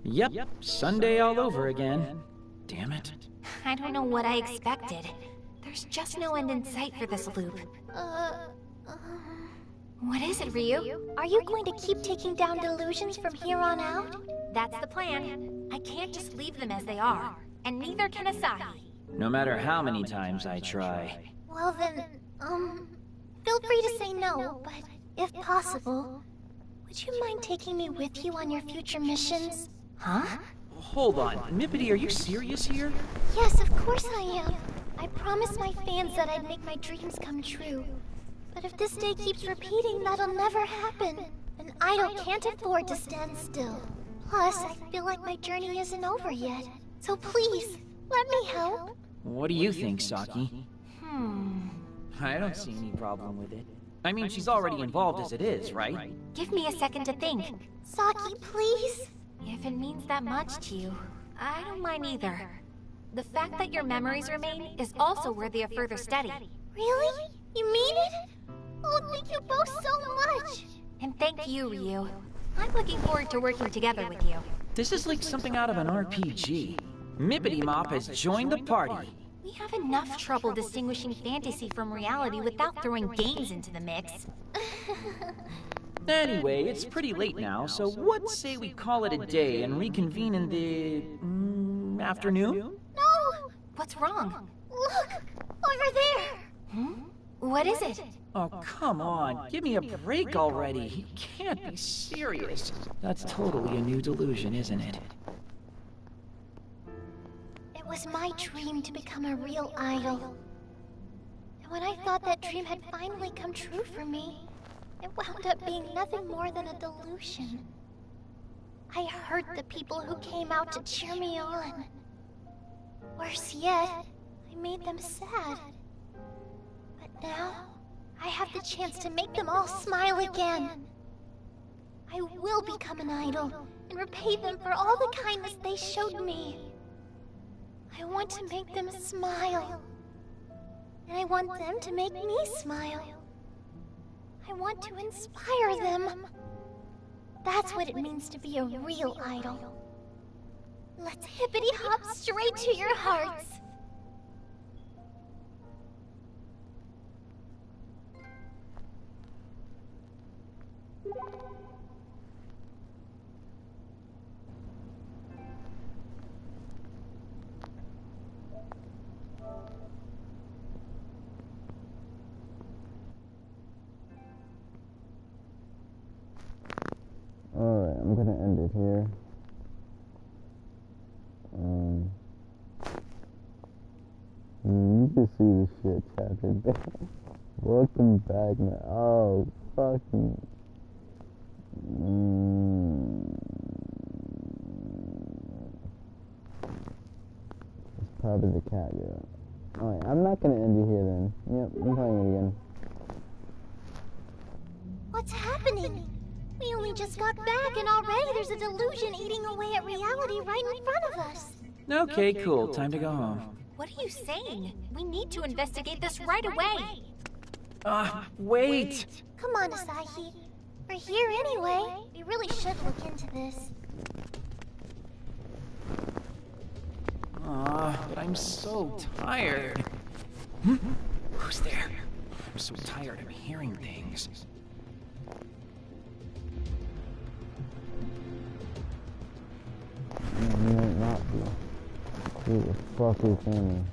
Yep, Sunday all over again. Damn it. I don't know what I expected. There's just no end in sight for this loop. What is it, Ryu? Are you going to keep taking down delusions from here on out? That's the plan. I can't just leave them as they are. And neither can Asahi. No matter how many times I try. Well then, feel free to say no, but if possible, would you mind taking me with you on your future missions? Huh? Hold on, Mippity, are you serious here? Yes, of course I am. I promised my fans that I'd make my dreams come true. But if this day keeps repeating, that'll never happen. And Idol can't afford to stand still. Plus, I feel like my journey isn't over yet. So please, let me help. What do you think, Saki? I don't see any problem with it. I mean, she's already involved as it is, right? Give me a second to think. Saki, please? If it means that much to you, I don't mind either. The fact that your memories remain is also worthy of further study. Really? You mean it? Oh, thank you both so much! And thank you, Ryu. I'm looking forward to working together with you. This is like something out of an RPG. Mippity Mop has joined the party. We have enough trouble distinguishing fantasy from reality without throwing games into the mix. Anyway, it's pretty late now, so what say we call it a day and reconvene in the... afternoon? No! What's wrong? Look! Over there! What is it? Oh, come on. Give me a break already. You can't be serious. That's totally a new delusion, isn't it? It was my dream to become a real idol. And when I thought that dream had finally come true for me, it wound up being nothing more than a delusion. I hurt the people who came out to cheer me on. Worse yet, I made them sad. But now, I have the chance to make them all smile again. I will become an idol and repay them for all the kindness they showed me. I want to make them smile. And I want them to make me smile. I want to inspire them. That's what it means to be a real idol. Let's hippity hop straight to your hearts. Alright, I'm gonna end it here. You can see the shit chapter. Welcome back, man. Oh, fucking. It's probably the cat, yeah. Alright, I'm not gonna end it here then. Yep, I'm playing it again. What's happening? We only just got back and already there's a delusion eating away at reality right in front of us. Okay, cool. Time to go home. What are you saying? We need to investigate this right away. Wait! Come on, Asahi. We're here anyway. We really should look into this. But I'm so tired. Who's there? I'm so tired of hearing things. You ain't not be. Who the fuck is Sammy?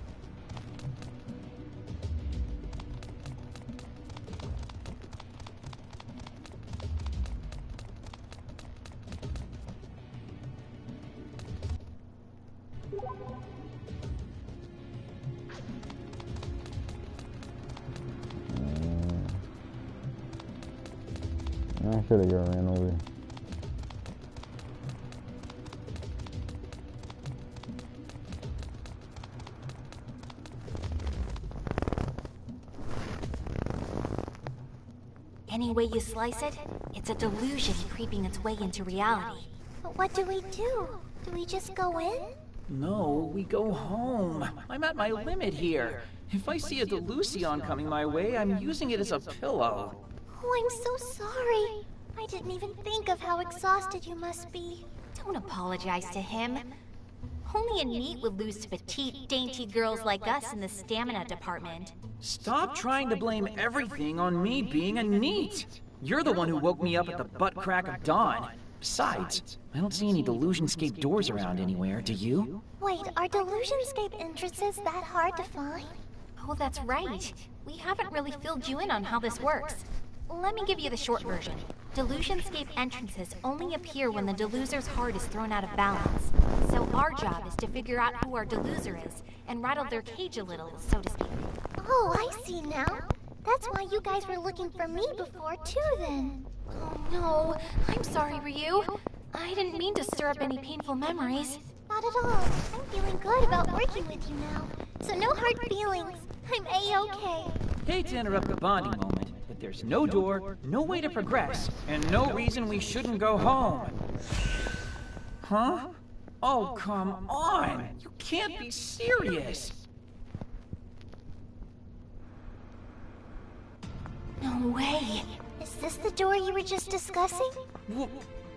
I should have got ran over. Any way you slice it, it's a delusion creeping its way into reality. But what do we do? Do we just go in? No, we go home. I'm at my limit here. If I see a Delusion coming my way, I'm using it as a pillow. Oh, I'm so sorry. I didn't even think of how exhausted you must be. Don't apologize to him. Only a NEET would lose to petite, dainty girls like us in the stamina department. Stop trying to blame everything on me being a NEET. You're the one who woke me up at the butt crack of dawn. Besides, I don't see any Delusionscape doors around anywhere, do you? Wait, are Delusionscape entrances that hard to find? Oh, that's right. We haven't really filled you in on how this works. Let me give you the short version. Delusionscape entrances only appear when the Deluser's heart is thrown out of balance. So our job is to figure out who our Deluser is and rattle their cage a little, so to speak. Oh, I see now. That's why you guys were looking for me before too, then. Oh no, I'm sorry, Ryu. I didn't mean to stir up any painful memories. Not at all. I'm feeling good about working with you now. So no hard feelings. I'm A-okay. Hate to interrupt the bonding moment, but there's no door, no way to progress, and no reason we shouldn't go home. Huh? Oh, come on! You can't be serious! No way. Is this the door you were just discussing?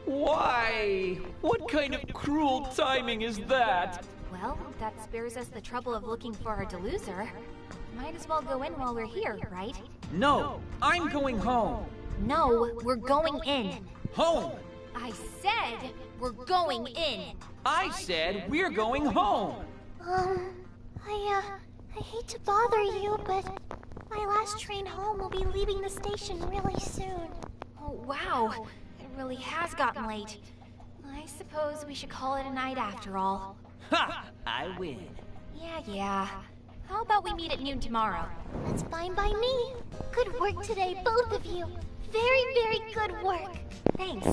Why? What kind of cruel timing is that? Well, that spares us the trouble of looking for our Deluser. Might as well go in while we're here, right? No, I'm going home. No, we're going in. Home! I said we're going in. I said we're going home. I hate to bother you, but my last train home will be leaving the station really soon. Oh, wow. It really has gotten late. I suppose we should call it a night after all. Ha! I win. Yeah. How about we meet at noon tomorrow? That's fine by me. Good work today, both of you. Very, very good work. Thanks.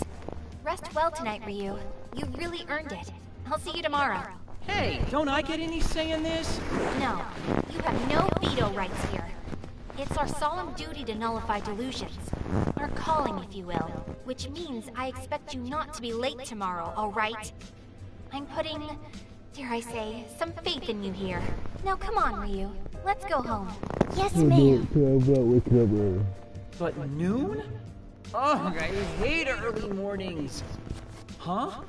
Rest well tonight, Ryu. You really earned it. I'll see you tomorrow. Hey, don't I get any say in this? No, you have no veto rights here. It's our solemn duty to nullify delusions. Our calling, if you will. Which means I expect you not to be late tomorrow, alright? I'm putting, dare I say, some faith in you here. Now come on, Ryu. Let's go home. Yes, ma'am. But noon? Ugh, I hate early mornings. Huh?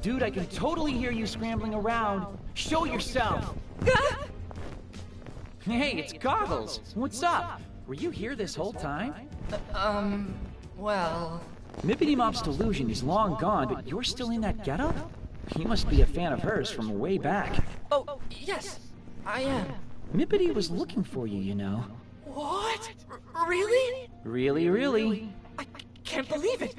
Dude, I can totally hear you scrambling around. Show yourself. Hey, it's Goggles. What's up? Were you here this whole time? Well... Mippity Mop's delusion is long gone, but you're still in that getup? You must be a fan of hers from way back. Oh, yes, I am. Mippity was looking for you, you know. What? Really? Really? I can't believe it.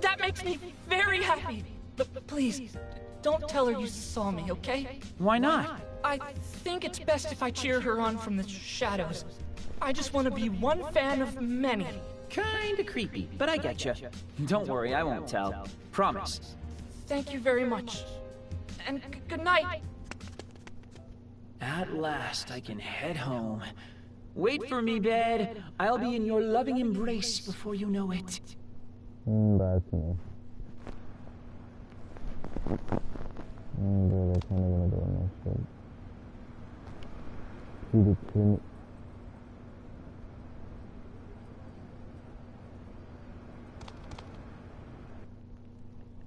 That makes me very happy. But please, don't tell her you saw me, okay? Why not? I think it's best if I cheer her on from the shadows. I just want to be one fan of many. Kinda creepy, but I getcha. Don't worry, I won't tell. Promise. Thank you very much. And good night. At last, I can head home. Wait for me, bed. I'll be in your loving embrace before you know it. That's me. Dude, I kinda wanna do my shit. See the kid.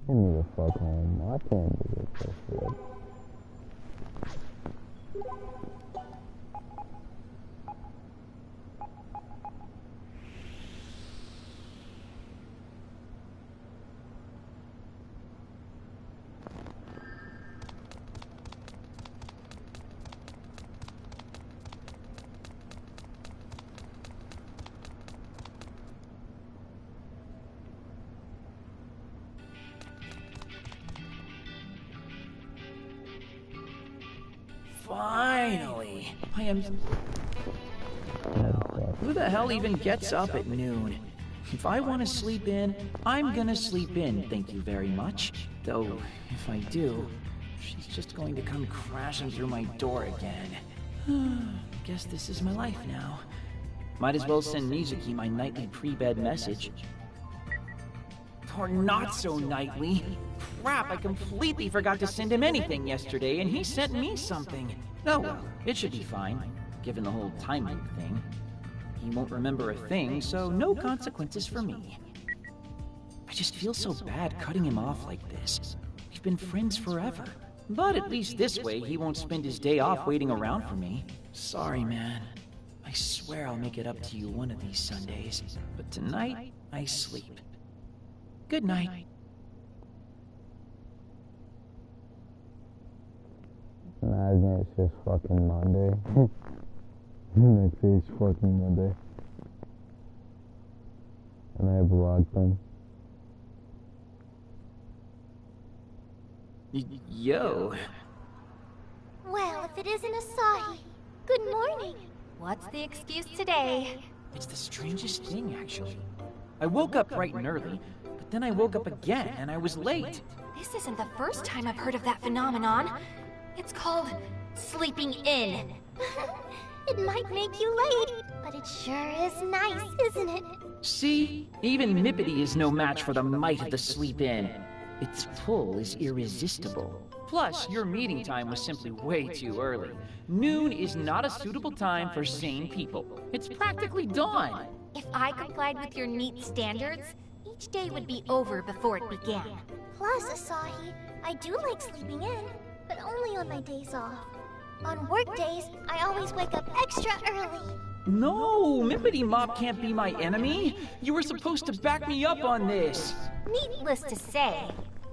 Give me the fuck home. I can't do this shit. Finally! I am... Who the hell even gets up at noon? If I want to sleep in, I'm gonna sleep in, thank you very much. Though, if I do, she's just going to come crashing through my door again. Guess this is my life now. Might as well send Mizuki my nightly pre-bed message. Or not so nightly. Crap, I completely forgot to send him anything yesterday, and he sent me something. Oh well, it should be fine, given the whole time loop thing. He won't remember a thing, so no consequences for me. I just feel so bad cutting him off like this. We've been friends forever. But at least this way, he won't spend his day off waiting around for me. Sorry, man. I swear I'll make it up to you one of these Sundays. But tonight, I sleep. Good night. Imagine it's just fucking Monday. Next day it's fucking Monday. And I vlogged them. Yo. Well, if it isn't Asahi, good morning. What's the excuse today? It's the strangest thing, actually. I woke up bright and early, but then I woke up again and I was late. This isn't the first time I've heard of that phenomenon. It's called sleeping in. It might make you late, but it sure is nice, isn't it? See? Even Mippity is no match for the might of the sleep-in. Its pull is irresistible. Plus, your meeting time was simply way too early. Noon is not a suitable time for sane people. It's practically dawn. If I complied with your neat standards, each day would be over before it began. Plus, Asahi, I do like sleeping in, but only on my days off. On work days, I always wake up extra early. No, Mippity Mop can't be my enemy. You were supposed to back me up on this. Needless to say,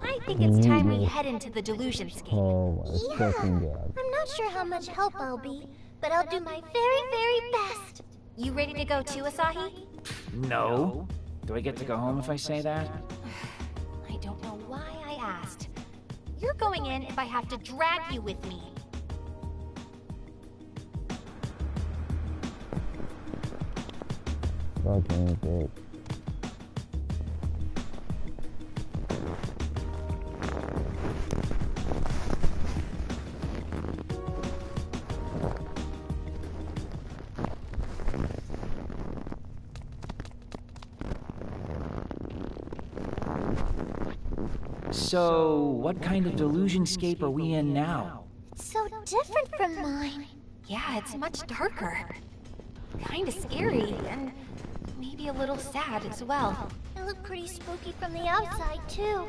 I think it's time we head into the delusionscape. Oh my fucking Yeah, god. I'm not sure how much help I'll be, but I'll do my very, very best. You ready to go too, Asahi? No. Do I get to go home if I say that? I don't know why I asked. You're going in if I have to drag you with me. Fucking great. So, what kind of delusionscape are we in now? It's so different from mine. Yeah, it's much darker. Kinda scary, and maybe a little sad as well. It looked pretty spooky from the outside, too.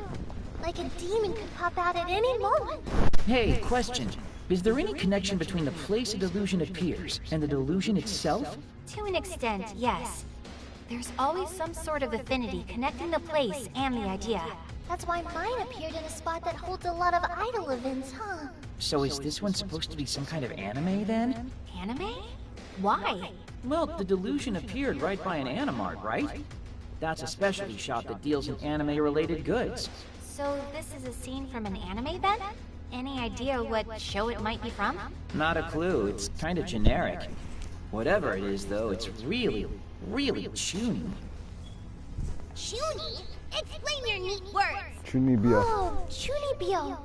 Like a demon could pop out at any moment. Hey, question. Is there any connection between the place a delusion appears and the delusion itself? To an extent, yes. There's always some sort of affinity connecting the place and the idea. That's why mine appeared in a spot that holds a lot of idol events, huh? So is this one supposed to be some kind of anime then? Anime? Why? Well, the delusion appeared right by an Animart, right? That's a specialty shop that deals in anime-related goods. So this is a scene from an anime then? Any idea what show it might be from? Not a clue, it's kind of generic. Whatever it is, though, it's really, really chuny. Chuny? Explain your neat words. Chunibyo. Oh, Chunibyo.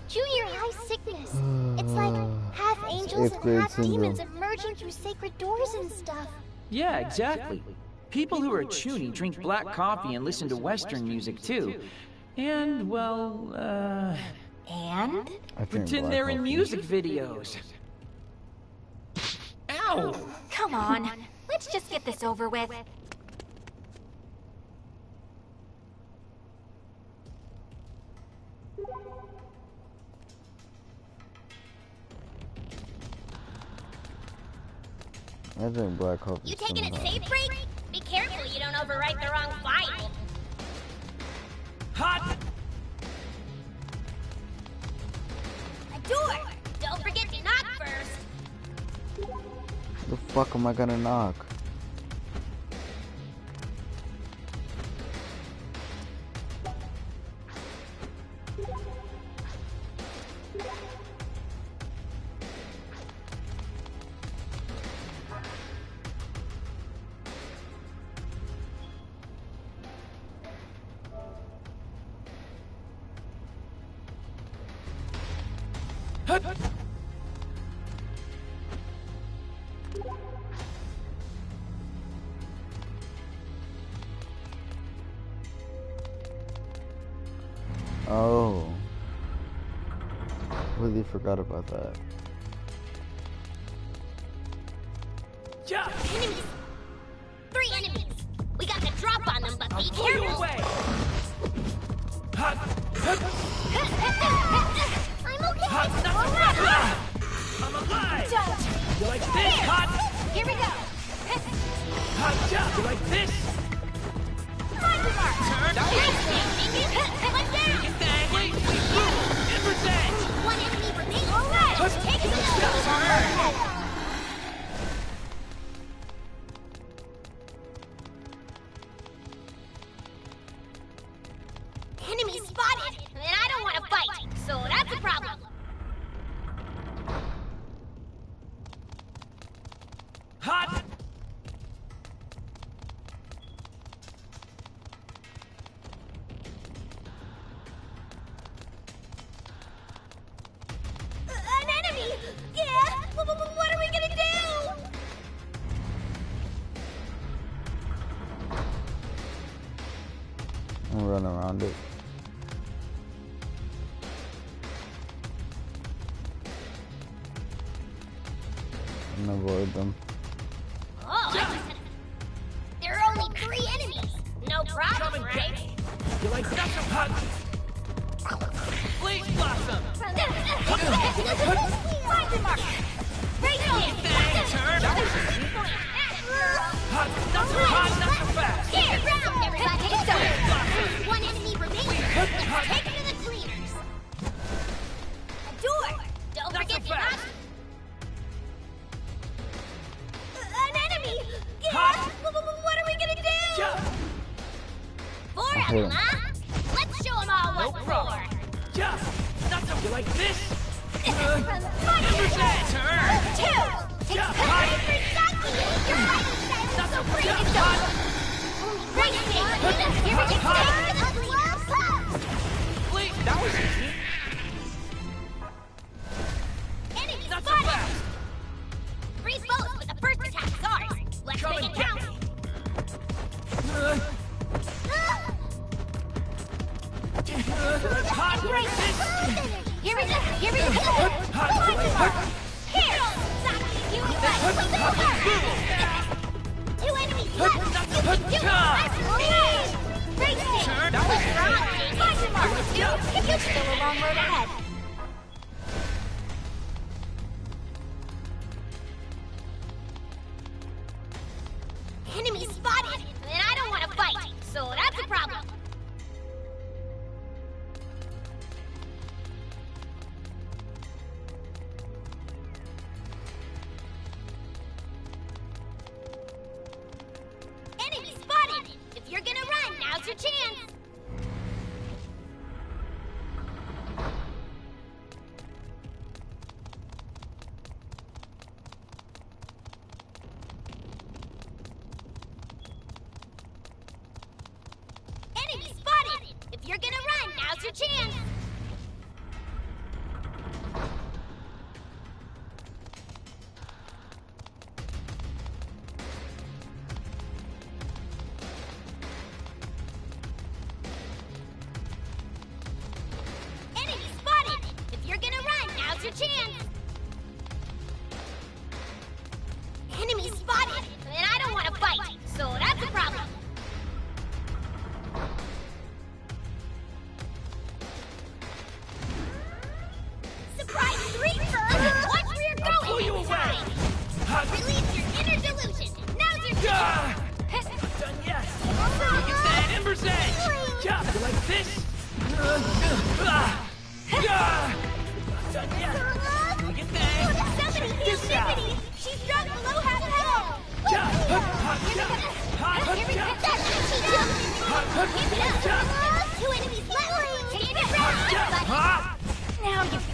Junior high sickness. It's like half angels and half demons emerging through sacred doors and stuff. Yeah, exactly. People who are chuny drink black coffee and listen to Western music, too. And, well, And? Pretend they're in music videos. Ow! Come on, let's just get this over with. I think Black Hope is You taking it somehow- safe, Freak? Be careful you don't overwrite the wrong file. Hot! A door! Don't forget to knock first. The fuck am I gonna knock? Oh. Completely forgot about that. Enemies! 3 enemies! We got the drop on them, but be careful! I'm okay! Alright! I'm alive! Don't! You like this, Hot? Here we go! Hot job! You like this? Turn! One down! Wait! Everything! 1 enemy remains! Alright! Take it slow! Enemy spotted! And I don't want to fight, so that's a problem. Hot! An enemy! Yeah! What are we gonna do? I'm running around it. And avoid them. Oh, there are only 3 enemies. No problem, right? You like stuff from Hot? Blaze Blossom! Find mark. Right Turn! Hot! Not so hot, not so fast! Here, round, everybody! 1 enemy remains. Let's take it to the cleaners. A door. Don't Not so forget to knock. fast! An enemy! Yeah! Hot. What are we gonna do? Jump! 4 I of hate them, 'em. huh? Let's show them all No what's problem. for. Jump! Not so... You like this? Everything! Turn! 2! Take Jump. credit for Saki! Your fighting style is so great and so... Great thing! Here we go! Take it to the cleaners! Please, that was easy. Enemy Not so spotted! fast! Freeze both, but the first attack's ours! Let's Come make and it get count! me. Hot! You like this? Here we go! Here we go! Here! Saki, you fight! 2 enemies left! You can do it! Nice! Great thing! That was Strong! Find mark! You're still a long road ahead. Enemy spotted! And I don't want to fight, so that's a problem. Enemy spotted! If you're gonna run, now's your chance! Enemy spotted! If you're gonna run, now's your chance! Enemy spotted!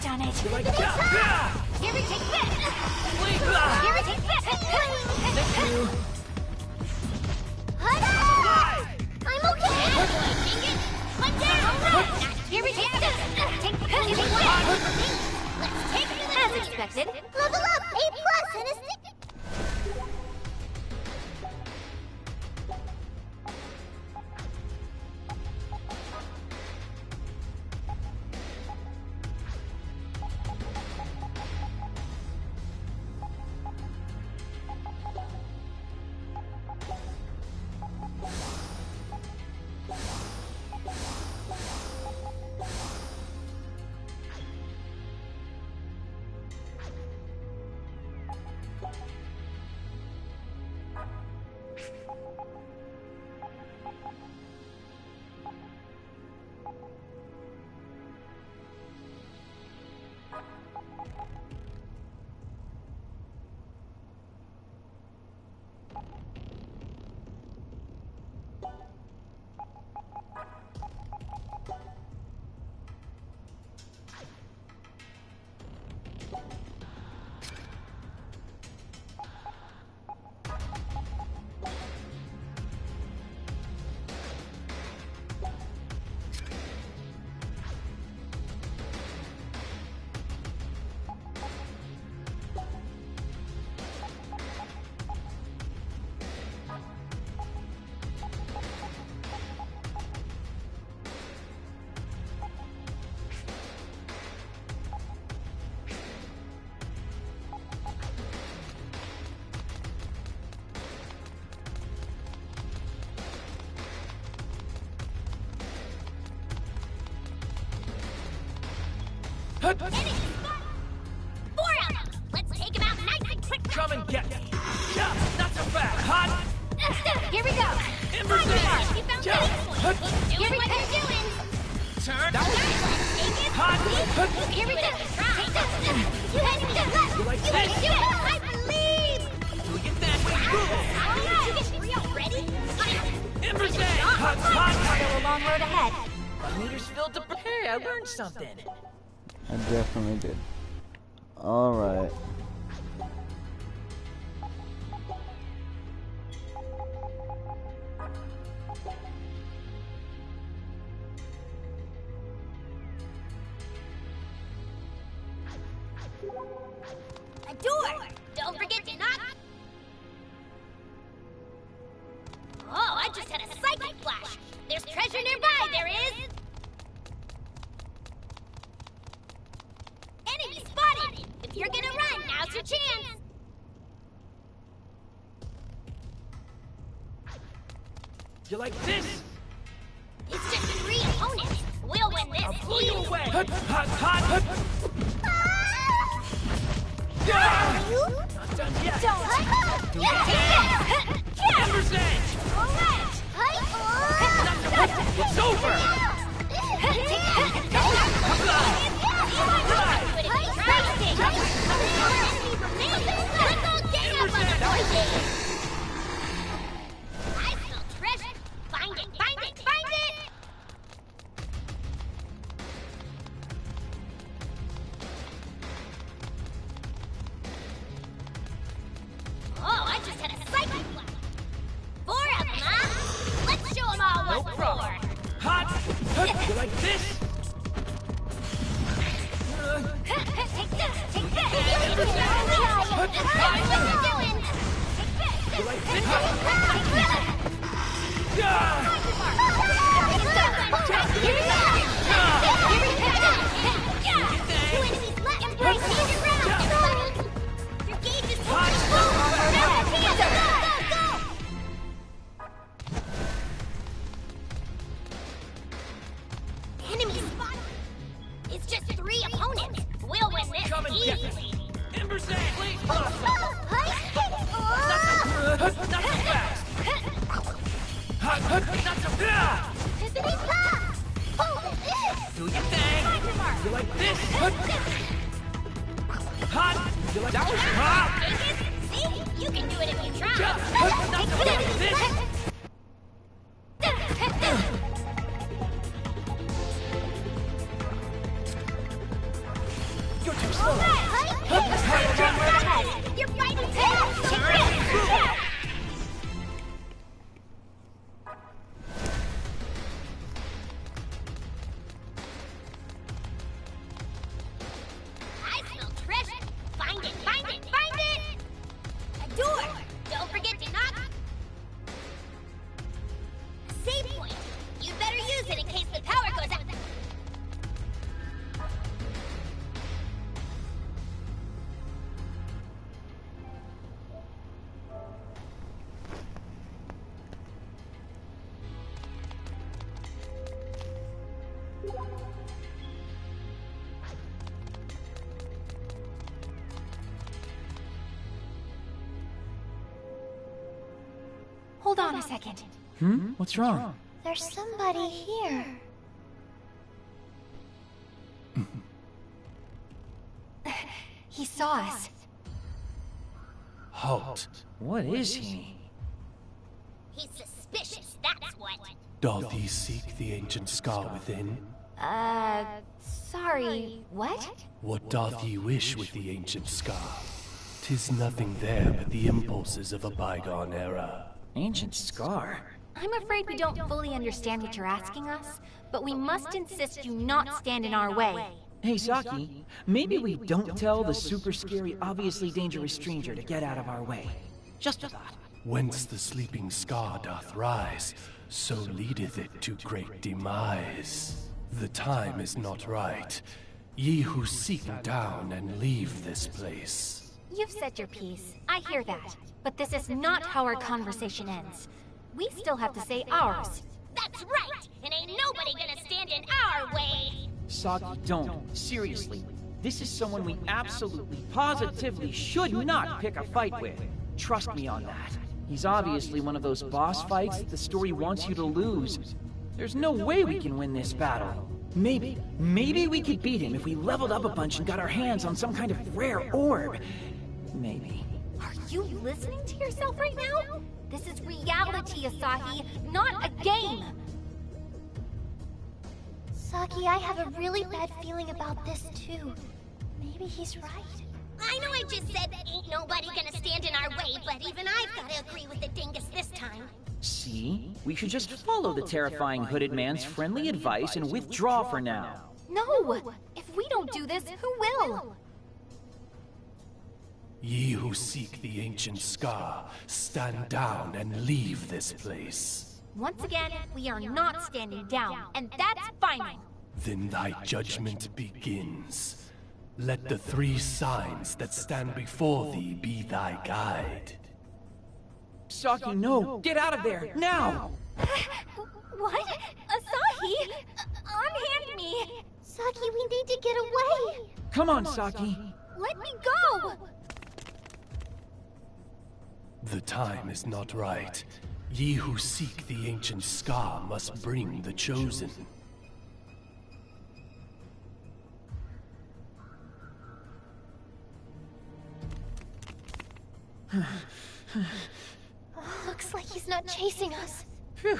done it. Here we take this! Here we take this! Thank you. I'm okay! One down! Here we take this! Take this! Let's take it to the As expected. Level up! A+ and a stick! Enemy! 4 of them! Let's take them out nice and quick! Come and get me. Yeah, not so fast. Hot. Here we go! Embers in. You found the weak point! Keep doing what you're doing! Turn. Take it! Hot. Here we go! Take this! You enemies left! You like You this? can do it! I believe! Doing it that way. Alright! You get 3 already? Embers in. Hot. Still a long road ahead. My meter's filled to... Hey, I learned something. I definitely did. Alright. A door! Don't forget to knock! Oh, I just had a psychic flash! There's treasure nearby, there is! Enemy spotted! If you're gonna run, now's your chance! You like this? It's just 3 opponents! We'll win this! I'll pull you easily. away. Hot. Hot. Ah! You? Not done yet. Don't! Embers in. Alright! It's over. I smell treasure! Find it! Find it! Find it! Oh, I just had a psychic flash! 4 of them, huh? Let's show them all No what's problem. Hot. You like this? Take this! Take this! What you doing? You like this? Enemy spotted! It's just 3 opponents! We'll win this Come and get me. easily! Embers in. Please. Not so fast. Hot. Not so fast. Do your thing. You like this? Hot. You like that? Hot. See? You can do it if you try! Not so fast. You're fighting too! I smell treasure! Find it, find it, find it! A door! Don't forget to knock! A save point! You'd better use it in case the power goes out! Hold on a second. What's wrong? There's somebody here. He saw us. Halt. What is he? He's suspicious, that's what. Doth he seek the ancient scar within? Sorry, what? What doth he wish with the ancient scar? 'Tis nothing there but the impulses of a bygone era. Ancient scar? I'm afraid we don't fully understand what you're asking us, but we must insist you not stand in our way. Hey, Saki, maybe we don't tell the super scary, obviously dangerous stranger to get out of our way. Just a thought. Whence the sleeping scar doth rise, so leadeth it to great demise. The time is not right. Ye who seek down and leave this place. You've said your piece. I hear that. But this is not how our conversation ends. We still have to say ours. That's right! And ain't nobody gonna stand in our way! Saki, don't. Seriously. This is someone we absolutely, positively should not pick a fight with. Trust me on that. He's obviously one of those boss fights that the story wants you to lose. There's no way we can win this battle. Maybe we could beat him if we leveled up a bunch and got our hands on some kind of rare orb. Maybe. Are you listening to yourself right now? This is reality, Asahi, not a game! Saki, I have a really bad feeling about this too. Maybe he's right. I know I just said that ain't nobody gonna stand in our way, but even I've gotta agree with the dingus this time. See? We should just follow the terrifying hooded man's friendly advice and withdraw for now. No! If we don't do this, who will? Ye who seek the ancient scar, stand down and leave this place. Once again, we are not standing down, and that's final. Then thy judgment begins. Let the 3 signs that stand before thee be thy guide. Saki, no! Get out of there, now! What? Asahi? Unhand me! Saki, we need to get away! Come on, Saki! Let me go! The time is not right. Ye who seek the ancient scar must bring the chosen. Looks like he's not chasing us. Phew,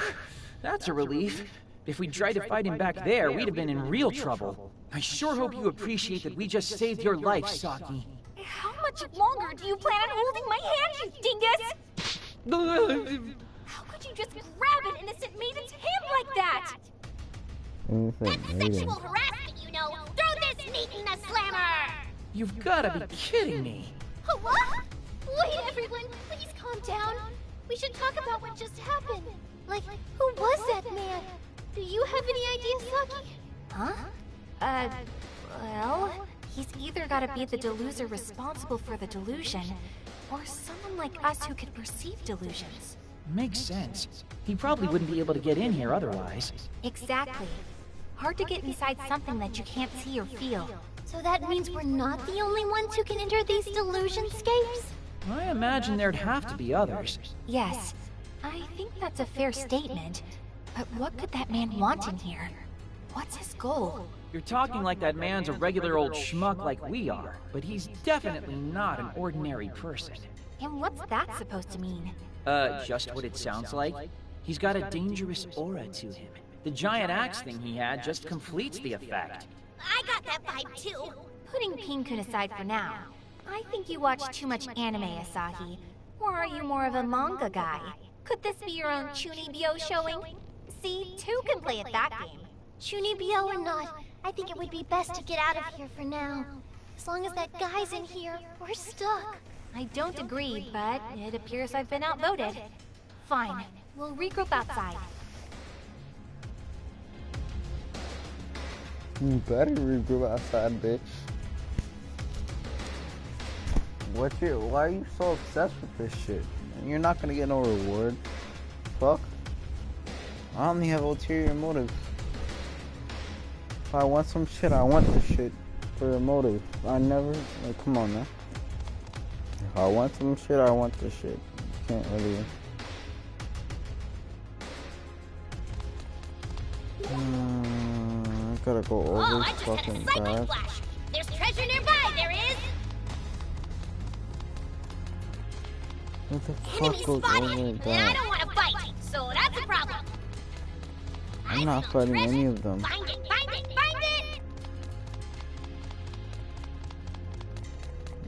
that's a relief. If we'd tried to fight him back there, we'd have been in real trouble. I sure hope you appreciate that we just saved your life, Saki. How much longer do you plan on holding my hand, you dingus? How could you just grab an innocent maiden's hand like that? That's sexual harassment, you know. Throw this meat in the slammer! You've gotta be kidding me. What? Wait, everyone, please calm down. We should talk about what just happened. Like, who was that man? Do you have any idea, Saki? Huh? Well, he's either gotta be the deluser responsible for the delusion, or someone like us who can perceive delusions. Makes sense. He probably wouldn't be able to get in here otherwise. Exactly. Hard to get inside something that you can't see or feel. So that means we're not the only ones who can enter these delusionscapes? I imagine there'd have to be others. Yes, I think that's a fair statement. But what could that man want in here? What's his goal? You're talking like that man's a regular old schmuck like we are, but he's definitely not an ordinary person. And what's that supposed to mean? Just what it sounds like. He's got a dangerous aura to him. The giant axe thing he had just completes the effect. I got that vibe too. Putting Pink-kun aside for now, I think you watch too much anime, Asahi. Or are you more of a manga guy? Could this be your own Chunibyo showing? See, two can play at that game. Chunibyo or not, I think it would be best to get out of here for now. As long as that guy's in here, we're stuck. I don't agree, but it appears I've been outvoted. Fine, we'll regroup outside. You better regroup outside, bitch. Why are you so obsessed with this shit? You're not gonna get no reward. Fuck. I only have ulterior motives. If I want some shit, I want the shit for a motive. I never, like, come on now. If I want some shit, I want the shit. You can't really. I gotta go over Oh, I this just had a fucking psychic bag. flash. There's treasure nearby, there is. What the Enemy fuck goes spotted, over and I that? don't want to fight, so that's a problem. I'm not fighting any of them. Find it, find it, find it!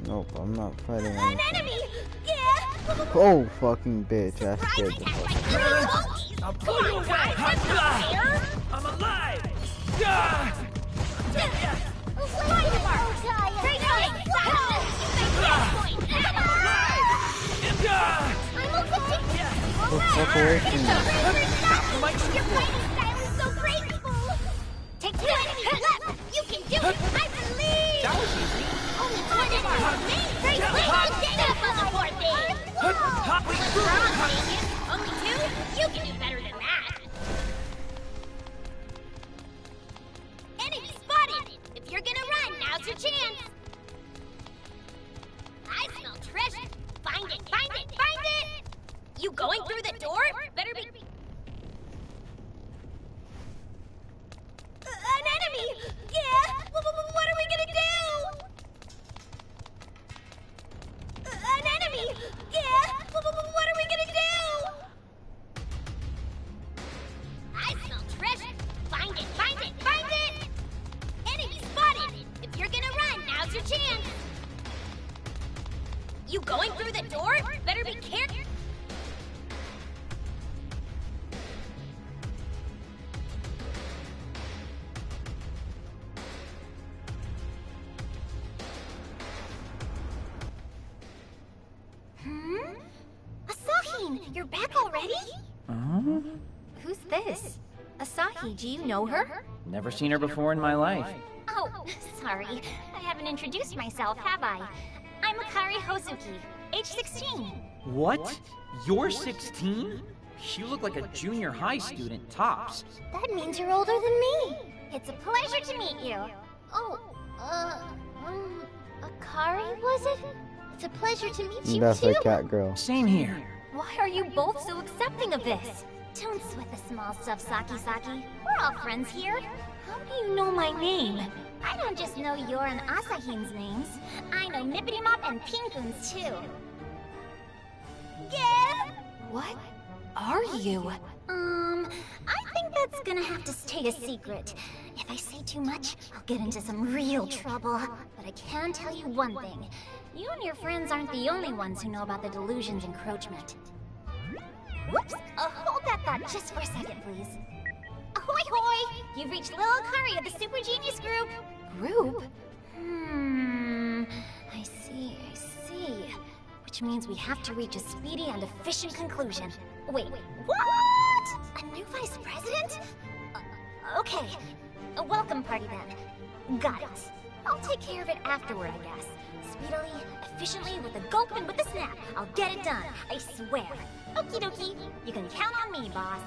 Nope, I'm not fighting An anything. enemy! Yeah! Oh, fucking bitch, I scared the fuck. I'll pull you guys, that's not fair! I'm alive! The fuck away from me. Your fighting style is so graceful! Take two enemies left! You can do it! I believe! That was easy. Only one enemy remains! Great place! Step on the board, babe! What's wrong, genius? Only two? You can do better than that! Enemy spotted! If you're gonna run, now's your chance! I smell treasure! Find it, find it, find it! You going through the door? Better be... An enemy! Yeah! What are we gonna do? An enemy! Yeah! What are we gonna do? I smell treasure! Find it, find it, find it! Enemy spotted! If you're gonna run, now's your chance! You going through the door? Better be careful! Asahi, you're back already? Who's this? Asahi, do you know her? Never seen her before in my life. Oh, sorry. I haven't introduced myself, have I? I'm Akari Hozuki, age 16. What? You're 16? You look like a junior high student, tops. That means you're older than me. It's a pleasure to meet you. Oh, Akari, was it? It's a pleasure to meet you That's too. a cat girl. Same here. Why are you both so accepting of this? Don't sweat the small stuff, Saki. We're all friends here. How do you know my name? I don't just know your and Asahin's names. I know Mippity Mop and Pink-kun's too. Yeah! What are you? I think that's gonna have to stay a secret. If I say too much, I'll get into some real trouble. But I can tell you one thing. You and your friends aren't the only ones who know about the Delusion's encroachment. Whoops! Hold that thought just for a second, please. Ahoy hoy! You've reached Lil Akari of the Super Genius Group! Group? I see. Which means we have to reach a speedy and efficient conclusion. Wait, what? A new vice president? Okay. A welcome party then. Got it. I'll take care of it afterward, I guess. Speedily, efficiently, with a gulp and with a snap. I'll get it done, I swear. Okie dokie. You can count on me, boss.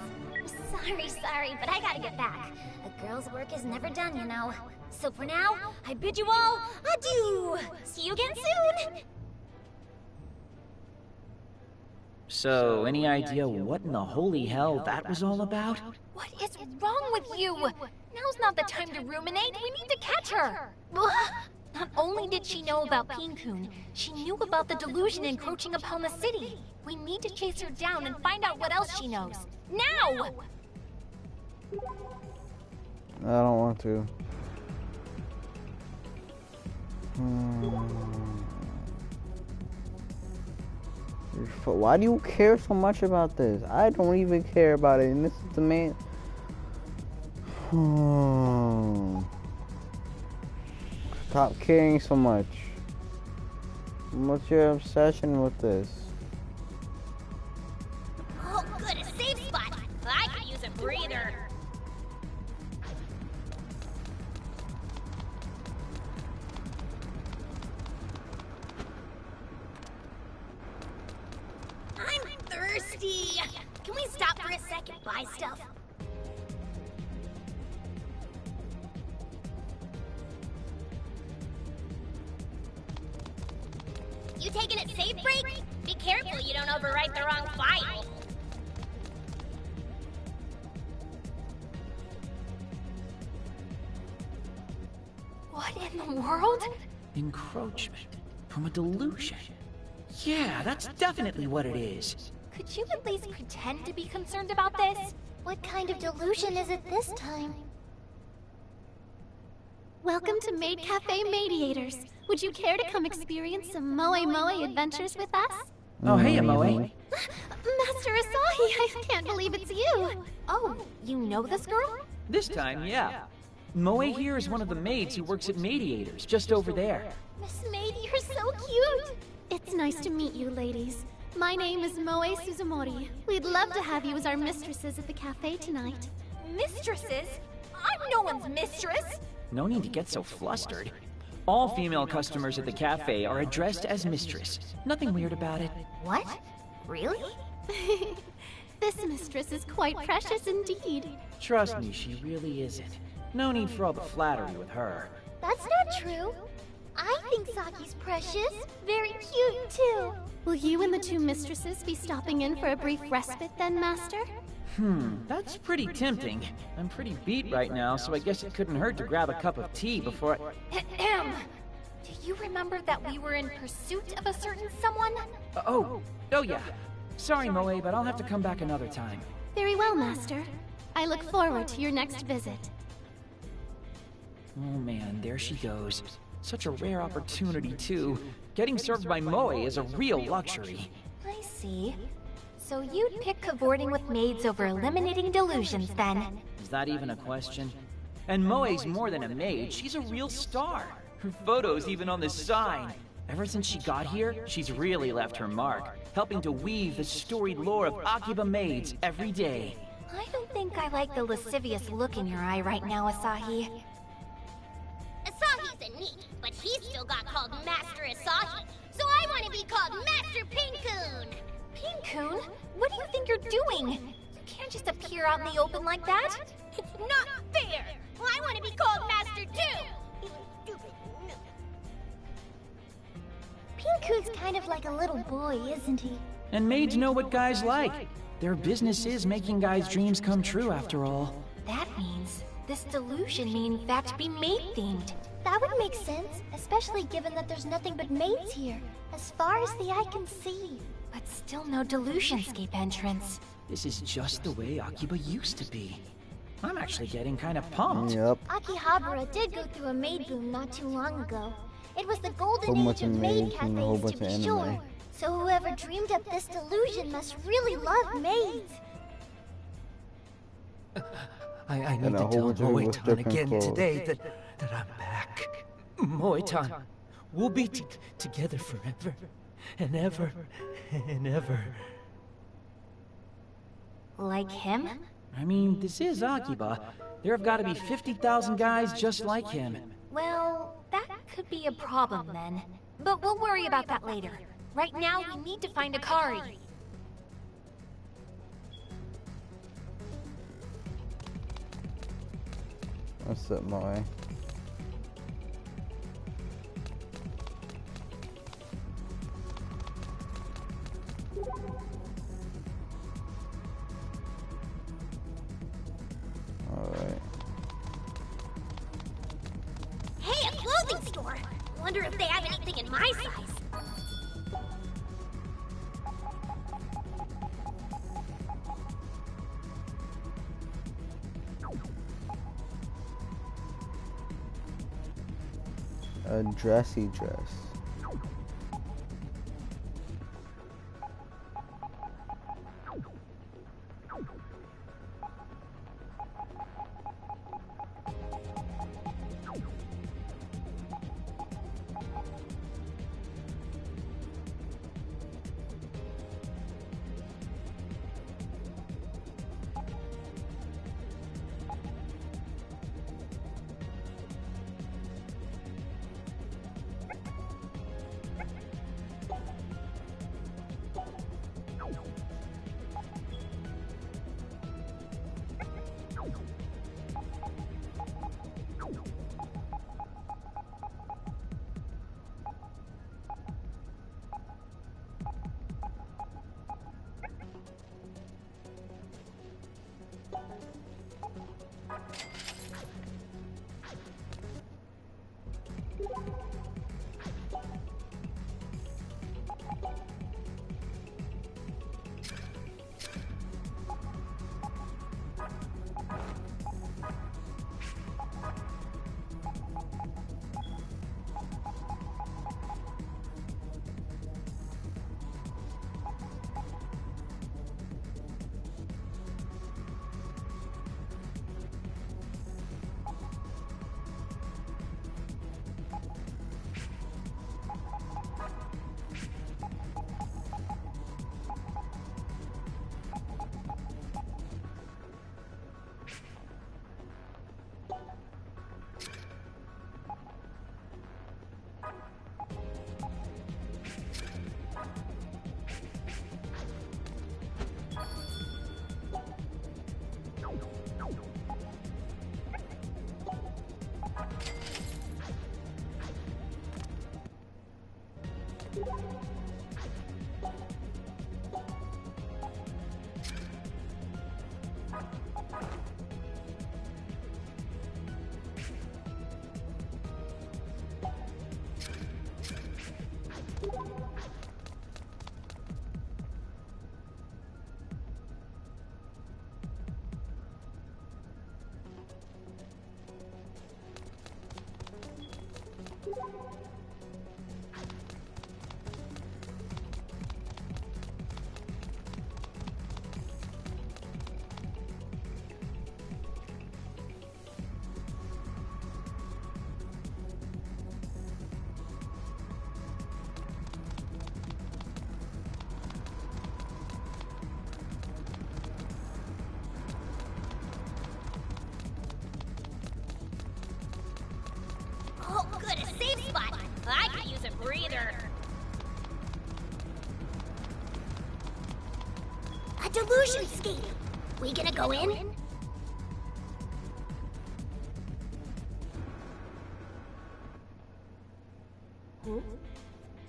Sorry, but I gotta get back. A girl's work is never done, you know. So for now, I bid you all adieu. See you again soon. So, any idea what in the holy hell that was all about? What is wrong with you? Now's not the time to ruminate. We need to catch her. Not only did she know about Pink-kun, she knew about the delusion encroaching upon the city. We need to chase her down and find out what else she knows. Now! I don't want to. Why do you care so much about this? I don't even care about it, and this is the main. Stop caring so much. What's your obsession with this? Oh, good, a safe spot. I could use a breather. I'm thirsty. Can we stop for a sec and buy stuff? You taking a safe break? Be careful you don't overwrite the wrong file. What in the world? Encroachment from a delusion. Yeah, that's definitely what it is. Could you at least pretend to be concerned about this? What kind of delusion is it this time? Welcome to Maid Cafe Mediators. Would you care to come experience some Moe adventures with us? Oh, hey, Moe. Master Asahi, I can't believe it's you. Oh, you know this girl? This time, yeah. Moe here is one of the maids who works at Mediators, just over there. Miss Maid, you're so cute. It's nice to meet you, ladies. My name is Moe Suzumori. We'd love to have you as our mistresses at the cafe tonight. Mistresses? I'm no one's mistress. No need to get so flustered. All female customers at the cafe are addressed as mistress. Nothing weird about it. What? Really? This mistress is quite precious indeed. Trust me, she really isn't. No need for all the flattery with her. That's not true. I think Saki's precious. Very cute, too. Will you and the two mistresses be stopping in for a brief respite then, Master? That's pretty tempting. I'm pretty beat right now, so I guess it couldn't hurt to grab a cup of tea before I... Do you remember that we were in pursuit of a certain someone? Oh yeah. Sorry, Moe, but I'll have to come back another time. Very well, Master. I look forward to your next visit. Oh man, there she goes. Such a rare opportunity, too. Getting served by Moe is a real luxury. I see. So you'd pick cavorting with maids over eliminating delusions, then? Is that even a question? And Moe's more than a maid, she's a real star. Her photo's even on this sign. Ever since she got here, she's really left her mark, helping to weave the storied lore of Akiba maids every day. I don't think I like the lascivious look in your eye right now, Asahi. Asahi's a neat, but he's still got called Master Asahi, so I want to be called Master Pink-kun. Pink-kun? What do you think you're doing? You can't just appear out in the open like that. It's not fair. Well, I want to be called Master too. You stupid. Pink-kun's kind of like a little boy, isn't he? And maids know what guys like. Their business is making guys' dreams come true, after all. That means this delusion may in fact be maid-themed. That would make sense, especially given that there's nothing but maids here, as far as the eye can see. But still no Delusionscape entrance. This is just the way Akiba used to be. I'm actually getting kind of pumped. Yep. Akihabara did go through a maid boom not too long ago. It was the golden age of maid cafes, to be sure. So whoever dreamed up this delusion must really love maids. I need to tell Moe-tan again today that I'm back. Moe-tan, we'll be together forever and ever and ever. Like him? I mean, this is Akiba. There have got to be 50,000 guys just like him. Well, that could be a problem then. But we'll worry about that later. Right now, we need to find Akari. What's up, Moe? Alright. Hey, a clothing store! Wonder if they have anything in my size. A dressy dress. Oh, good, a safe spot. I could use a breather. A delusion scape. We gonna go in?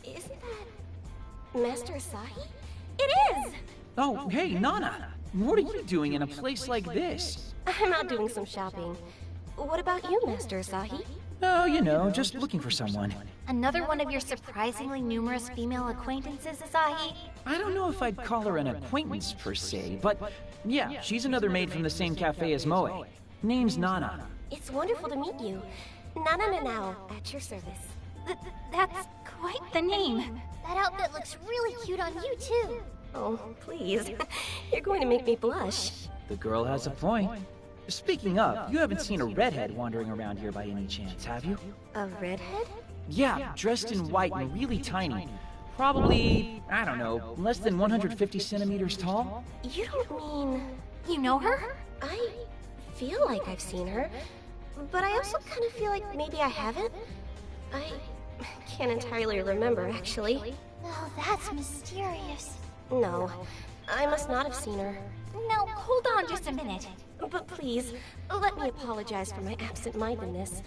Isn't that Master Asahi? It is! Oh, hey, Nana! What are you doing in a place like this? I'm out doing some shopping. What about you, Master Asahi? Oh, you know, just looking for someone. Another one of your surprisingly numerous female acquaintances, Asahi? I don't know if I'd call her an acquaintance per se, but yeah, she's another maid from the same cafe as Moe. Name's Nana. It's wonderful to meet you. Nana Nanao, at your service. That's quite the name. That outfit looks really cute on you, too. Oh, please. You're going to make me blush. The girl has a point. Speaking of, you haven't seen a redhead wandering around here by any chance, have you? A redhead? Yeah, dressed in white and really tiny. Probably, I don't know, less than 150 centimeters tall? You don't mean... You know her? I feel like I've seen her, but I also kind of feel like maybe I haven't. I can't entirely remember, actually. Oh, that's mysterious. No, I must not have seen her. No, hold on just a minute. But please, let me apologize for my absent-mindedness.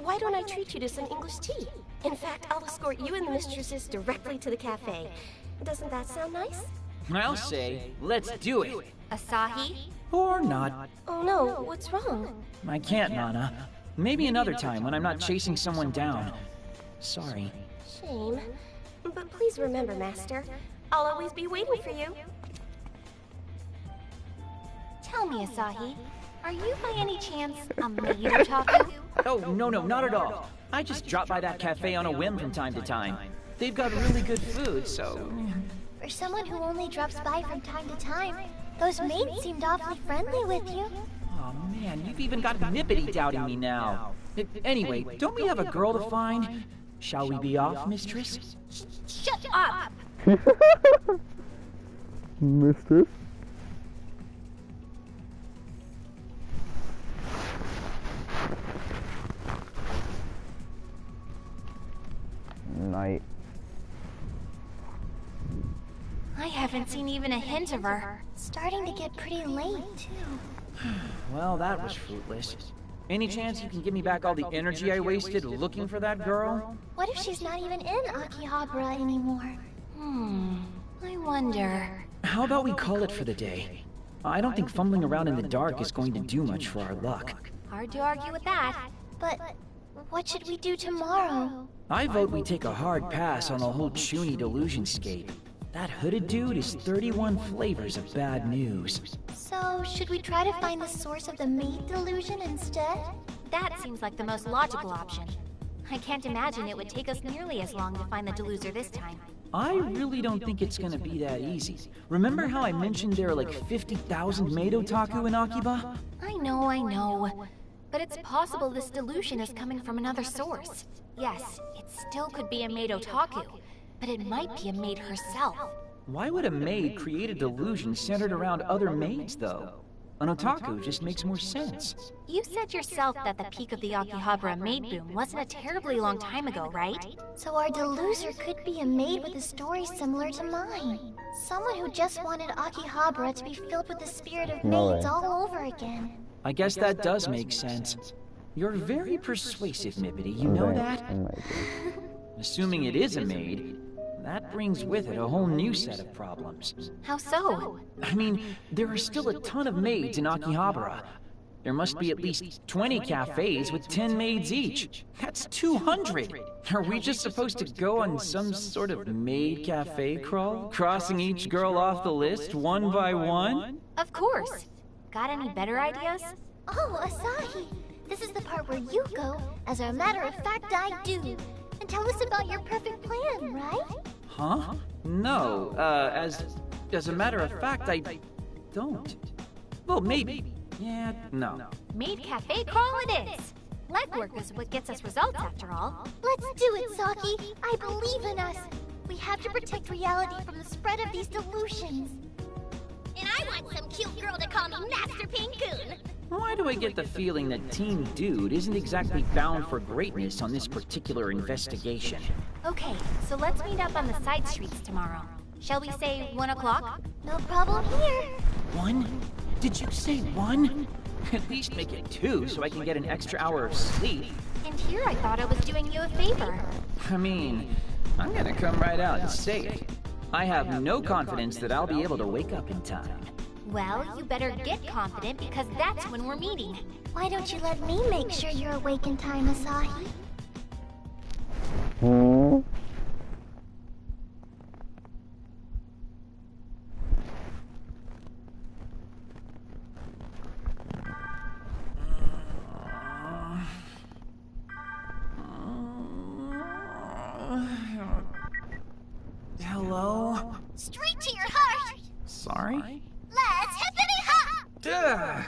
Why don't I treat you to some English tea? In fact, I'll escort you and the mistresses directly to the cafe. Doesn't that sound nice? I'll say, let's do it. Asahi? Or not. Oh no, what's wrong? I can't, Nana. Maybe another time when I'm not chasing someone down. Sorry. Shame. But please remember, Master, I'll always be waiting for you. Tell me, Asahi, Are you by any chance a maid otaku? Oh, no, not at all. I just drop by that cafe on a whim from time to time. They've got really good food, so... For someone who only drops by from time to time, those maids seemed awfully friendly with you. Oh man, you've even got Nippity doubting me now. Anyway, don't we have a girl to find? Shall we be off, mistress? Shut up! Mistress? Night. I haven't seen even a hint of her. It's starting to get pretty late, too. Well, that was fruitless. Any chance you can give me back all the energy I wasted looking for that girl? What if she's not even in Akihabara anymore? I wonder. How about we call it for the day? I don't think fumbling around in the dark is going to do much for our luck. Hard to argue with that. But what should we do tomorrow? I vote we take a hard pass on the whole Chuny delusionscape. That hooded dude is 31 flavors of bad news. So, should we try to find the source of the maid delusion instead? That seems like the most logical option. I can't imagine it would take us nearly as long to find the deluser this time. I really don't think it's gonna be that easy. Remember how I mentioned there are like 50,000 maid otaku in Akiba? I know. But it's possible this delusion is coming from another source. Yes, it still could be a maid otaku, but it might be a maid herself. Why would a maid create a delusion centered around other maids, though? An otaku just makes more sense. You said yourself that the peak of the Akihabara maid boom wasn't a terribly long time ago, right? So our deluser could be a maid with a story similar to mine. Someone who just wanted Akihabara to be filled with the spirit of maids all over again. I guess that does make sense. You're very persuasive, Nippity, you know that? Assuming it is a maid, that brings with it a whole new set of problems. How so? I mean, there are still a ton of maids in Akihabara. There must be at least 20 cafes with 10 maids each. That's 200! Are we just supposed to go on some sort of maid cafe crawl? Crossing each girl off the list one by one? Of course. Got any better ideas? Oh, Asahi! This is the part where you go, as a matter of fact I do. And tell us about your perfect plan, right? Huh? No, as a matter of fact, I don't. Well, maybe. Yeah, no. Maid cafe crawl it is! Legwork is what gets us results after all. Let's do it, Saki! I believe in us! We have to protect reality from the spread of these delusions. And I want some cute girl to call me Master Pink-kun. Why do I get the feeling that Team Dude isn't exactly bound for greatness on this particular investigation? Okay, so let's meet up on the side streets tomorrow. Shall we say 1 o'clock? No problem here. 1? Did you say 1? At least make it 2 so I can get an extra hour of sleep. And here I thought I was doing you a favor. I mean, I'm gonna come right out and say it. I have no confidence that I'll be able to wake up in time. Well, you better get confident because that's when we're meeting. Why don't you let me make sure you're awake in time, Asahi? Hello? Straight to your heart! Sorry? Let's hippity-hop! Ugh.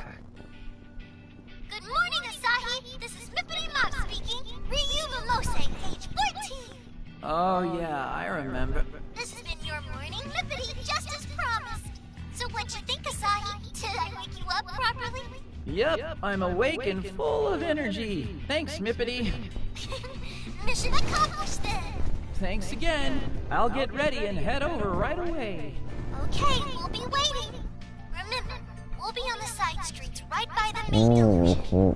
Good morning, Asahi! This is Mippity Mop speaking. UwUSousuke-kun, age 14! Oh yeah, I remember. This has been your morning Mippity, just as promised. So what'd you think, Asahi? Did I wake you up properly? Yep, I'm awake and full of energy. Thanks, Mippity. Mission accomplished then! Thanks again. I'll get ready and head over right away. Okay, we'll be waiting. Remember, we'll be on the side streets right by the main delusion.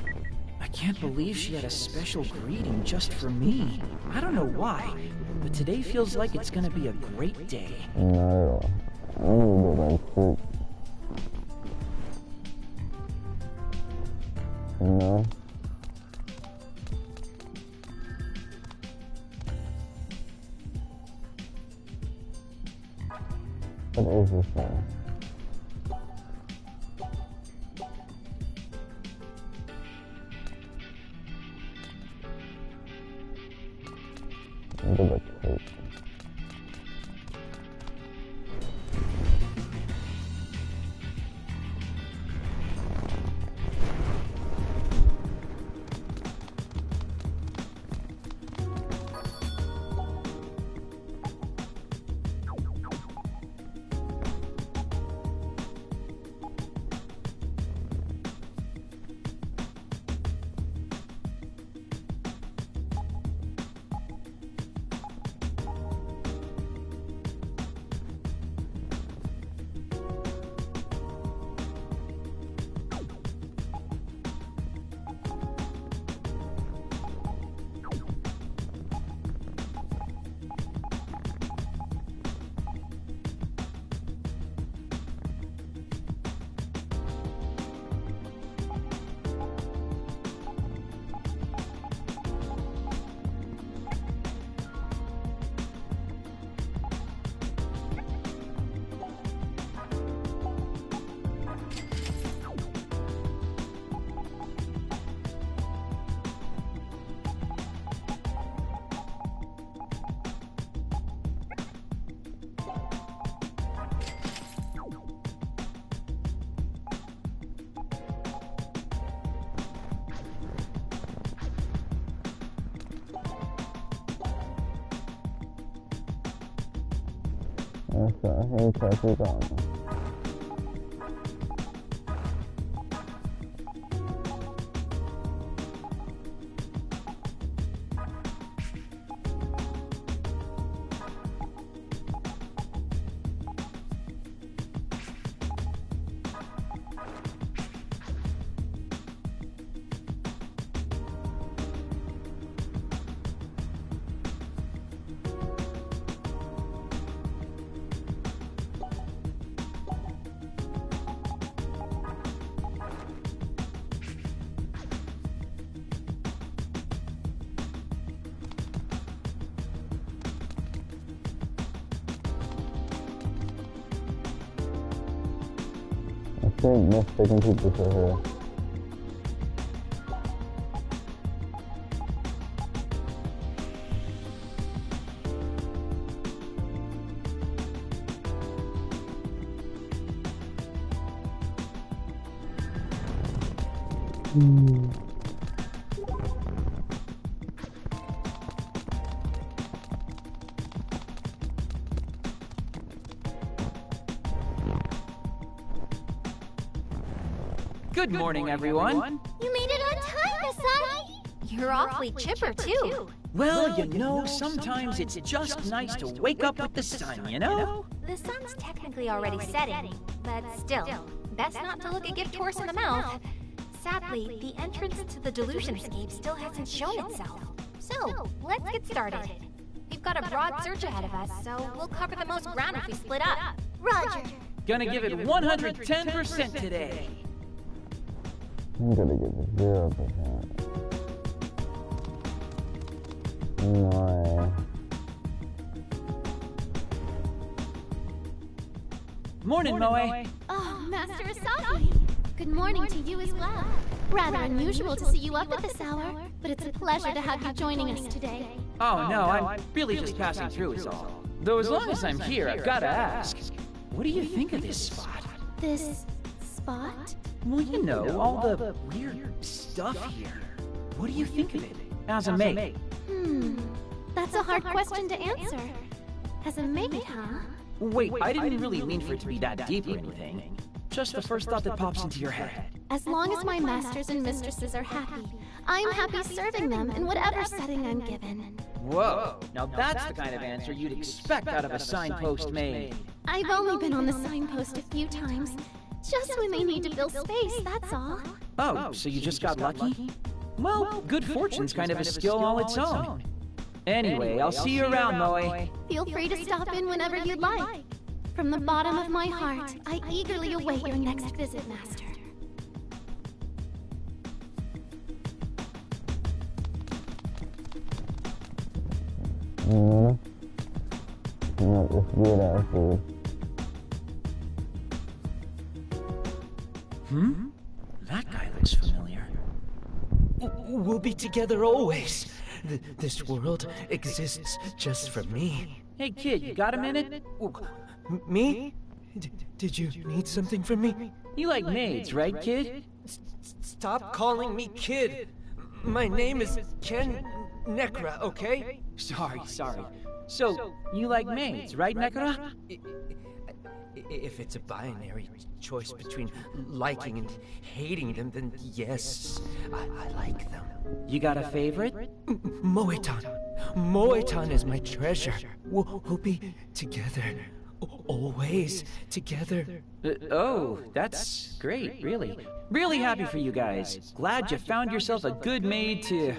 I can't believe she had a special greeting just for me. I don't know why, but today feels like it's gonna be a great day. No. What is this thing? Mistaken people for her. Good morning, everyone. You made it on time, Asagi! You're awfully chipper, too. Well, you know, sometimes it's just nice to wake up with the sun, you know? The sun's technically already setting, but still, best not to look a gift horse in the mouth. Sadly, the entrance to the Delusionscape still hasn't shown itself. So, let's get started. We've got a broad search ahead of us, so we'll cover the most ground if we split up. Roger. Gonna give it 110% today. I'm gonna give it 0%. No. Morning, Moe. Oh, Master Asagi. Good morning to you as well. Rather unusual to see you up at this hour, but it's a pleasure to have you joining us today. Oh, no, I'm really just passing through is all. Though as long as I'm here, I've gotta ask, what do you think of this spot? This spot? Well, you know, all the weird stuff here. What do you think of it, as a mate? That's a hard question to answer. As a mate, huh? Wait, I didn't really mean for it to be that deep or anything. Just the first thought that pops into your head. As long as my masters and mistresses are happy, I'm happy serving them in whatever setting I'm given. Whoa, now that's the kind of answer you'd expect out of a signpost maid. I've only been on the signpost a few times. Just when they need to fill space, that's all. Oh, so you just got lucky? Well, good fortune's kind of a skill all its own. Anyway, I'll see you around, Moe. Feel free to stop in whenever you'd like. From the bottom of my heart, I eagerly await your next visit, Master. That guy looks familiar. We'll be together always. this world exists just for me. Hey kid, you got a minute? Me? Did you need something from me? You like maids, right, kid? Stop calling me kid. My name is Ken Nekra, okay? Sorry. So, you like maids, right, Nekra? If it's a binary choice between liking and hating them, then yes, I like them. You got a favorite? Moe-tan. Moe-tan is my treasure. We'll be together. Always together. Oh, that's great, really. Really happy for you guys. Glad you found yourself a good maid to,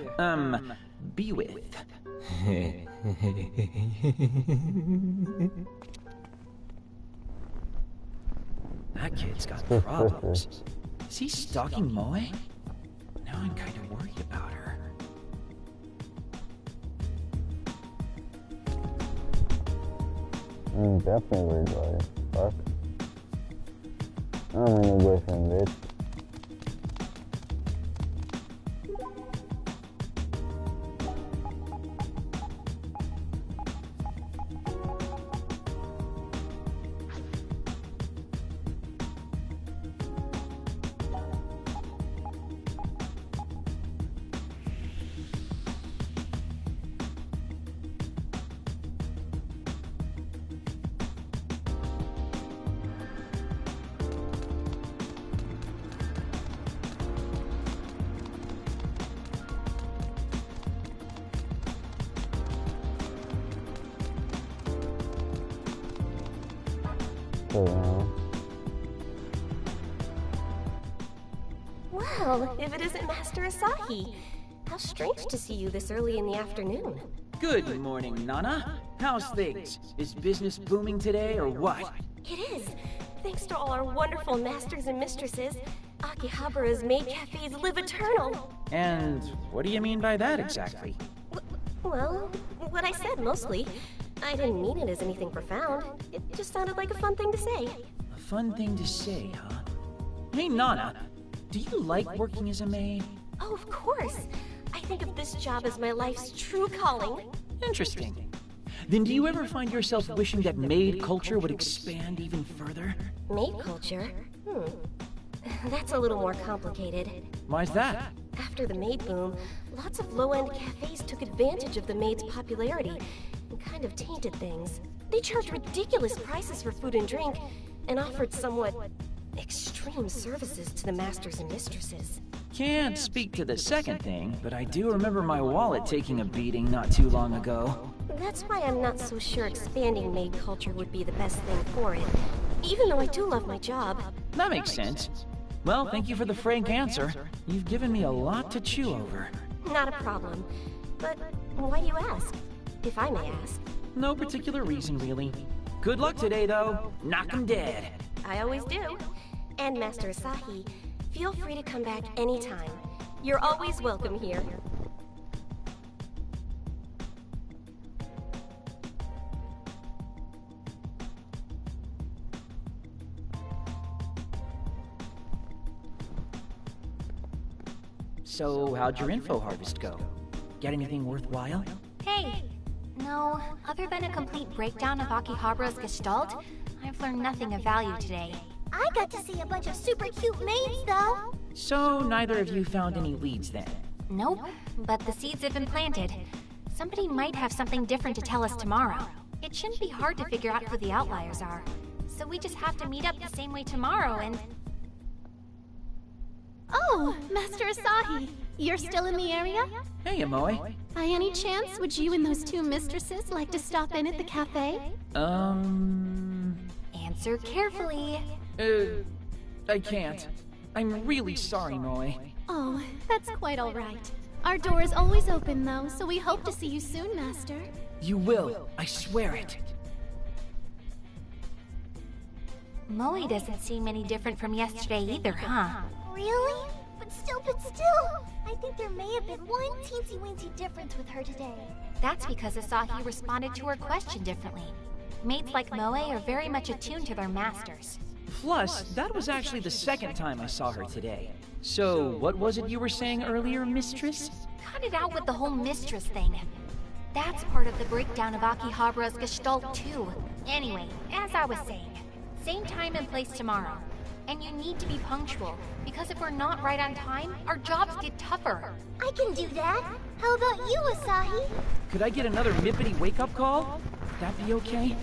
be with. That kid's got problems. Is he stalking Moe? Now I'm kind of worried about her. Definitely weird about it. Fuck. I don't want no boyfriend, bitch. Well, if it isn't Master Asahi. How strange to see you this early in the afternoon. Good morning, Nana. How's things? Is business booming today or what? It is. Thanks to all our wonderful masters and mistresses, Akihabara's maid cafes live eternal. And what do you mean by that exactly? Well, what I said mostly. I didn't mean it as anything profound. It just sounded like a fun thing to say. A fun thing to say, huh? Hey, Nana, do you like working as a maid? Oh, of course. I think of this job as my life's true calling. Interesting. Then do you ever find yourself wishing that maid culture would expand even further? Maid culture? That's a little more complicated. Why's that? After the maid boom, lots of low-end cafes took advantage of the maid's popularity and kind of tainted things. They charged ridiculous prices for food and drink and offered somewhat extreme services to the masters and mistresses. Can't speak to the second thing, but I do remember my wallet taking a beating not too long ago. That's why I'm not so sure expanding maid culture would be the best thing for it, even though I do love my job. That makes sense. Well, thank you for the frank answer. You've given me a lot to chew over. Not a problem. But why do you ask? If I may ask. No particular reason, really. Good luck today, though. Knock 'em dead. I always do. And Master Asahi, feel free to come back anytime. You're always welcome here. So, how'd your info harvest go? Get anything worthwhile? Hey! No, other than a complete breakdown of Akihabara's gestalt, I've learned nothing of value today. I got to see a bunch of super cute maids, though. So, neither of you found any leads then? Nope, but the seeds have been planted. Somebody might have something different to tell us tomorrow. It shouldn't be hard to figure out who the outliers are. So we just have to meet up the same way tomorrow and... Oh, Master Asahi, you're still in the area? Hey, Amoe. By any chance, would you and those two mistresses like to stop in at the cafe? Answer carefully. I can't. I'm really sorry, Moe. Oh, that's quite all right. Our door is always open, though, so we hope to see you soon, Master. You will, I swear it. Moe doesn't seem any different from yesterday either, huh? Really? But still, I think there may have been one teensy-weensy difference with her today. That's because Asahi responded to her question differently. Maids like Moe are very much attuned to their masters. Plus, that was actually the second time I saw her today. So, what was it you were saying earlier, mistress? Cut it out with the whole mistress thing. That's part of the breakdown of Akihabara's gestalt too. Anyway, as I was saying, same time and place tomorrow. And you need to be punctual, because if we're not right on time, our jobs get tougher. I can do that. How about you, Asahi? Could I get another Mippity wake-up call? Would that be okay?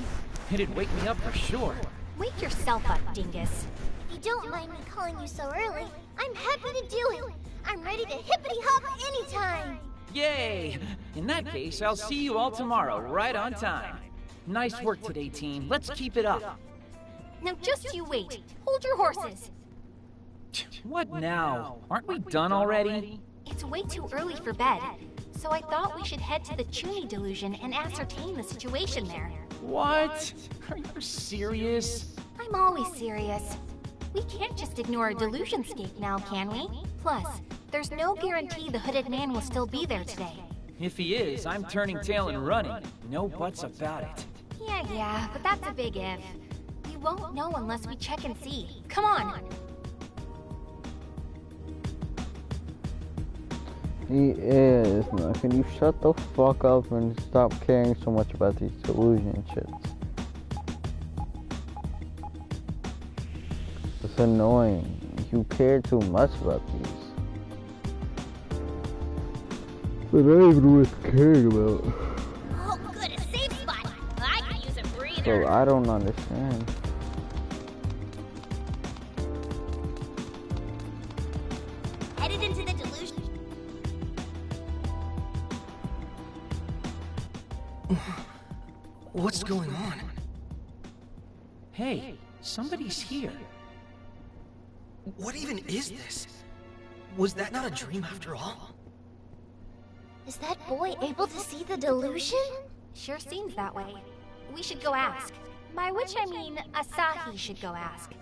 It'd wake me up for sure. Wake yourself up, dingus. If you don't mind me calling you so early, I'm happy to do it. I'm ready to hippity-hop anytime. Yay! In that case, I'll see you all tomorrow, right on time. Nice work today, team. Let's keep it up. Now just you wait. Hold your horses. What now? Aren't we done already? It's way too early for bed, so I thought we should head to the Chuni delusion and ascertain the situation there. What? Are you serious? I'm always serious. We can't just ignore a delusionscape now, can we? Plus, there's no guarantee the hooded man will still be there today. If he is, I'm turning tail and running. No buts about it. Yeah, but that's a big if. We won't know unless we check and see. Come on! He is, man. Can you shut the fuck up and stop caring so much about these delusion shits? It's annoying. You care too much about these. But I don't even know what caring about. Oh, good, a safe spot. I could use a breather. So I don't understand. Headed into the delusion. What's going on? Hey, somebody's here. What even is this? Was that not a dream after all? Is that boy able to see the delusion? Sure seems that way. We should go ask. By which I mean, Asahi should go ask.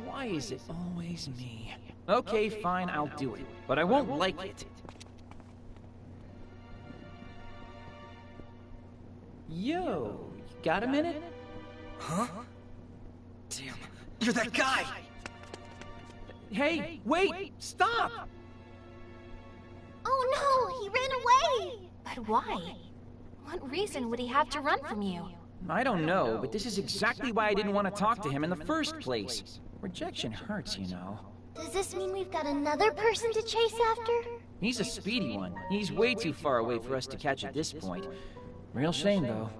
Why is it always me? Okay, fine, I'll do it. But I won't like it. Yo, you got a minute? Huh? Damn, you're that guy! Hey, wait! Stop! Oh no, he ran away! But why? What reason would he have to run from you? I don't know, but this is exactly why I didn't want to talk to him in the first place. Rejection hurts, you know. Does this mean we've got another person to chase after? He's a speedy one. He's way too far away for us to catch at this point. Real shame, though.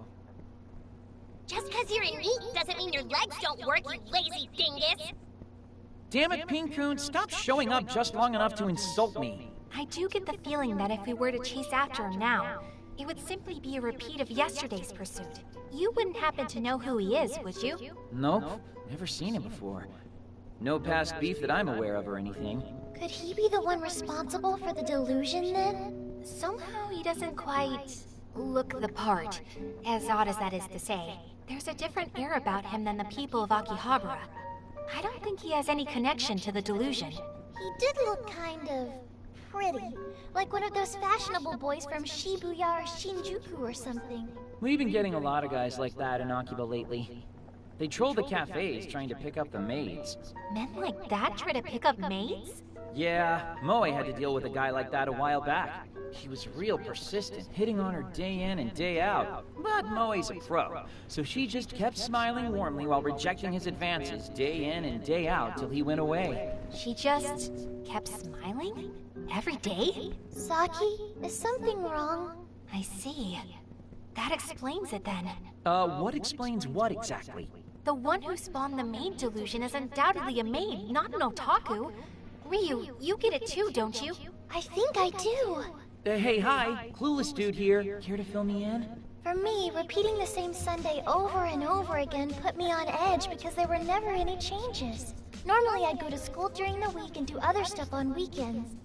Just because you're in heat doesn't mean your legs don't work, you lazy dingus! Damn it, Pink-kun, stop showing up just long enough to insult me. I do get the feeling that if we were to chase after him now, it would simply be a repeat of yesterday's pursuit. You wouldn't happen to know who he is, would you? Nope, never seen him before. No past beef that I'm aware of or anything. Could he be the one responsible for the delusion then? Somehow he doesn't quite look the part, as odd as that is to say. There's a different air about him than the people of Akihabara. I don't think he has any connection to the delusion. He did look kind of pretty, like one of those fashionable boys from Shibuya or Shinjuku or something. We've been getting a lot of guys like that in Akiba lately. They troll the cafes trying to pick up the maids. Men like that try to pick up maids? Yeah, Moe had to deal with a guy like that a while back. He was real persistent, hitting on her day in and day out. But Moe's a pro, so she just kept smiling warmly while rejecting his advances day in and day out till he went away. She just kept smiling? Every day? Saki, is something wrong? I see. That explains it then. What explains what exactly? The one who spawned the maid delusion is undoubtedly a maid, not an otaku. Ryu, you get it too, don't you? I think I do. Hey, hi. Clueless dude here. Care to fill me in? For me, repeating the same Sunday over and over again put me on edge because there were never any changes. Normally I'd go to school during the week and do other stuff on weekends.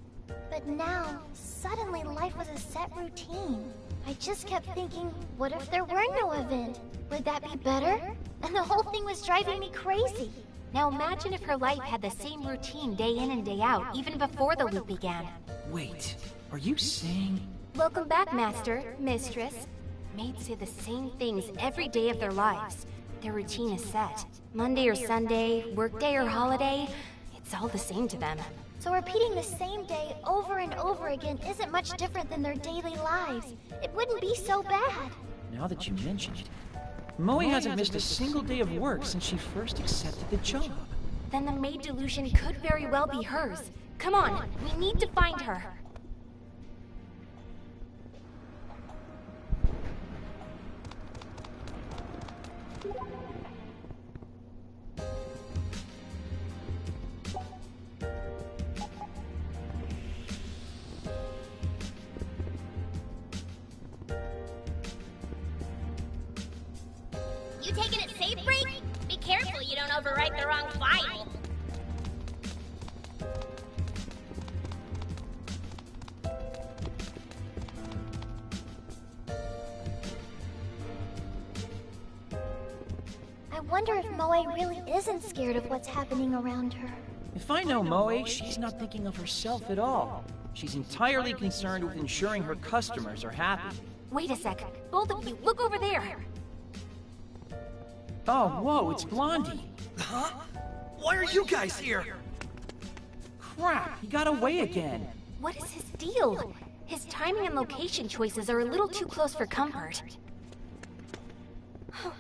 But now, suddenly life was a set routine. I just kept thinking, what if there were no event? Would that be better? And the whole thing was driving me crazy. Now imagine if her life had the same routine day in and day out, even before the loop began. Wait, are you saying... Welcome back, Master, Mistress. Maids say the same things every day of their lives. Their routine is set. Monday or Sunday, workday or holiday, it's all the same to them. So repeating the same day over and over again isn't much different than their daily lives. It wouldn't be so bad. Now that you mention it, Moe hasn't missed a single day of work since she first accepted the job. Then the maid delusion could very well be hers. Come on, we need to find her. You taking it safe, Freak? Be careful you don't overwrite the wrong file. I wonder if Moe really isn't scared of what's happening around her. If I know Moe, she's not thinking of herself at all. She's entirely concerned with ensuring her customers are happy. Wait a sec. Both of you, look over there. Oh, whoa, it's Blondie. Huh? Why are you guys here? Crap, he got away again. What is his deal? His timing and location choices are a little too close for comfort. Oh,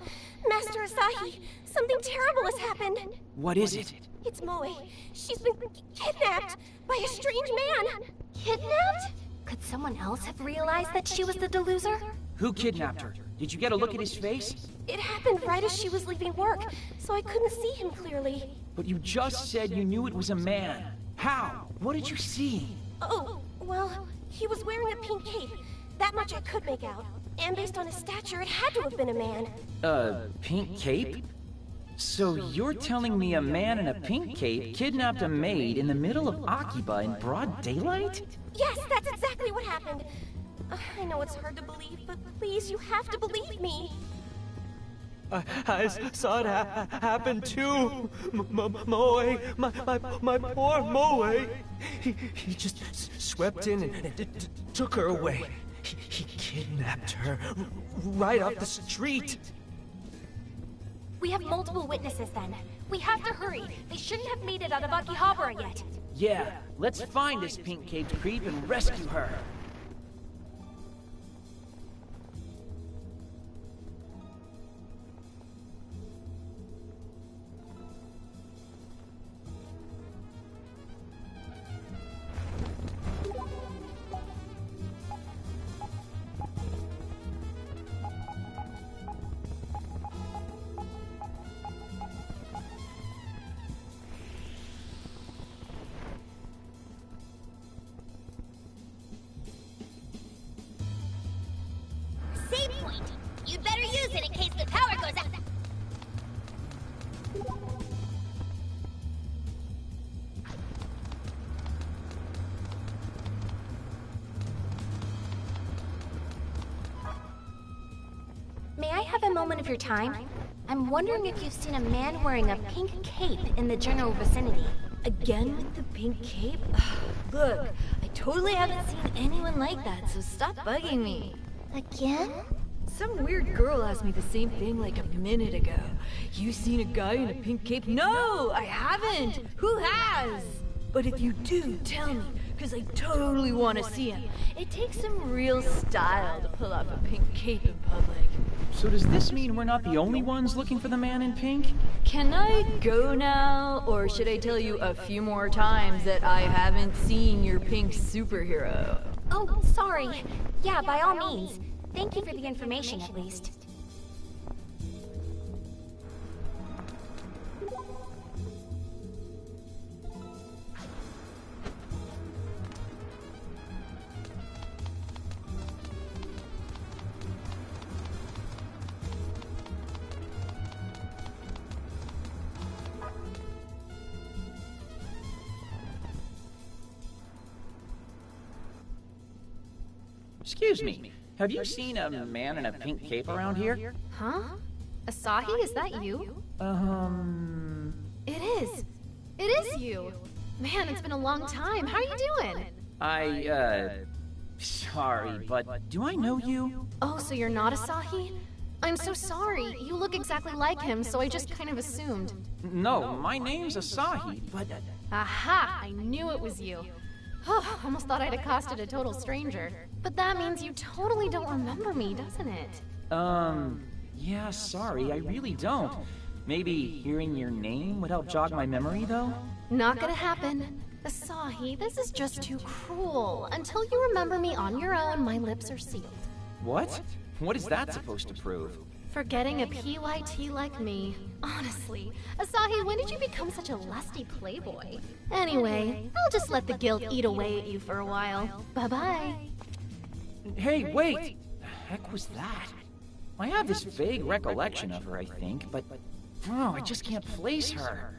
Master Asahi, something terrible has happened. What is it? It's Moe. She's been kidnapped by a strange man. Kidnapped? Could someone else have realized that she was the deluser? Who kidnapped her? Did you get a look at his face? It happened right as she was leaving work, so I couldn't see him clearly. But you just said you knew it was a man. How? What did you see? Oh, well, he was wearing a pink cape. That much I could make out. And based on his stature, it had to have been a man. Pink cape? So you're telling me a man in a pink cape kidnapped a maid in the middle of Akiba in broad daylight? Yes, that's exactly what happened. I know it's hard to believe, but please, you have to believe me. I saw it happen too. Moe, my poor Moe. He just swept in and took her away. He kidnapped her right off the street. We have multiple witnesses then. We have to hurry. They shouldn't have made it out of Akihabara yet. Yeah, let's find this pink-caped creep and rescue her. Save point. You'd better use it in case the power goes out. May I have a moment of your time? I'm wondering if you've seen a man wearing a pink cape in the general vicinity. Again with the pink cape? Look, I totally haven't seen anyone like that, so stop bugging me. Again? Some weird girl asked me the same thing like a minute ago. You seen a guy in a pink cape? No, I haven't! Who has? But if you do, tell me, because I totally want to see him. It takes some real style to pull off a pink cape in public. So does this mean we're not the only ones looking for the man in pink? Can I go now, or should I tell you a few more times that I haven't seen your pink superhero? Oh, sorry. Yeah, by all means. Thank you for the information, at least. Excuse me, have you seen a man in a pink cape around here? Huh? Asahi, is that you? It is. It is you. Man, it's been a long time. How are you doing? Sorry, but do I know you? Oh, so you're not Asahi? I'm so sorry. You look exactly like him, so I just kind of assumed. No, my name's Asahi, but... Aha! I knew it was you. Almost thought I'd accosted a total stranger. But that means you totally don't remember me, doesn't it? Yeah, sorry, I really don't. Maybe hearing your name would help jog my memory, though? Not gonna happen. Asahi, this is just too cruel. Until you remember me on your own, my lips are sealed. What? What is that supposed to prove? Forgetting a PYT like me. Honestly, Asahi, when did you become such a lusty playboy? Anyway, I'll just let the guilt eat away at you for a while. Bye-bye. Hey, wait! The heck was that? I have this vague recollection of her, I think, but... Oh, I just can't place her.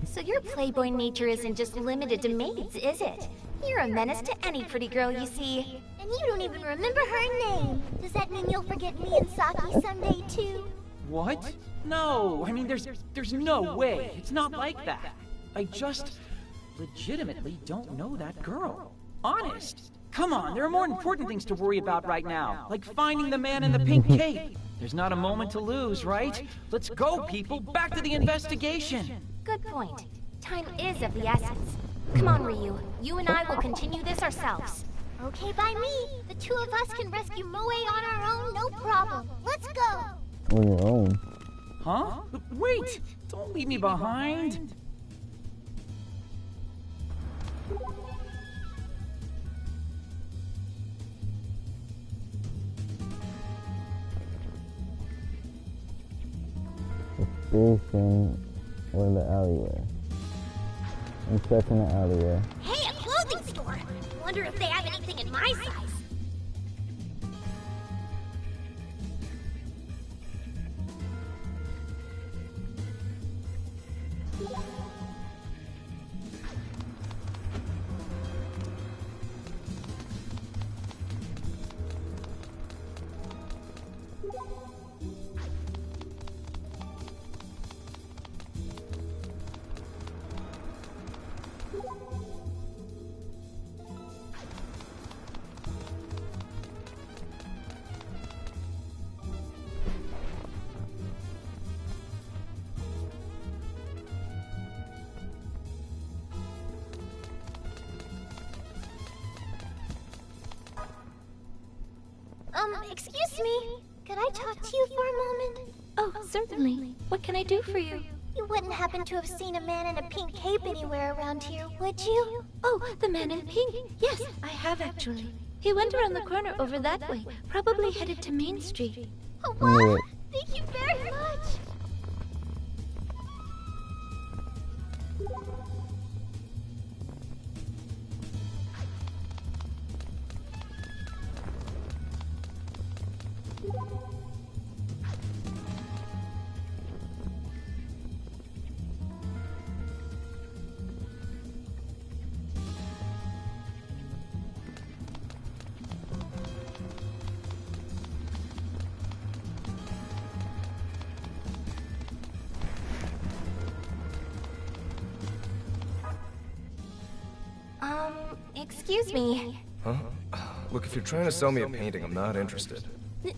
So your playboy nature isn't just limited to maids, is it? You're a menace to any pretty girl you see. And you don't even remember her name. Does that mean you'll forget me and Saki someday, too? What? No, I mean, there's no way. It's not like that. I just legitimately don't know that girl. Honest. Come on, there are more important things to worry about right now, like finding the man in the pink cape. There's not a moment to lose, right? Let's go, people, back to the investigation. Good point. Time is of the essence. Come on, Ryu. You and I will continue this ourselves. Okay, by me. The two of us can rescue Moe on our own, no problem. Let's go. On your own. Huh? Wait! Don't leave me behind. Station or the alleyway. I'm checking the alleyway. Hey, a clothing store! Wonder if they have anything in my size. Excuse me. Could I talk to you for a moment? Oh, certainly. What can I do for you? You wouldn't happen to have seen a man in a pink cape anywhere around here, would you? Oh, the man in pink. Yes, I have actually. He went around the corner over that way, probably headed to Main Street. What? Thank you very much. Excuse me. Huh? Look, if you're trying to sell me a painting, I'm not interested.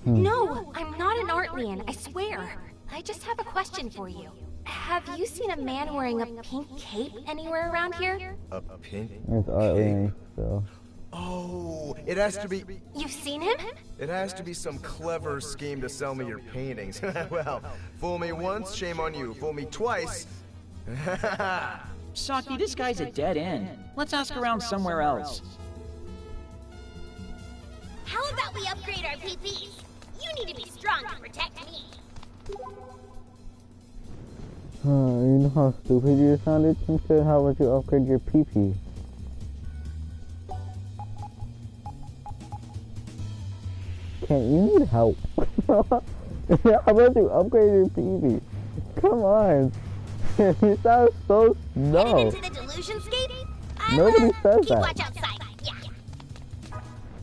No, I'm not an art man, I swear. I just have a question for you. Have you seen a man wearing a pink cape anywhere around here? A pink It's art so. Oh, it has to be... You've seen him? It has to be some clever scheme to sell me your paintings. Well, fool me once, shame on you. Fool me twice. Saki, this guy's a dead end. Let's ask around somewhere else. How about we upgrade our PPs? You need to be strong to protect me. You know how stupid you sounded, Tinka? How would you upgrade your PP? Can't you need help? How about you upgrade your PP? Come on. You sound so slow. Headed into the delusionscape? Nobody says keep that. watch outside. Yeah.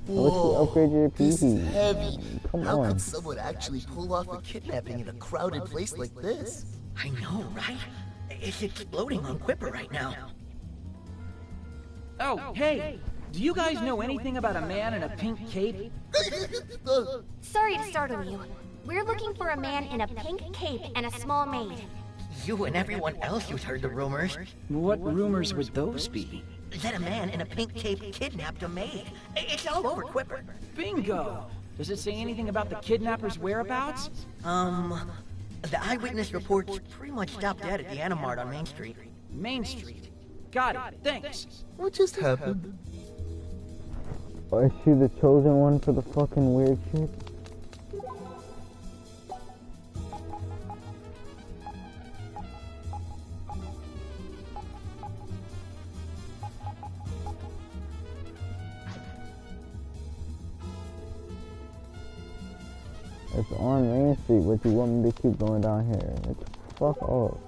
How about you upgrade your This PP? is heavy. Come How on. could someone actually pull off a kidnapping in a crowded place like this? I know, right? It's exploding on Quipper right now. Oh, hey! Do you guys know anything about a man in a pink cape? Sorry to startle you. We're looking for a man in a pink cape and a small maid. You and everyone else who's heard the rumors. What rumors would those be? That a man in a pink cape kidnapped a maid. It's all over Quipper. Bingo! Does it say anything about the kidnapper's whereabouts? The eyewitness reports pretty much stopped dead at the Animart on Main Street. Main Street. Got it, thanks. What just happened? Or is she the chosen one for the fucking weird shit? It's on Main Street, but you want me to keep going down here. It's fuck off.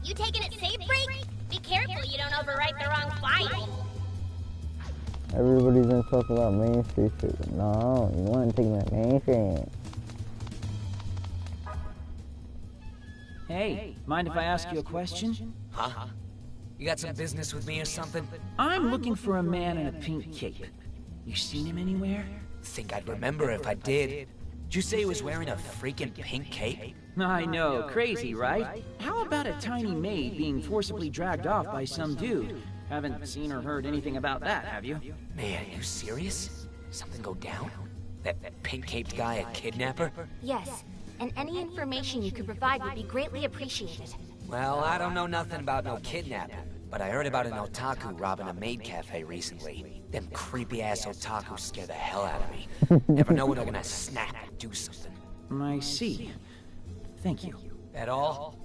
You taking it safe, Freak? Be careful you don't overwrite the wrong file. Everybody's gonna talk about Main Street shit. No, you want to take me to Main Street. Hey, mind if I ask you a question? Huh? You got some business with me or something? I'm looking for a man in a pink cape. You seen him anywhere? Think I'd remember if I did. Did you say he was wearing a freaking pink cape? I know, crazy, right? How about a tiny maid being forcibly dragged off by some dude? Haven't seen or heard anything about that, have you? Man, you serious? Something go down? That pink-caped guy a kidnapper? Yes, and any information you could provide would be greatly appreciated. Well, I don't know nothing about no kidnapping, but I heard about an otaku robbing a maid cafe recently. Them creepy-ass otakus scare the hell out of me. Never know when they're gonna snap and do something. I see. Thank you. That all?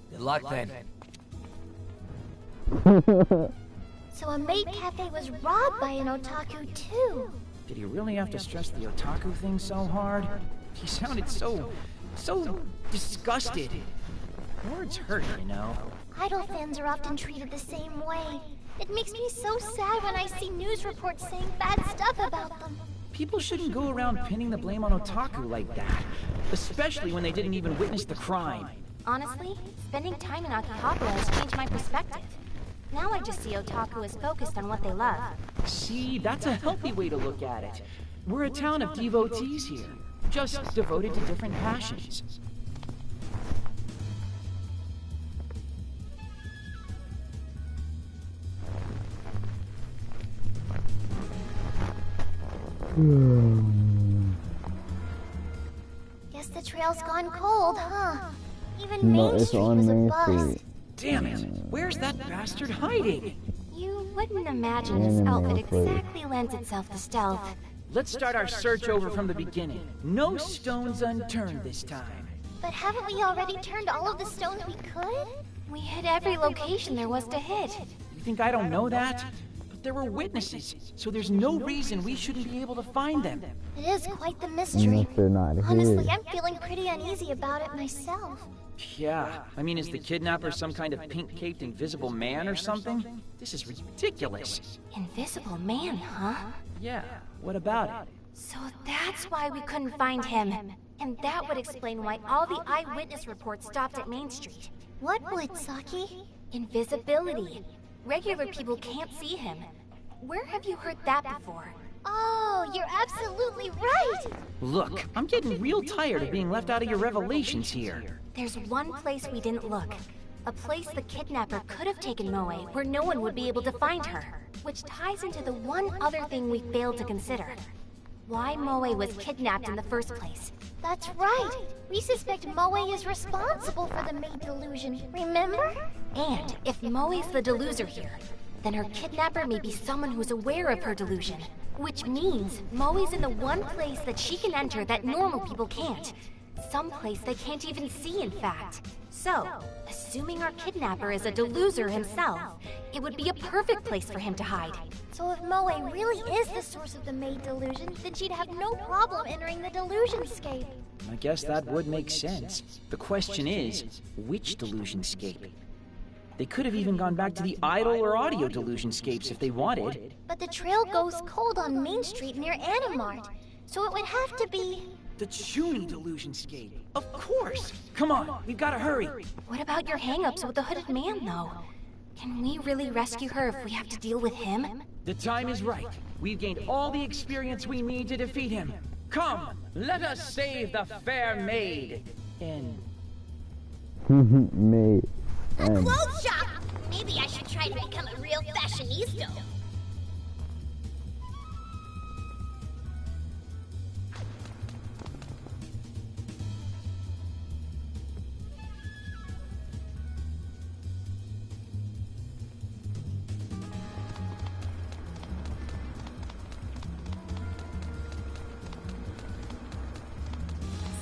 Good luck then. So a maid cafe was robbed by an otaku too. Did he really have to stress the otaku thing so hard? He sounded so disgusted. Words hurt, you know. Idol fans are often treated the same way. It makes me so sad when I see news reports saying bad stuff about them. People shouldn't go around pinning the blame on otaku like that, especially when they didn't even witness the crime. Honestly, spending time in Akihabara has changed my perspective. Now I just see otaku as focused on what they love. See, that's a healthy way to look at it. We're a town of devotees here, just devoted to different passions. Guess the trail's gone cold, huh? Even No, Main it's Street on was a Main bust. Street. Damn it! Where's that bastard hiding? You wouldn't imagine this outfit exactly lends itself to stealth. Let's start our search over from the beginning. No stones unturned this time. But haven't we already turned all of the stones we could? We hit every location there was to hit. You think I don't know that? But there were witnesses, so there's no reason we shouldn't be able to find them. It is quite the mystery. Unless they're not Honestly, here. I'm feeling pretty uneasy about it myself. Yeah, I mean, is the kidnapper some kind of pink-caped invisible man or something? This is ridiculous. Invisible man, huh? Yeah, what about it? So that's why we couldn't find him. And that would explain why all the eyewitness reports stopped at Main Street. What would, Saki? Invisibility. Regular people can't see him. Where have you heard that before? Oh, you're absolutely right! Look, I'm getting real tired of being left out of your revelations here. There's one place we didn't look. A place the kidnapper could have taken Moe, where no one would be able to find her. Which ties into the one other thing we failed to consider. Why Moe was kidnapped in the first place. That's right! We suspect Moe is responsible for the maid delusion, remember? And if Moe's the deluser here, then her kidnapper may be someone who's aware of her delusion. Which means Moe's in the one place that she can enter that normal people can't. Some place they can't even see, in fact. So, assuming our kidnapper is a deluser himself, it would be a perfect place for him to hide. So if Moe really is the source of the maid delusion, then she'd have no problem entering the delusionscape. I guess that would make sense. The question is, which delusionscape? They could have even gone back to the idle or audio delusionscapes if they wanted. But the trail goes cold on Main Street near Animart, so it would have to be... The Chuny delusionscape. Of course! Come on, we've gotta hurry. What about your hang-ups with the hooded man, though? Can we really rescue her if we have to deal with him? The time is right. We've gained all the experience we need to defeat him. Come, let us save the fair maid. And... Maid. A clothes shop! Maybe I should try to become a real fashionista.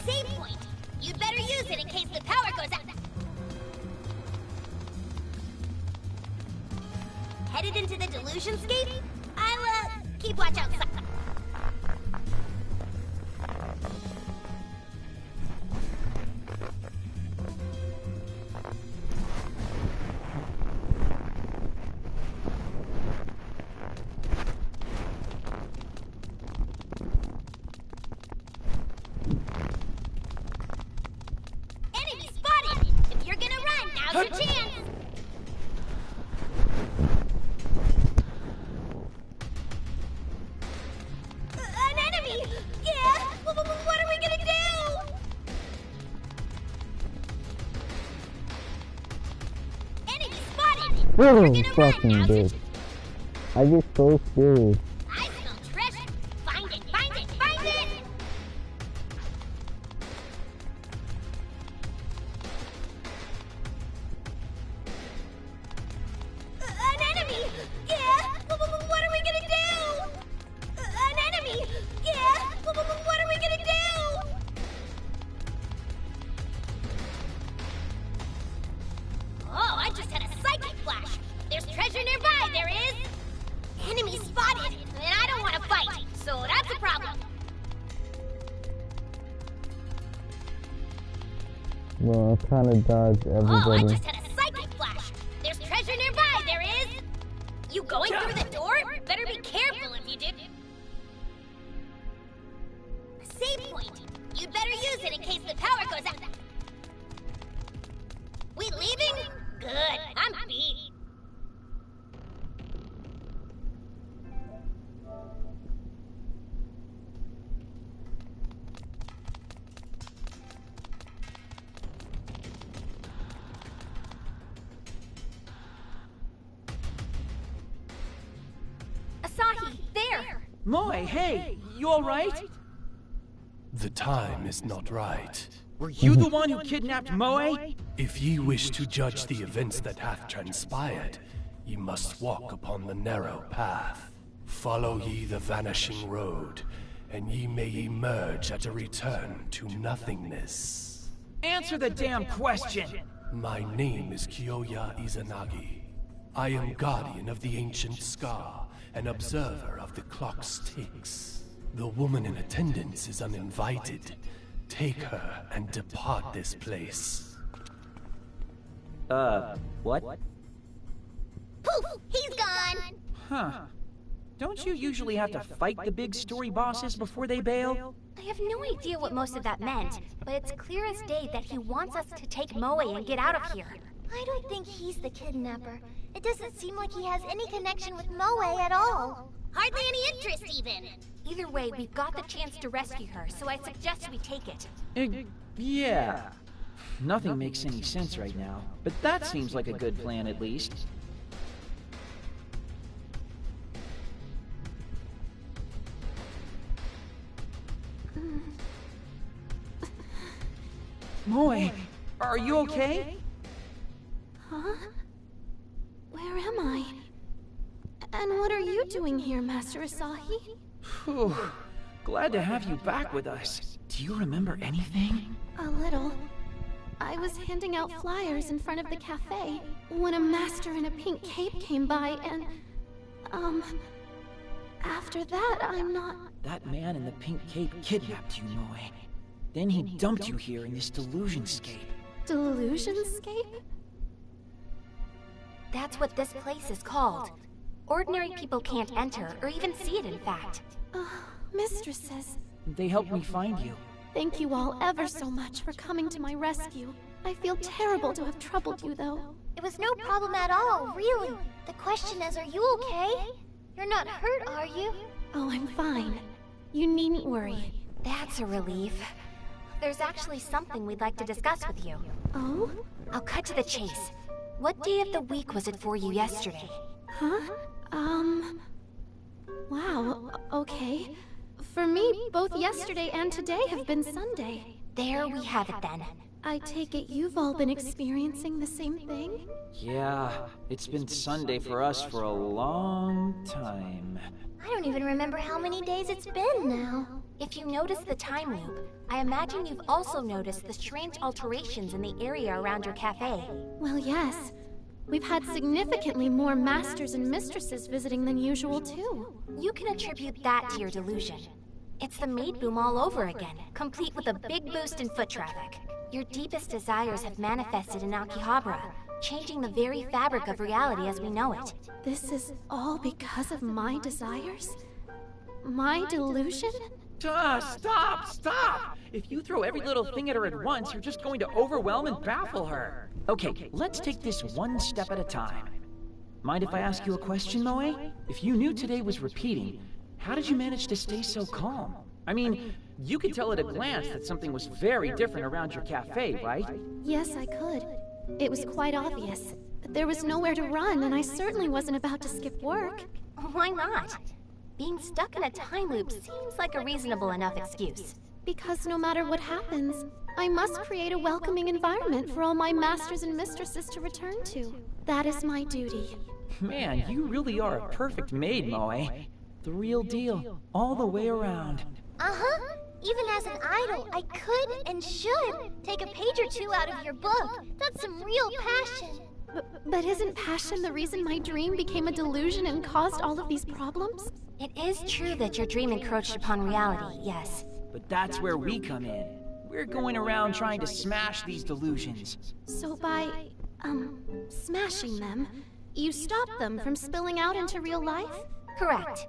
Save point! You'd better use it in case the power goes out. Headed into the delusionscape? I'll, keep watch outside. Enemy spotted! If you're gonna run, now's your chance! An enemy! Yeah! What are we gonna do? Enemy spotted! Really fucking bitch. I get so serious. I smell treasure! Find it! Find it! Find it! An enemy! Yeah! What are we gonna do? An enemy! Yeah! What are we gonna do? Oh, I just had a psychic flash! There's treasure nearby, there is! Enemy spotted! And I don't want to fight, so that's a problem. Well, I kinda dodged Oh, I everybody. just had a psychic flash! There's treasure nearby, there is! You going through the door? Better be careful if you did. Save point! You'd better use it in case the power goes out. We leaving? Good, I'm beat. Asahi, there! Moe, hey, you alright? The time is not right. Were you the one who kidnapped Moe? If ye wish to judge the events that hath transpired, ye must walk upon the narrow path. Follow ye the vanishing road, and ye may emerge at a return to nothingness. Answer the damn question! My name is Kiyoya Izanagi. I am guardian of the ancient scar, and observer of the clock's ticks. The woman in attendance is uninvited. Take her and depart this place. What? Poof! He's gone! Huh. Don't you usually have to fight the big story bosses before they bail? I have no idea what most of that meant, but it's clear as day that he wants us to take Moe and get out of here. I don't think he's the kidnapper. It doesn't seem like he has any connection with Moe at all. Hardly any interest, even. Either way, we've got the chance to rescue her, so I suggest we take it. Yeah. Nothing makes any sense right now, but that seems like a good plan at least. Moe, are you okay? Huh? Where am I? And what are you doing here, Master Asahi? Whew. Glad to have you back with us. Do you remember anything? A little. I was handing out flyers in front of the cafe when a master in a pink cape came by and... After that, I'm not... That man in the pink cape kidnapped you, Moe. Then he dumped you here in this delusionscape. Delusionscape? That's what this place is called. Ordinary people can't enter, or even see it, in fact. Mistresses. They helped me find you. Thank you all ever so much for coming to my rescue. I feel terrible to have troubled you, though. It was no problem at all, really. The question is, are you okay? You're not hurt, are you? Oh, I'm fine. You needn't worry. That's a relief. There's actually something we'd like to discuss with you. Oh? I'll cut to the chase. What day of the week was it for you yesterday? Huh? Wow, okay. For me, both yesterday and today have been Sunday. There we have it then. I take it you've all been experiencing the same thing? Yeah, it's been Sunday for us for a long time. I don't even remember how many days it's been now. If you notice the time loop, I imagine you've also noticed the strange alterations in the area around your cafe. Well, yes. We've had significantly more masters and mistresses visiting than usual, too. You can attribute that to your delusion. It's the maid boom all over again, complete with a big boost in foot traffic. Your deepest desires have manifested in Akihabara, changing the very fabric of reality as we know it. This is all because of my desires? My delusion? Stop! If you throw every little thing at her at once, you're just going to overwhelm and baffle her. Okay, let's take this one step at a time. Mind if I ask you a question, Moe? If you knew today was repeating, how did you manage to stay so calm? I mean, you could tell at a glance that something was very different around your cafe, right? Yes, I could. It was quite obvious. There was nowhere to run, and I certainly wasn't about to skip work. Why not? Being stuck in a time loop seems like a reasonable enough excuse. Because no matter what happens, I must create a welcoming environment for all my masters and mistresses to return to. That is my duty. Man, you really are a perfect maid, Moe. The real deal, all the way around. Uh-huh. Even as an idol, I could and should take a page or two out of your book. That's some real passion. But isn't passion the reason my dream became a delusion and caused all of these problems? It is true that your dream encroached upon reality, yes. But that's where we come in. We're going around trying to smash these delusions. So by, smashing them, you stop them from spilling out into real life? Correct.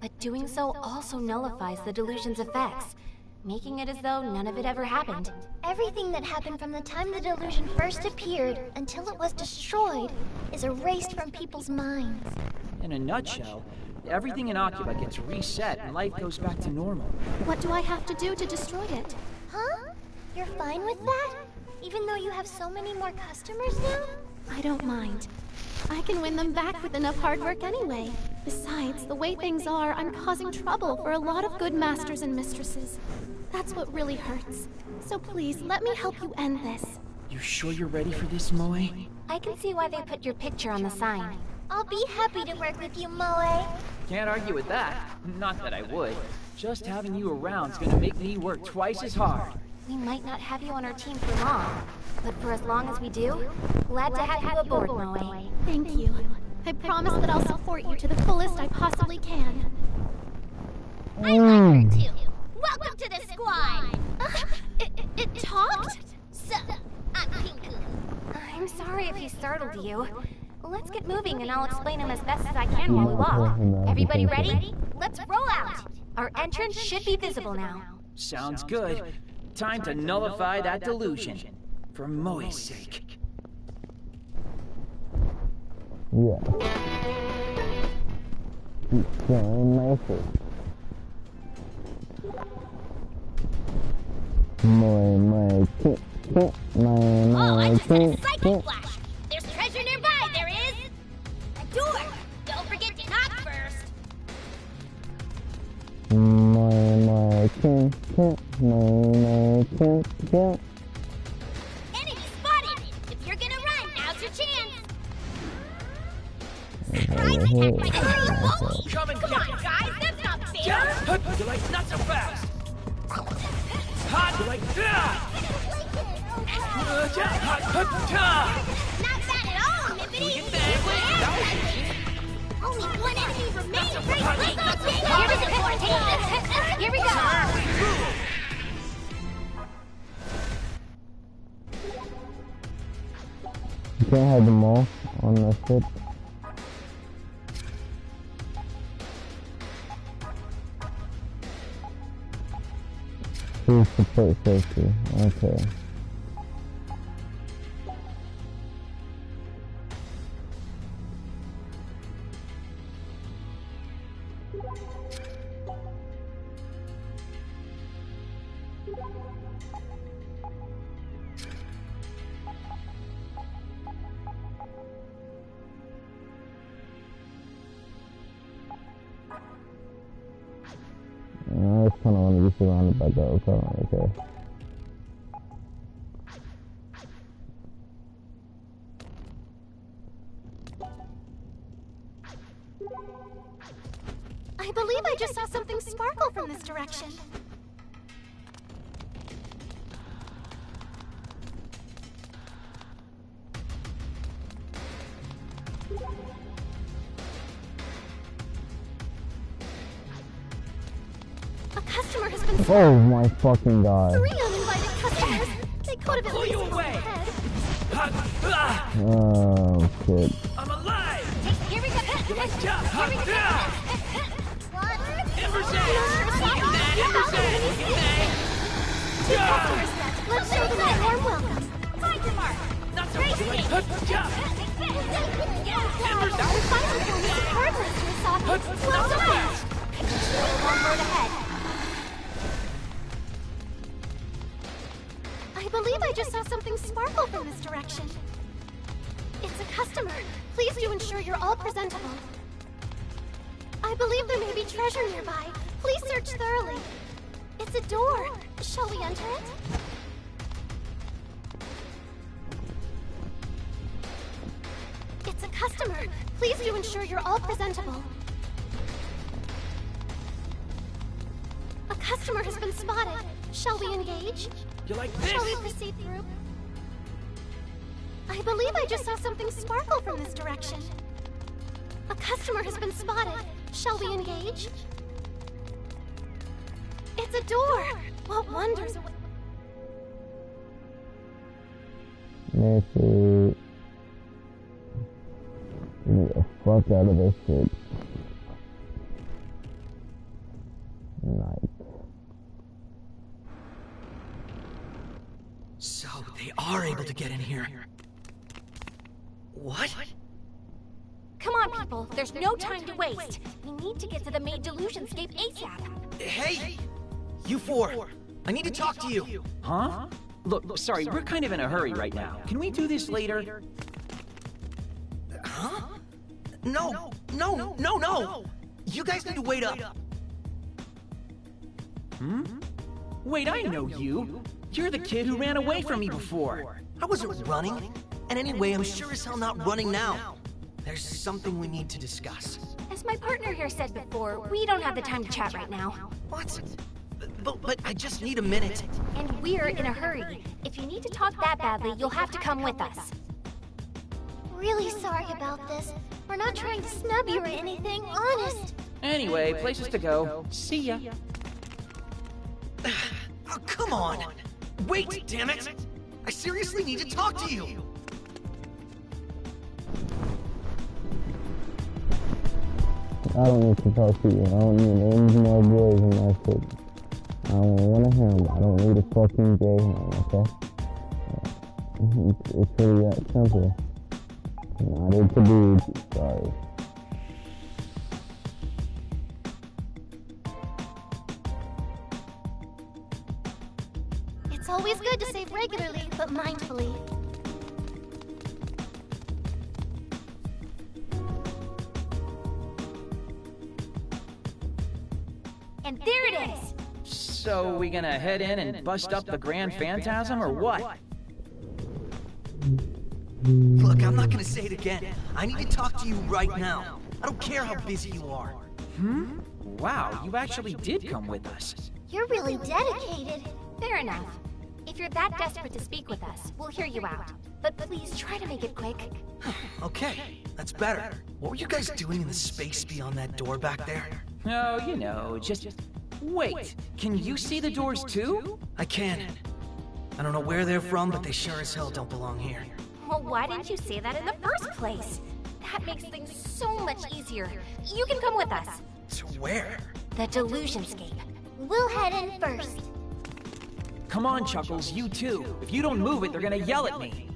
But doing so also nullifies the delusion's effects, making it as though none of it ever happened. Everything that happened from the time the delusion first appeared until it was destroyed is erased from people's minds. In a nutshell, everything in Akiba gets reset and life goes back to normal. What do I have to do to destroy it? Huh? You're fine with that? Even though you have so many more customers now? I don't mind. I can win them back with enough hard work anyway. Besides, the way things are, I'm causing trouble for a lot of good masters and mistresses. That's what really hurts. So please, let me help you end this. You sure you're ready for this, Moe? I can see why they put your picture on the sign. I'll be happy to work with you, Moe. Can't argue with that. Not that I would. Just having you around's gonna make me work twice as hard. We might not have you on our team for long, but for as long as we do, glad to have you aboard, Moe. Thank you. I promise that I'll support you to the fullest I possibly can. I like her too. Welcome to the squad. It talked? So, I'm Pinku. I'm sorry if he startled you. Let's get moving and I'll explain him as best as I can while we walk. Everybody ready? Let's roll out. Our entrance should be visible now. Sounds good. Time to nullify that delusion. For Moe's sake. Yeah. My face. My I just had a psychic flash. There's treasure nearby, there is. A door. Don't forget to knock first. Enemy spotted. If you're gonna run, now's your chance. Surprise attack by the bully. Come on, guys, that's not fair. You're like, not so fast. Hot, you're like, Not bad at all, Nippity. Only one enemy remains. Here we go. can't have them all on the ship. Please support safety. Okay. I just kind of want to be surrounded by dogs. I don't really care. I believe I just saw something sparkle from this direction. A customer has been spotted. Oh my fucking god. 3 uninvited customers. They could have at least gone ahead. Oh shit. I'm alive! Here we go! Here we go! Let's show them a warm welcome. Find your mark! Not so Crazy! That was finally found Mrs. Hardware UwUSousuke. Well done! Still one road ahead. I believe I just saw something sparkle from this direction. It's a customer. Please do ensure you're all presentable. I believe there may be treasure nearby. Please search thoroughly. It's a door. Shall we enter it? It's a customer. Please do ensure you're all presentable. A customer has been spotted. Shall we engage? You like this? Shall we proceed through? I believe I just saw something sparkle from this direction. A customer has been spotted. Shall we engage? It's a door! What wonders await? Nancy. Get me the fuck out of this shit. Nice. So, they are able to get in here. What? Come on, people. There's no time to waste. We need to get to the main Delusionscape ASAP. Hey! You four! I need to talk to you! Huh? Look, sorry, we're kind of in a hurry right now. Can we do this later? Huh? No! You guys need to wait up! Hmm? Wait, I know you. You're the kid who ran away from me before. I wasn't running. And anyway, I'm sure as hell not running now. There's something we need to discuss. As my partner here said before, we don't have the time to chat right now. What? But I just need a minute. And we're in a hurry. If you need to talk that badly, you'll have to come with us. Really sorry about this. We're not trying to snub you or anything, honest. Anyway, places to go. See ya. Oh, come on! Wait, damn it! I seriously need to talk to you! I don't need to talk to you. I don't need names, more boys, and my shit. I don't want a hand. I don't need a fucking gay hand, okay? It's really that simple. Not into dudes. Sorry. It's always good to save regularly, but mindfully. And there it is! So, we gonna head in and bust up the Grand Phantasm, or what? Look, I'm not gonna say it again. I need to talk to you right now. I don't care how busy you are. Hmm? Wow, you actually did come with us. You're really dedicated. Fair enough. If you're that desperate to speak with us, we'll hear you out. But please try to make it quick. Okay, that's better. What were you guys doing in the space beyond that door back there? Oh, you know, just... Wait, can you see the doors too? I can. I don't know where they're from, but they sure as hell don't belong here. Well, why didn't you say that in the first place? That makes things so much easier. You can come with us. To where? The Delusionscape. We'll head in first. Come on, Chuckles, you too. If you don't move it, they're gonna yell at me.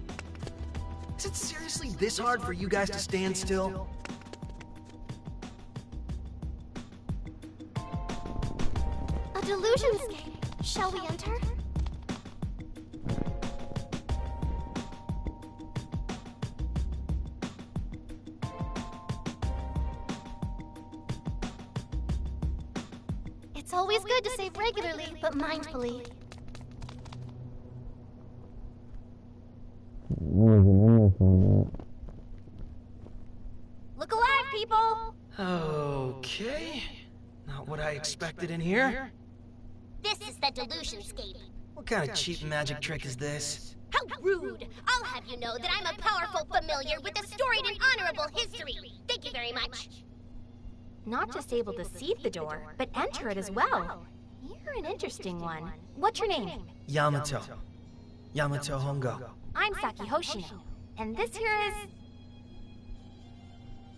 Is it seriously this hard for you guys to stand still? A Delusionscape. Shall we enter? It's always good to save regularly, but mindfully. Look alive, people! Okay. Not what I expected in here. This is the Delusionscape. What kind of cheap magic trick is this? How rude! I'll have you know that I'm a powerful familiar with a storied and honorable history. Thank you very much. Not just able to see the door, but enter it as well. You're an interesting one. What's your name? Yamato. Yamato Hongo. I'm Saki Hoshino. And this here is...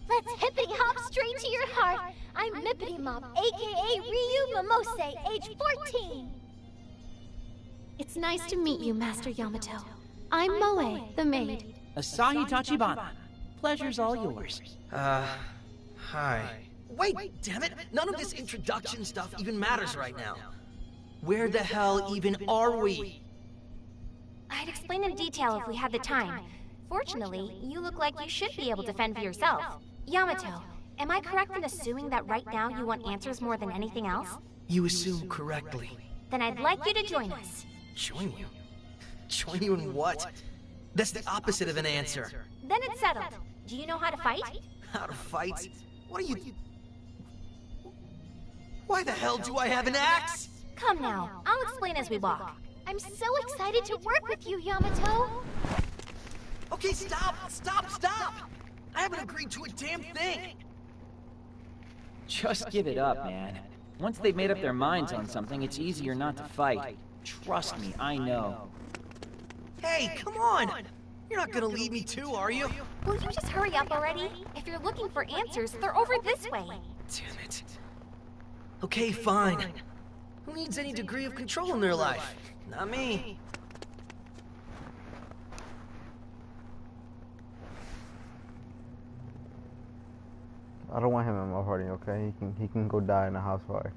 Let's hippity hop straight to your heart. I'm Mippity Mop, aka Ryu Momose, age 14. It's nice to meet you, Master Yamato. I'm Moe, the maid. Asahi Tachibana. Pleasure's all yours. Hi. Wait, damn it! None of this introduction stuff even matters right now. Where the hell even are we? I'd explain in detail if we had the time. Fortunately, you look like you should be able to fend for yourself. Yamato, am I correct in assuming that right now you want answers more than anything else? You assume correctly. Then I'd like you to join us. Join you? Join you in what? That's the opposite of an answer. Then it's settled. Do you know how to fight? How to fight? What are you... Why the hell do I have an axe? Come now, I'll explain as we walk. I'm so excited to work with you, Yamato. Okay, stop! I haven't agreed to a damn thing! Just give it up, man. Once they've made up their minds on something, it's easier not to fight. Trust me, I know. Hey, come on! You're not gonna leave me too, are you? Will you just hurry up already? If you're looking for answers, they're over this way. Damn it. Okay, fine. Who needs any degree of control in their life? Not me. I don't want him in my party, okay? He can go die in a house fire.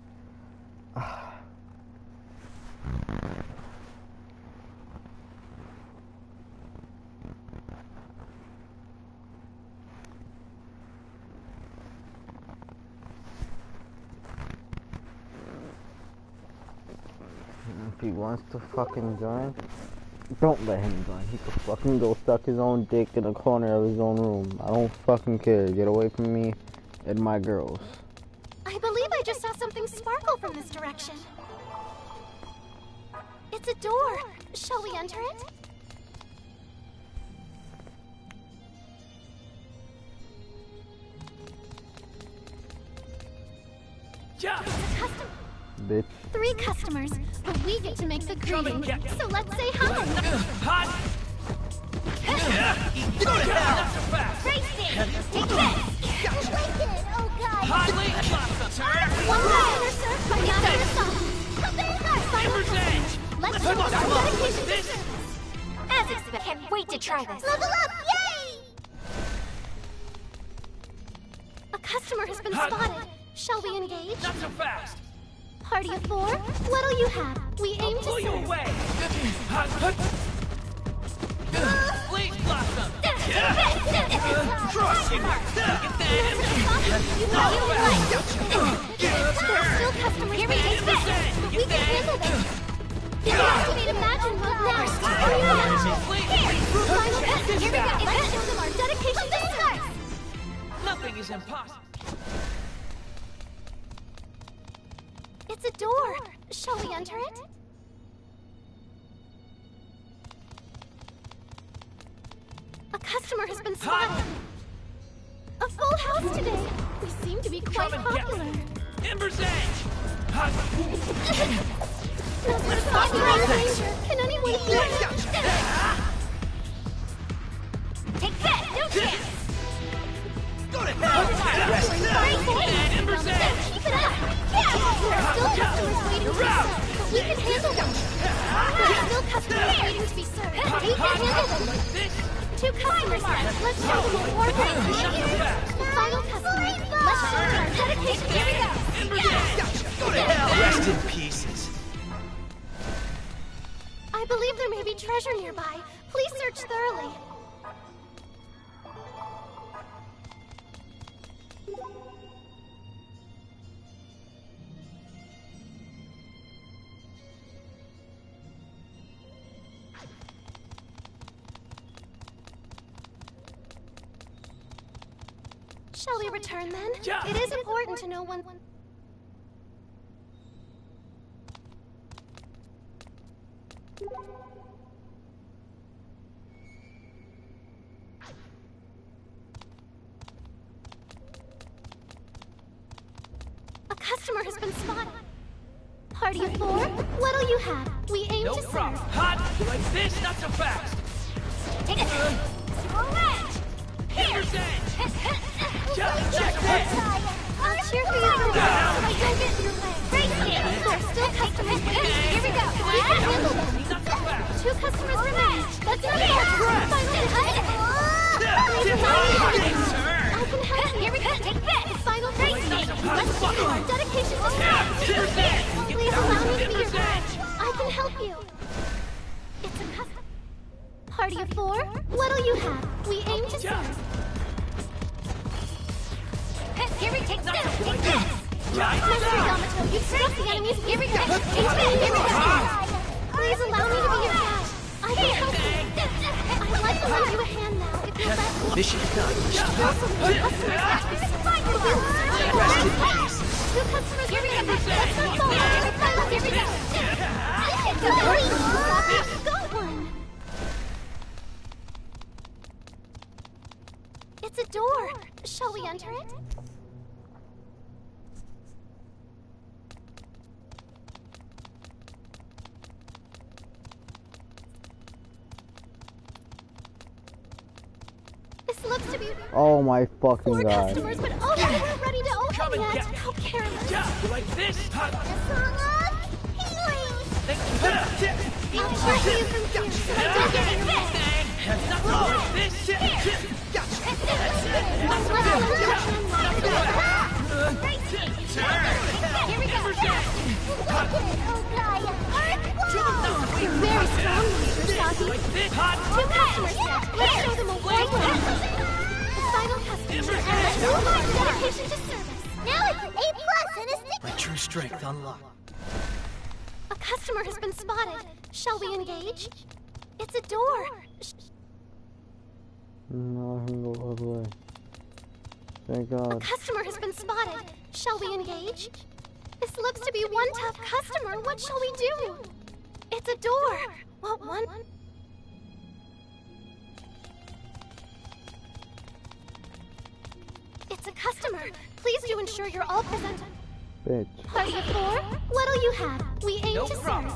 If he wants to fucking join, don't let him join. He could fucking go stuck his own dick in a corner of his own room. I don't fucking care. Get away from me and my girls. I believe I just saw something sparkle from this direction. It's a door. Shall we enter it? Yeah. Bitch. 3 customers, but we get to make the greeting. So let's say hi. Hot! Go to hell! Racing! Take this! Wicked! Oh god! Hot link! Turn! One customer served by Yamato Song. Ember's Edge! Let's show our dedication to service. As expected, can't wait to try this. Level up! Yay! A customer has been spotted. Shall we engage? Not so fast! Party of 4? What'll you have? We aim to Pull you serve. away! Blaze Blossom! Crush you! There are still customers Here we waiting. take this! But we can handle them. Deactivate Imagine mode now. Hurry up! Here! Final test. Here we go. Let's show them our dedication to service. Nothing is impossible. It's a door. Shall we enter it? A customer has been spotted. A full house today. We seem to be quite popular. Ember's Edge! Can anyone hear us? Keep it up! There are still customers waiting to be served, but we can handle them. There are still customers waiting to be served, but we can handle them. 2 customers left. Let's show them a warm welcome. Final customer. Let's show them our dedication. Here we go. Go to hell! Rest in pieces. I believe there may be treasure nearby. Please search thoroughly. Shall we return then? It is important to know when... A customer has been spotted. Party of 4, what'll you have? We aim to serve. Hot! Like this, not so fast! Take it! Alright! Here! Check this! I'll cheer for you for once, so I don't get in your way. Right here! There are still customers waiting. Here we go! We can handle them! 2 customers remain. That's not fair! Final hit! Please allow me to be I can help you. Here we go! Take this! Final racing! Let's show you our dedication to service! Please allow me to be your guide. I can help you. It's a customer. Party of 4, what'll you have? We aim to serve. Here we take this! Take this! Master Yamato, you've struck the enemies. Here we go! Here we go! Please allow me to be your guide. I can help you. I'd like to lend you a hand now, if you'll let me. Mission accomplished. Rest in peace. 2 customers here we go. Let's not fall out. Here we go. Got one. It's a door. Shall we enter it? This looks to be... Oh my fucking 4 god. customers, but oh, they weren't ready to open yet. How careless. You like this? I'll cheer for you from here, so I don't get in your way. Here we go. You're very strong, UwUSousuke. 2 customers left. Let's show them a warm welcome. The final customer. Let's show them our dedication to service. Now it's an A+ and a stick. My true strength unlocked. A customer has been spotted. Shall we engage? It's a door. No, I can go all the way. Thank A God. customer has been spotted. Shall we engage? This looks to be one tough customer. What shall we do? It's a door. What one? It's a customer. Please do ensure you're all present. Bitch. Party of 4, what'll you have? We aim to serve.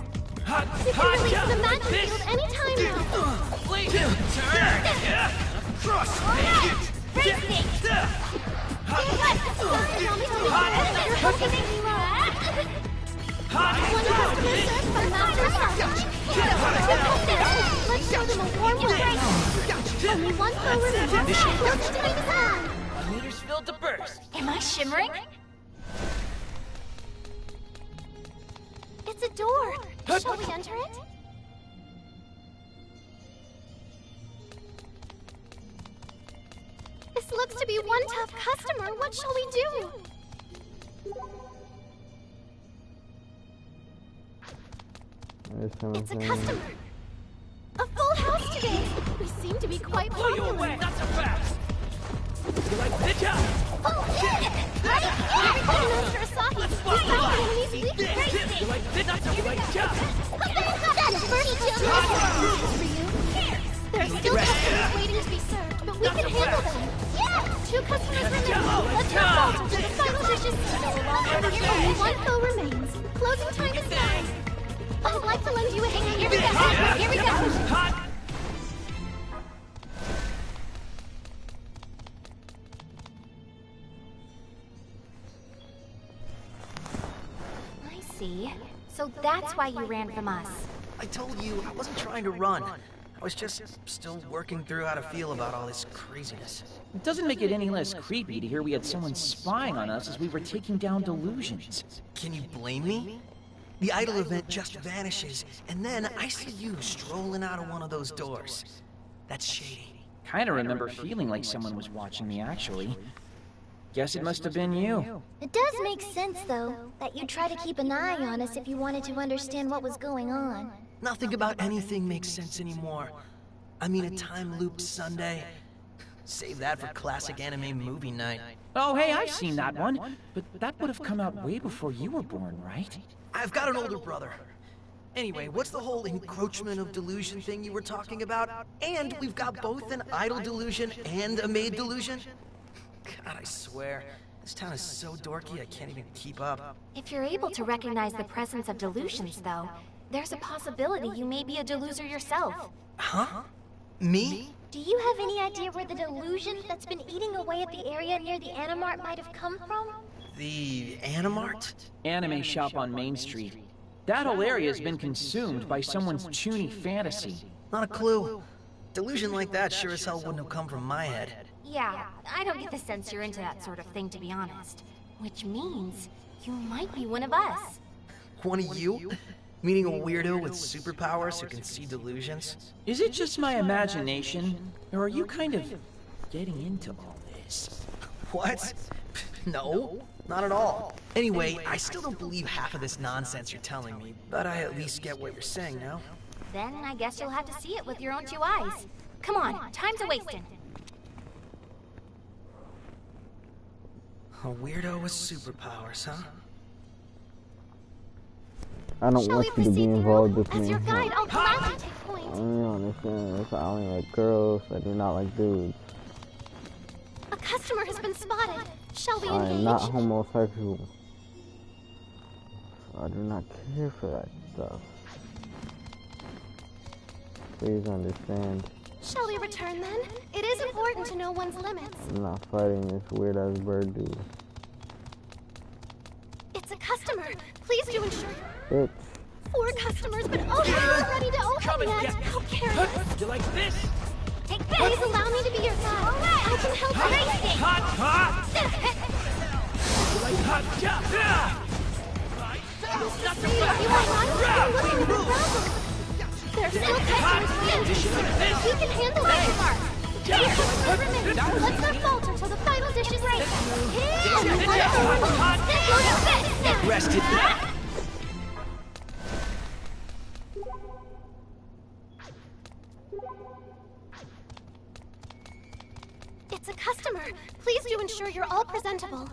You can release the magic field anytime now. Please turn! Cross! One customer served by Master Yamato. Let's show them a warm welcome. Only 1 foe remains. Let's do it on. Meters filled to burst. Am I shimmering? It's a door. Shall we enter it? This looks to be one tough customer. What shall we do? It's a customer. A full house today. We seem to be quite Pull you popular. away, not so fast. You like this? Oh, yeah! Master Asahi, we found the enemy's weak point. You like this? Not so like That's first kill for you. There are still customers waiting to be served, but we can handle them. Yeah! 2 customers remain. Let's not falter till the final dish is served. Only 1 foe remains. Closing time is 9. I'd like to lend you a hand. Here we go. Here we go. So that's why you ran from us. I told you, I wasn't trying to run. I was just still working through how to feel about all this craziness. It doesn't make it any less creepy to hear we had someone spying on us as we were taking down delusions. Can you blame me? The idol event just vanishes, and then I see you strolling out of one of those doors. That's shady. Kinda remember feeling like someone was watching me, actually. Guess it must have been you. It does make sense, though, that you'd try to keep an eye on us if you wanted to understand what was going on. Nothing about anything makes sense anymore. I mean, a time-looped Sunday. Save that for classic anime movie night. Oh, hey, I've seen that one. But that would have come out way before you were born, right? I've got an older brother. Anyway, what's the whole encroachment of delusion thing you were talking about? And we've got both an idol delusion and a maid delusion? God, I swear, this town is so dorky I can't even keep up. If you're able to recognize the presence of delusions, though, there's a possibility you may be a deluser yourself. Huh? Me? Do you have any idea where the delusion that's been eating away at the area near the Animart might have come from? The Animart? Anime shop on Main Street. That whole area has been consumed by someone's chuny fantasy. Not a clue. Delusion like that sure as hell wouldn't have come from my head. Yeah, I don't get the sense you're into that sort of thing, to be honest. Which means you might be one of us. One of you? Meaning a weirdo with superpowers who can see delusions? Is it just my imagination, or are you kind of getting into all this? What? No, not at all. Anyway, I still don't believe half of this nonsense you're telling me, but I at least get what you're saying now. Then I guess you'll have to see it with your own two eyes. Come on, time's a-wasting. A weirdo with superpowers, huh? I don't want you to be involved with me. As your guide, I'll gladly take point. I don't understand this. I only like girls. I do not like dudes. A customer has been spotted. Shall we engage? I am not homosexual. I do not care for that stuff. Please understand. Shall we return then? It is important to know one's limits. I'm not fighting this weird ass bird dude. It's a customer. Please do ensure. Bitch. 4 customers, but oh, they're not ready to open yet. How careless. You like this? Take this. Please allow me to be your guide. I can help you. Hot! You like hot? Mr. Freed, you are not looking at the problem. There are still customers waiting. We can handle that. Let's not falter till the final dish is ready. Rested. It's a customer. Please do ensure you're all presentable.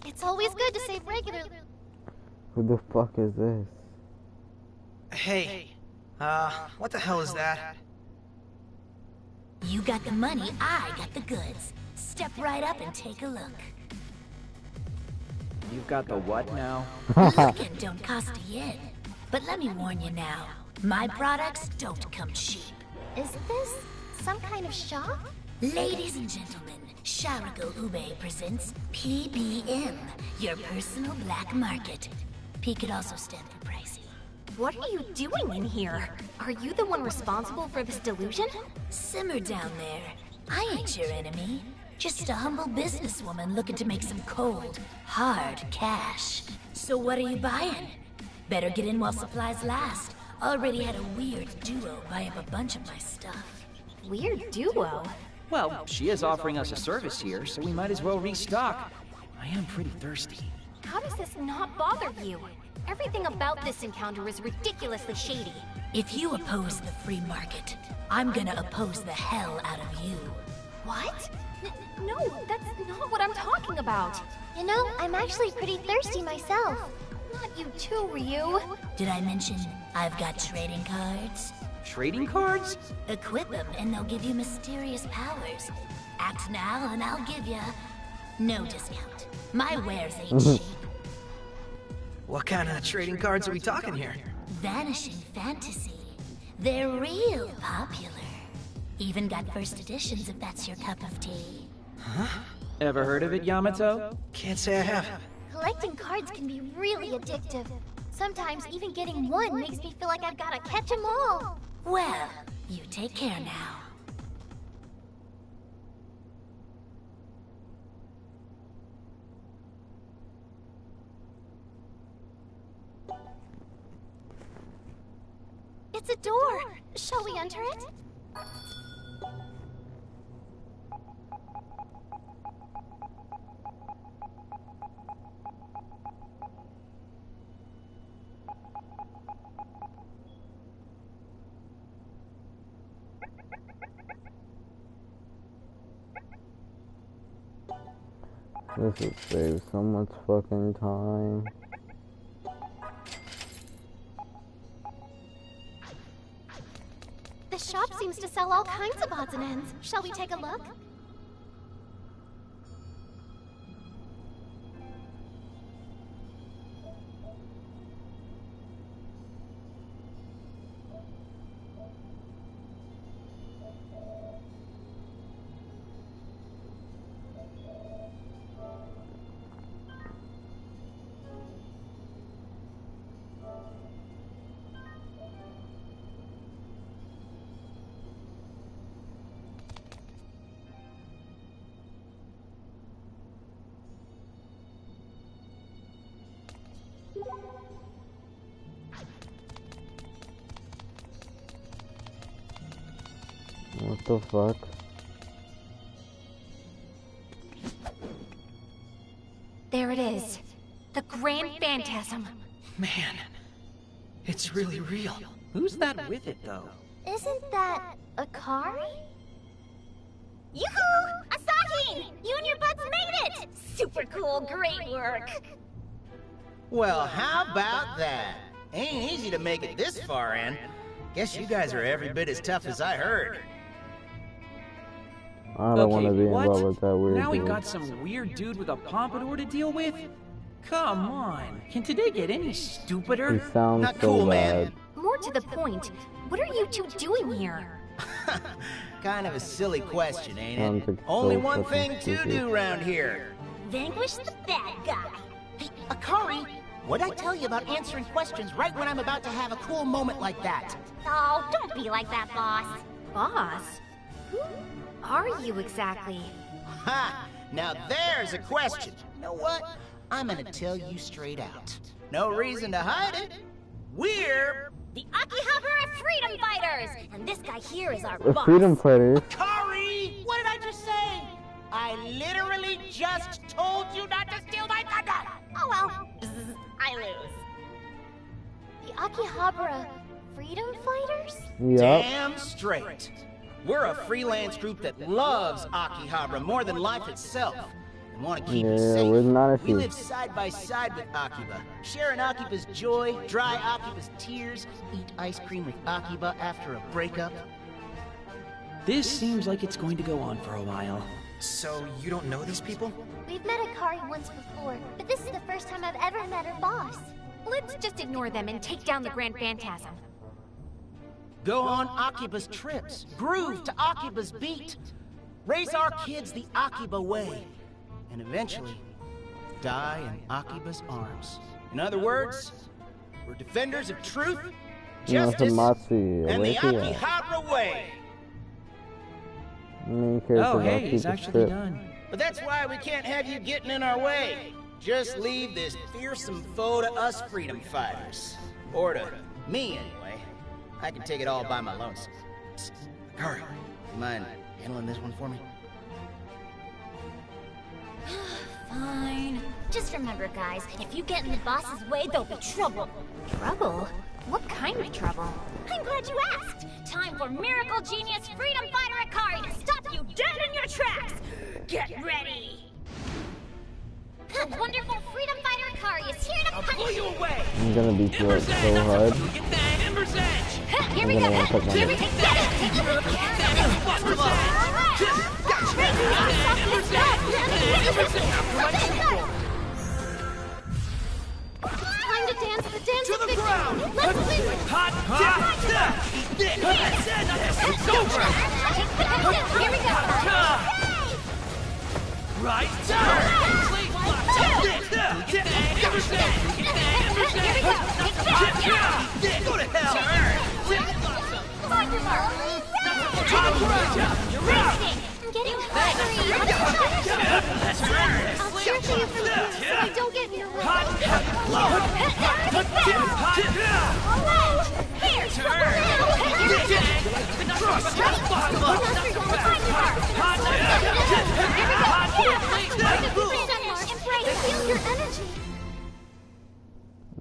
It's always good to save regularly. Who the fuck is this? Hey, what the hell is that? You got the money, I got the goods. Step right up and take a look. You've got the what now? Looking don't cost a yen. But let me warn you now, my products don't come cheap. Is this some kind of shop? Ladies and gentlemen, Sharago Ube presents PBM, your personal black market. P could also stand for pricey. What are you doing in here? Are you the one responsible for this delusion? Simmer down there. I ain't your enemy. Just a humble businesswoman looking to make some cold, hard cash. So what are you buying? Better get in while supplies last. Already had a weird duo buy up a bunch of my stuff. Weird duo? Well, she is offering us a service here, so we might as well restock. I am pretty thirsty. How does this not bother you? Everything about this encounter is ridiculously shady. If you oppose the free market, I'm gonna oppose the hell out of you. What? No, that's not what I'm talking about. You know, I'm actually pretty thirsty myself. Not you too, Ryu. Did I mention I've got trading cards? Trading cards? Equip them and they'll give you mysterious powers. Act now and I'll give you no discount. My wares ain't cheap. What kind of trading cards are we talking here? Vanishing fantasy. They're real popular. Even got first editions if that's your cup of tea. Huh? Ever heard of it, Yamato? Can't say I have. Collecting cards can be really addictive. Sometimes even getting one makes me feel like I've gotta catch them all. Well, you take care now. It's a door. Shall we enter it? This would save so much fucking time. The shop seems to sell all kinds of odds and ends. Shall we take a look? What the fuck? There it is. The Grand Phantasm. Man, it's really real. Who's that with it, though? Isn't that Akari? Yoo-hoo! Asaki! You and your buds made it! Super cool, great work! Well, how about that? Ain't easy to make it this far in. Guess you guys are every bit as tough as I heard. I don't want to be involved with that weird Now we dude. got some weird dude with a pompadour to deal with? Come on. Can today get any stupider? He sounds Not so cool, bad. man. More to the point, what are you two doing here? Kind of a silly question, ain't Sounds it? like Only so one fucking thing to stupid. do around here. Vanquish the bad guy. Hey, Akari, what'd I tell you about answering questions right when I'm about to have a cool moment like that? Oh, don't be like that, boss. Boss? Who are you exactly? Ha! Now there's a question. You know what? I'm gonna tell you straight out. No reason to hide it. We're The Akihabara Freedom Fighters! And this guy here is our The boss. Freedom Fighters. Akari! What did I just say? I literally just told you not to steal my thunder! Oh well, I lose. The Akihabara Freedom Fighters? Yep. Damn straight. We're a freelance group that loves Akihabara more than life itself. And want to keep it Yeah, safe. we're not a We few. live side by side with Akiba, sharing Akiba's joy, dry Akiba's tears, eat ice cream with Akiba after a breakup. This seems like it's going to go on for a while. So, you don't know these people? We've met Akari once before, but this is the first time I've ever met her boss. Let's just ignore them and take down the Grand Phantasm. Go on Akiba's trips, groove to Akiba's beat, raise our kids the Akiba way, and eventually die in Akiba's arms. In other words, we're defenders of truth, justice, and the Akihabara way. Oh, hey, he's actually done. But that's why we can't have you getting in our way. Just leave this fearsome foe to us freedom fighters. Or to me, anyway. I can take it all by my lonesome. Akari, you mind handling this one for me? Fine. Just remember, guys, if you get in the boss's way, there'll be trouble. Trouble? What kind of trouble? I'm glad you asked. Time for Miracle Genius Freedom Fighter Akari to stop you dead in your tracks. Get ready. The wonderful Freedom Fighter Akari is here to punish Pull you away. I'm gonna beat you up so hard. Here we go. Here we go. Time to dance the dance To of the victory. ground! Let's win. Hot! Eat this! That's it! It's over! Here we go. Right turn! Go to hell! Find your mark. I'm getting hungry. I'll cheer for you from here so I don't get in your way. Here, feel your energy.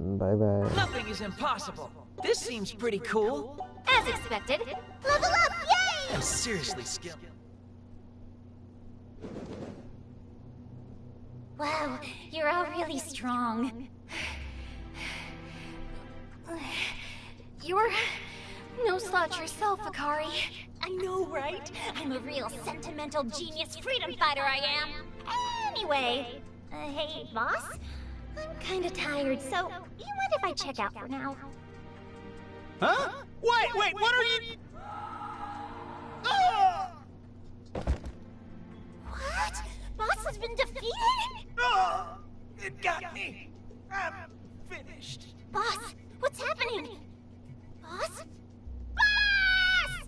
Bye bye. Nothing is impossible. This seems pretty cool. As expected. Level up, yay! I'm seriously skilled. Wow, you're all really strong. You're no slouch yourself, Akari. I know, right? I'm a real sentimental genius freedom fighter, I am. Anyway, hey, boss? I'm kinda tired, so you mind if I check out for now? Huh? Wait, what are you... Oh! What? Boss has been defeated? Oh! It got me. I'm finished. Boss, what's happening? Boss? Boss!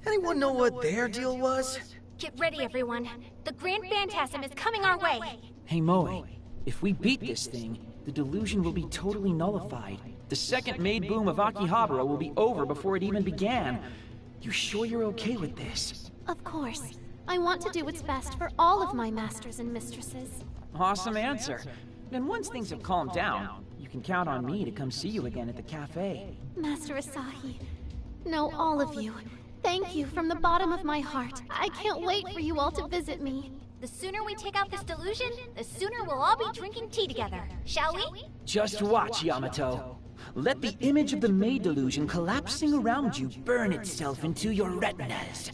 Anyone know what their deal was? Get ready, everyone. The Grand Phantasm is coming our way. Hey, Moe, if we beat this thing, the delusion will be totally nullified. The second maid boom of Akihabara will be over before it even began. You sure you're okay with this? Of course. I want to do what's best for all of my masters and mistresses. Awesome answer. Then once things have calmed down, you can count on me to come see you again at the cafe. Master Asahi, no, all of you. Thank you from the bottom of my heart. I can't wait for you all to visit me. The sooner we take out this delusion, the sooner we'll all be drinking tea together. Shall we? Just watch, Yamato. Let the image of the maid delusion collapsing around you burn itself into your retinas.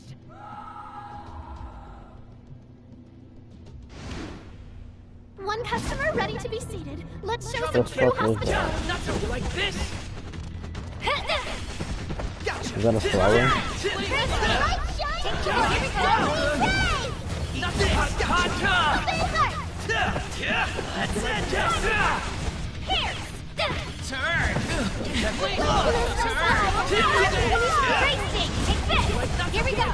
One customer ready to be seated. Let's show What some the true fuck was that? hospitality. Not so like this! Is that a flower? Here we go. Here we go.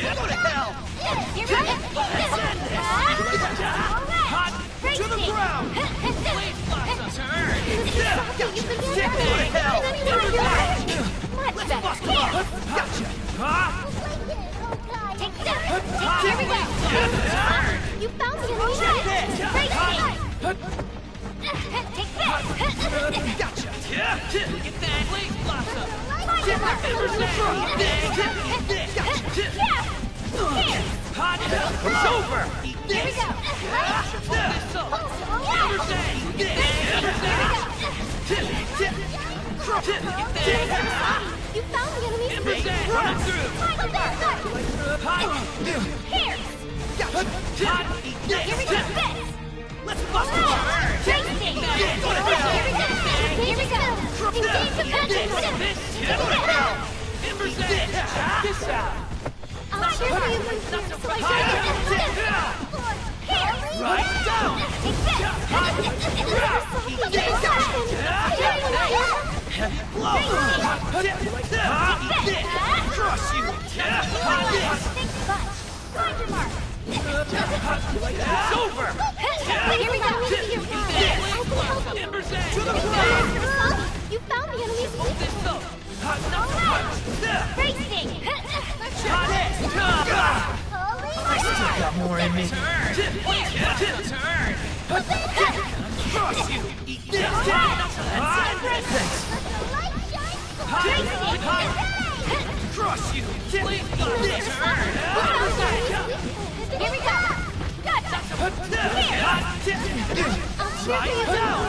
Go to hell! Here we go. To the ground! Turn. Let's bust them up! Gotcha! Take that. Here we go. You found the enemy. Take that. Gotcha! Get that! Please blossom! Hot! It's over! Here we go. You found the enemy's base. Run through! Here. Gotcha! Here we go. Let's bust them up! Racing. Here we go. Engage the magic. Go to hell! This out! I'll cheer for you from here so I don't get Here. Right down! Blow! Crush you! Find your mark. It's over! Here we go. To the ground! You found the enemy's base. Racing. I still got more in me. Turn! Crush you! Eat this! Crush you! Here we go. Gotcha. Right down!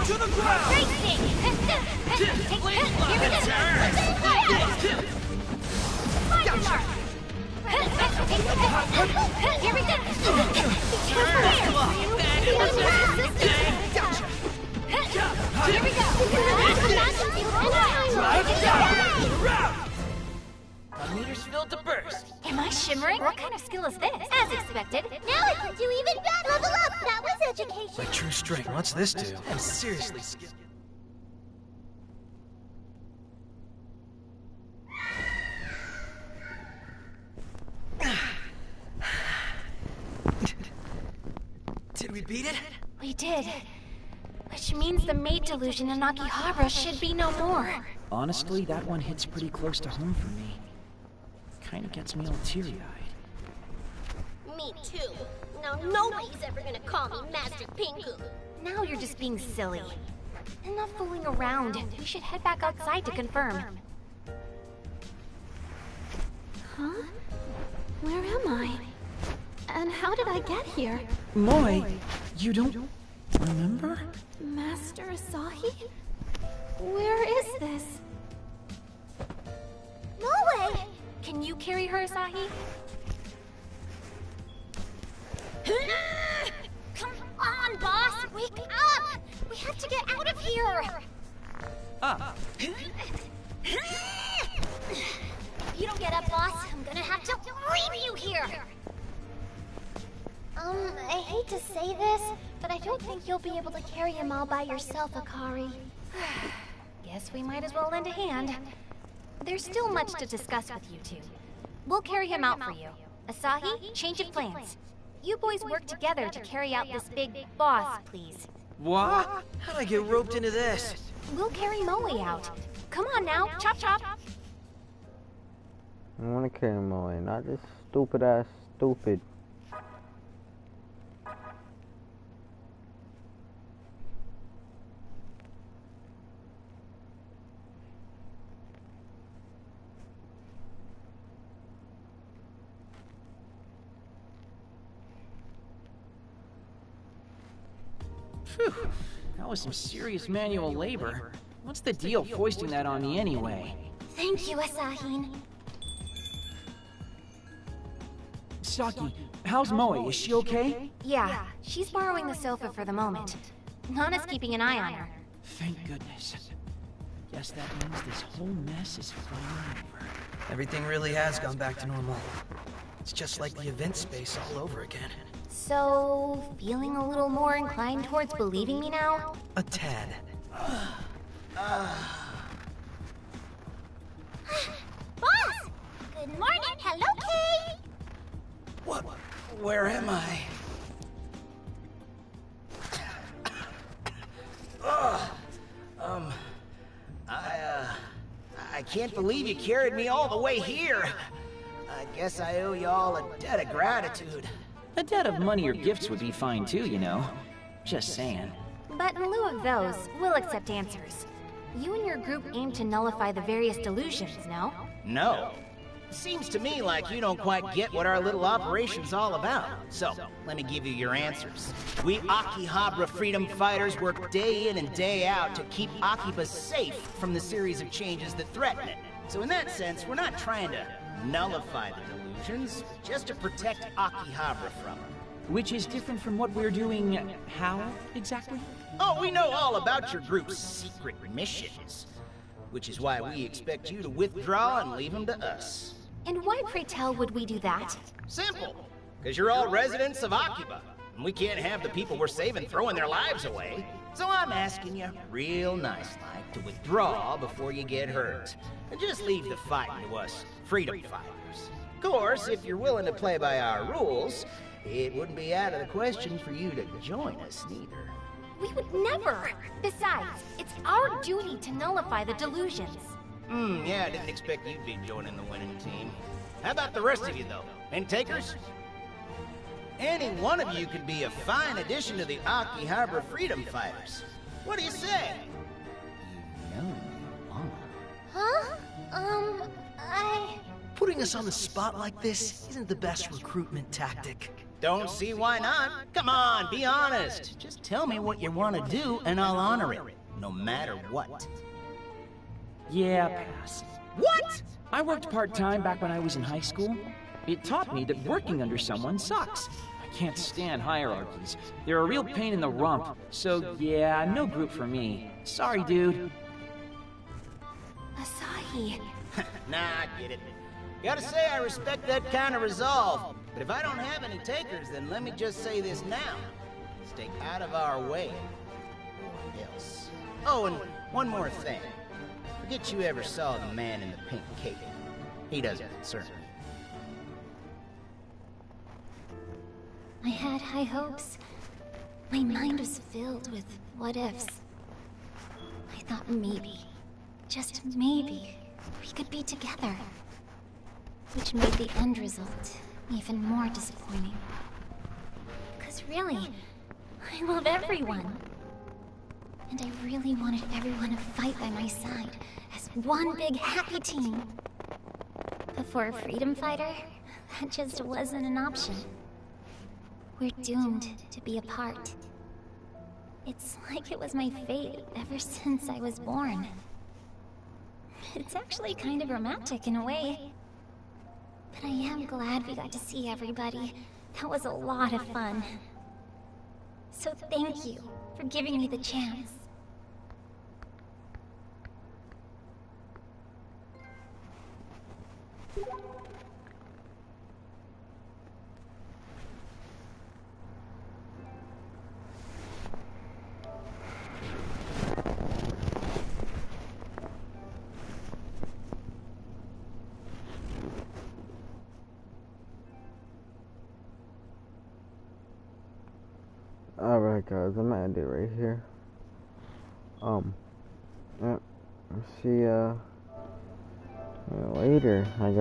To the ground! Racing. Here we go. Gotcha! Here we go. Gotcha! Here we go. shimmering? What kind of skill is this? As expected. Now I can do even better. Level up. That was education. My true strength. What's this do? I'm seriously scared. Did we beat it? We did. Which means the maid delusion in Akihabara should be no more. Honestly, that one hits pretty close to home for me. Kinda gets me all teary-eyed. Me too. Now nobody's ever gonna call me Master Pinku. Now you're just being silly. Enough fooling around. We should head back outside to confirm. Huh? Where am I? And how did I get here? Moe, you don't remember? Master Asahi? Where is this? Moe! Can you carry her, Asahi? Come on, boss! Wake up! We have to get out of here! Ah. If you don't get up, boss, I'm gonna have to leave you here! I hate to say this, but I don't think you'll be able to carry him all by yourself, Akari. Guess we might as well lend a hand. There's still much to discuss with you two. We'll carry him out for you. Asahi, change of plans. You boys work together to carry out this big boss, please. What? How'd I get roped into this? We'll carry Moe out. Come on now, chop chop. I want to carry Moe, not this stupid ass stupid. Phew, that was some serious manual labor. What's the deal foisting that on me anyway? Thank you, Asahin. Saki, how's Moe? Is she okay? Yeah, she's borrowing the sofa for the moment. Nana's keeping an eye on her. Thank goodness. Guess that means this whole mess is finally over. Everything really has gone back to normal. It's just like the event space all over again. So, feeling a little more inclined towards believing me now? A tad. Boss! Good morning! Hello, Kay! What? Where am I? I can't believe you carried me all the way here. I guess I owe y'all a debt of gratitude. A debt of money or gifts would be fine too, you know. Just saying. But in lieu of those, we'll accept answers. You and your group aim to nullify the various delusions, no? No. Seems to me like you don't quite get what our little operation's all about. So, let me give you your answers. We Akihabara freedom fighters work day in and day out to keep Akiba safe from the series of changes that threaten it. So in that sense, we're not trying to nullify the delusions, just to protect Akihabara from them. Which is different from what we're doing how, exactly? Oh, we know all about your group's secret missions. Which is why we expect you to withdraw and leave them to us. And why, pray tell, would we do that? Simple. Because you're all residents of Akiba. And we can't have the people we're saving throwing their lives away. So I'm asking you, real nice-like, to withdraw before you get hurt. And just leave the fighting to us freedom fighters. Of course, if you're willing to play by our rules, it wouldn't be out of the question for you to join us, neither. We would never! Besides, it's our duty to nullify the delusions. Yeah, I didn't expect you'd be joining the winning team. How about the rest of you, though? Any takers? Any one of you could be a fine addition to the Akihabara Freedom Fighters. What do you say? You know, Huh? Putting us on the spot like this isn't the best recruitment tactic. Don't see why not. Come on, be honest. Just tell me what you want to do, and I'll honor it, no matter what. Yeah, pass. What? I worked part-time back when I was in high school. It taught me that working under someone sucks. I can't stand hierarchies. They're a real pain in the rump. So yeah, no group for me. Sorry, dude. Asahi. Nah, I get it. Gotta say I respect that kind of resolve, but if I don't have any takers, then let me just say this now. Stay out of our way. Or else. Oh, and one more thing. Forget you ever saw the man in the pink cape. He doesn't concern me. I had high hopes. My mind was filled with what-ifs. I thought maybe, just maybe, we could be together. Which made the end result even more disappointing. Because really, I love everyone. And I really wanted everyone to fight by my side as one big happy team. But for a freedom fighter, that just wasn't an option. We're doomed to be apart. It's like it was my fate ever since I was born. It's actually kind of romantic in a way. But I am glad we got to see everybody. That was a lot of fun. So thank you for giving me the chance. Alright guys, I'm gonna end it right here. Yeah, see ya later, I guess.